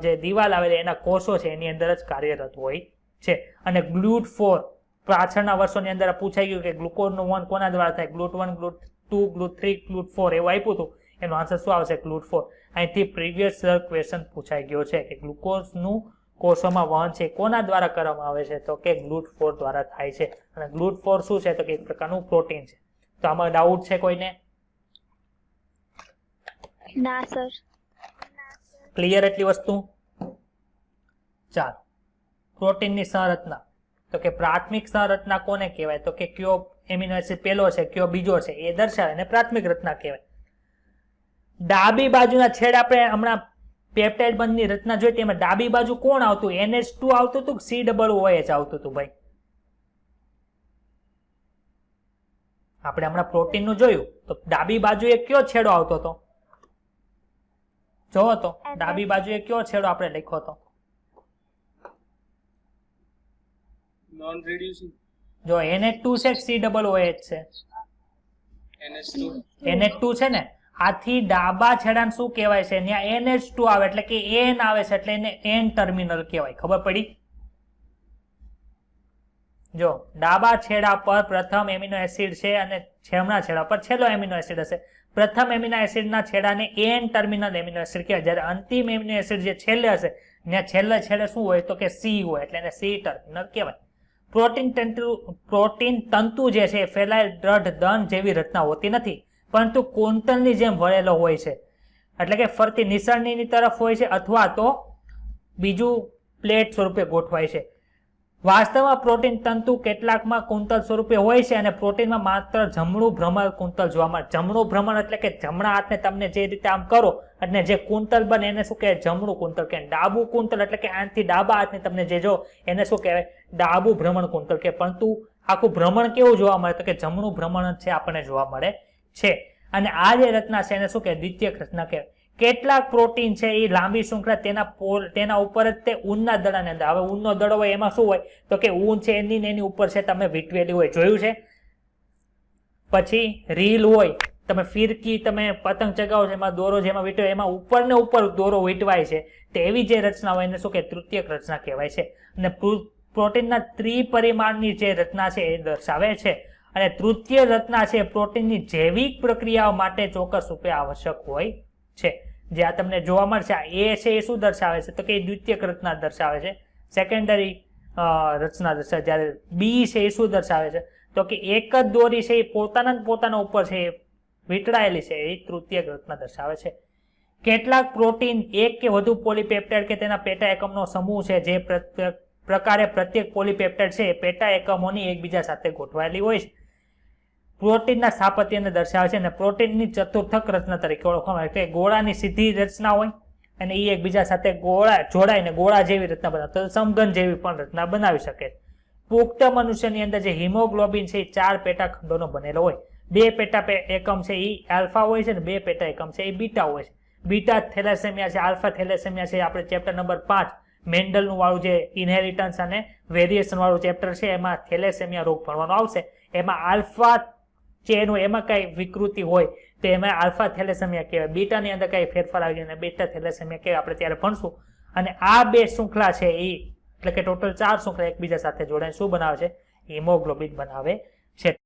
જે દિવાલ આવેલી એના કોષો છે એની અંદર જ કાર્યરત હોય છે. અને GLUT4 પાછળના વર્ષોની અંદર પૂછાઈ ગયું કે ગ્લુકોઝનું વહન કોના દ્વારા થાય? GLUT1, GLUT2, GLUT3, GLUT4 એવું આપ્યું હતું. એનો આન્સર શું આવશે? GLUT4. અહીંથી પ્રીવિયસ ક્વેશ્ચન પૂછાઈ ગયો છે કે ગ્લુકોઝનું કોષોમાં વહન છે કોના દ્વારા કરવામાં આવે છે? તો કે GLUT4 દ્વારા થાય છે. અને GLUT4 શું છે? તો કે એક પ્રકારનું પ્રોટીન છે. તો આમાં ડાઉટ છે કોઈને? ના સર. ક્લિયર એટલી વસ્તુ? ચાલો, પ્રોટીનની સંરચના. તો કે પ્રાથમિક સંરચના કોને કહેવાય? તો કે કયો એમિનો એસિડ પહેલો છે, કયો બીજો છે એ દર્શાવે ને પ્રાથમિક રચના કહેવાય. ડાબી બાજુના છેડે આપણે હમણાં પેપ્ટાઇડ બંધની રચના જોઈ, એમાં ડાબી બાજુ કોણ આવતું? NH2 આવતું હતું કે COOH આવતું હતું ભાઈ? આપણે હમણાં પ્રોટીનનું જોયું તો ડાબી બાજુએ કયો છેડો આવતો હતો? જોવો તો ડાબી બાજુએ કયો છેડો આપણે લખ્યો હતો? નોન રિડ્યુસિંગ જો NH2 છે COOH છે? NH2 NH2 છે ને, આથી ડાબા છેડાને શું કહેવાય છે? ત્યાં NH2 આવે એટલે કે N આવે છે એટલે એને N ટર્મિનલ કહેવાય. ખબર પડી? જો ડાબા છેડા પર પ્રથમ એમિનો એસિડ છે અને જમણા છેડા પર છેલ્લો એમિનો એસિડ હશે. પ્રથમ એમિનો એસિડના છેડાને N ટર્મિનલ એમિનો એસિડ કહેવાય. જ્યારે અંતિમ એમિનો એસિડ જે છેલ્લે હશે ત્યાં છેલ્લે છેડે શું હોય તો કે C હોય એટલે એને C ટર્મિનલ કહેવાય. પ્રોટીન તંતુ જે છે એ ફેલાયેલ દ્રઢ દંડ જેવી રચના હોતી નથી, પરંતુ કોન્ટનની જેમ વળેલો હોય છે. એટલે કે ફરતી નિસરણીની તરફ હોય છે અથવા તો બીજું પ્લેટ સ્વરૂપે ગોઠવાય છે. વાસ્તવમાં પ્રોટીન તંતુ કેટલાકમાં કુંતલ સ્વરૂપે હોય છે અને પ્રોટીનમાં માત્ર જમણું ભ્રમણ કુંતલ જોવા મળે. જમણું ભ્રમણ એટલે કે જમણા હાથને તમને જે રીતે આમ કરો અને જે કુંતલ બને એને શું કહેવાય? જમણું કુંતલ કહેવાય. ડાબું કુંતલ એટલે કે આનાથી ડાબા હાથને તમને જે જો એને શું કહેવાય? ડાબું ભ્રમણ કુંતલ કહેવાય. પરંતુ આખું ભ્રમણ કેવું જોવા મળે તો કે જમણું ભ્રમણ જ છે આપણને જોવા મળે છે. અને આ જે રચના છે એને શું કહેવાય? દ્વિતીયક રચના કહેવાય. કેટલાક પ્રોટીન છે એ લાંબી શૃંખલા તેના ઉપર જ તે ઊનના દડાની અંદર. હવે ઊનનો દડો હોય એમાં શું હોય તો કે ઊન છે એની ઉપર છે તમે વીંટવેલી હોય, જોયું છે? પછી રીલ હોય, તમે ફિરકી તમે પતંગ ચગાવો છો એમાં દોરો જેમાં વીંટવાય એમાં ઉપર ને ઉપર દોરો વીંટવાય છે. તો એવી જે રચના હોય એને શું કે તૃતીયક રચના કહેવાય છે. અને પ્રોટીનના ત્રિપરિમાણની જે રચના છે એ દર્શાવે છે. અને તૃતીય રચના છે પ્રોટીનની જૈવિક પ્રક્રિયાઓ માટે ચોક્કસ રૂપે આવશ્યક હોય છે. જે આ તમને જોવા મળશે આ એ છે એ શું દર્શાવે છે તો કે દ્વિતીયક રચના દર્શાવે છે. સેકન્ડરી રચના દર્શાવે. જ્યારે બી છે એ શું દર્શાવે છે તો કે એક જ દોરી છે એ પોતાના ઉપર છે એ વીંટળાયેલી છે એ તૃતીયક રચના દર્શાવે છે. કેટલાક પ્રોટીન એક કે વધુ પોલીપેપ્ટાઇડ કે તેના પેટા એકમનો સમૂહ છે જે પ્રકારે પ્રત્યેક પોલીપેપ્ટાઇડ છે એ પેટા એકમોની એકબીજા સાથે ગોઠવાયેલી હોય છે. પ્રોટીનના સ્થાપત્યને દર્શાવે છે અને પ્રોટીનની ચતુર્થક રચના તરીકે ઓળખવામાં આવે છે. ગોળાની સીધી રચના હોય અને એ એકબીજા સાથે જોડાઈને ગોળા જેવી રચના બનાવે, સમઘન જેવી પણ રચના બનાવી શકે. પુખ્ત મનુષ્યની અંદર જે હિમોગ્લોબિન છે એ 4 પેટા ખંડોનો બનેલો હોય. 2 પેટા એકમ છે એ આલ્ફા હોય છે અને 2 પેટા એકમ છે એ બીટા હોય છે. બીટા થેલેસેમિયા છે, આલ્ફા થેલેસેમિયા છે. આપણે ચેપ્ટર નંબર 5 મેન્ડલનું વાળું જે ઇનહેરિટન્સ અને વેરિએશન વાળું ચેપ્ટર છે એમાં થેલેસેમિયા રોગ ભણવાનો આવશે. એમાં આલ્ફા ચેન હોય એમાં કઈ વિકૃતિ હોય તો એમાં આલ્ફા થેલેસેમિયા કહેવાય. બીટાની અંદર કઈ ફેરફાર આવી જાય બીટા થેલેસેમિયા કહેવાય. આપણે ત્યારે ભણશું. અને આ 2 શૃંખલા છે એ એટલે કે ટોટલ 4 શૃંખલા એકબીજા સાથે જોડાઈને શું બનાવે છે? હિમોગ્લોબિન બનાવે છે.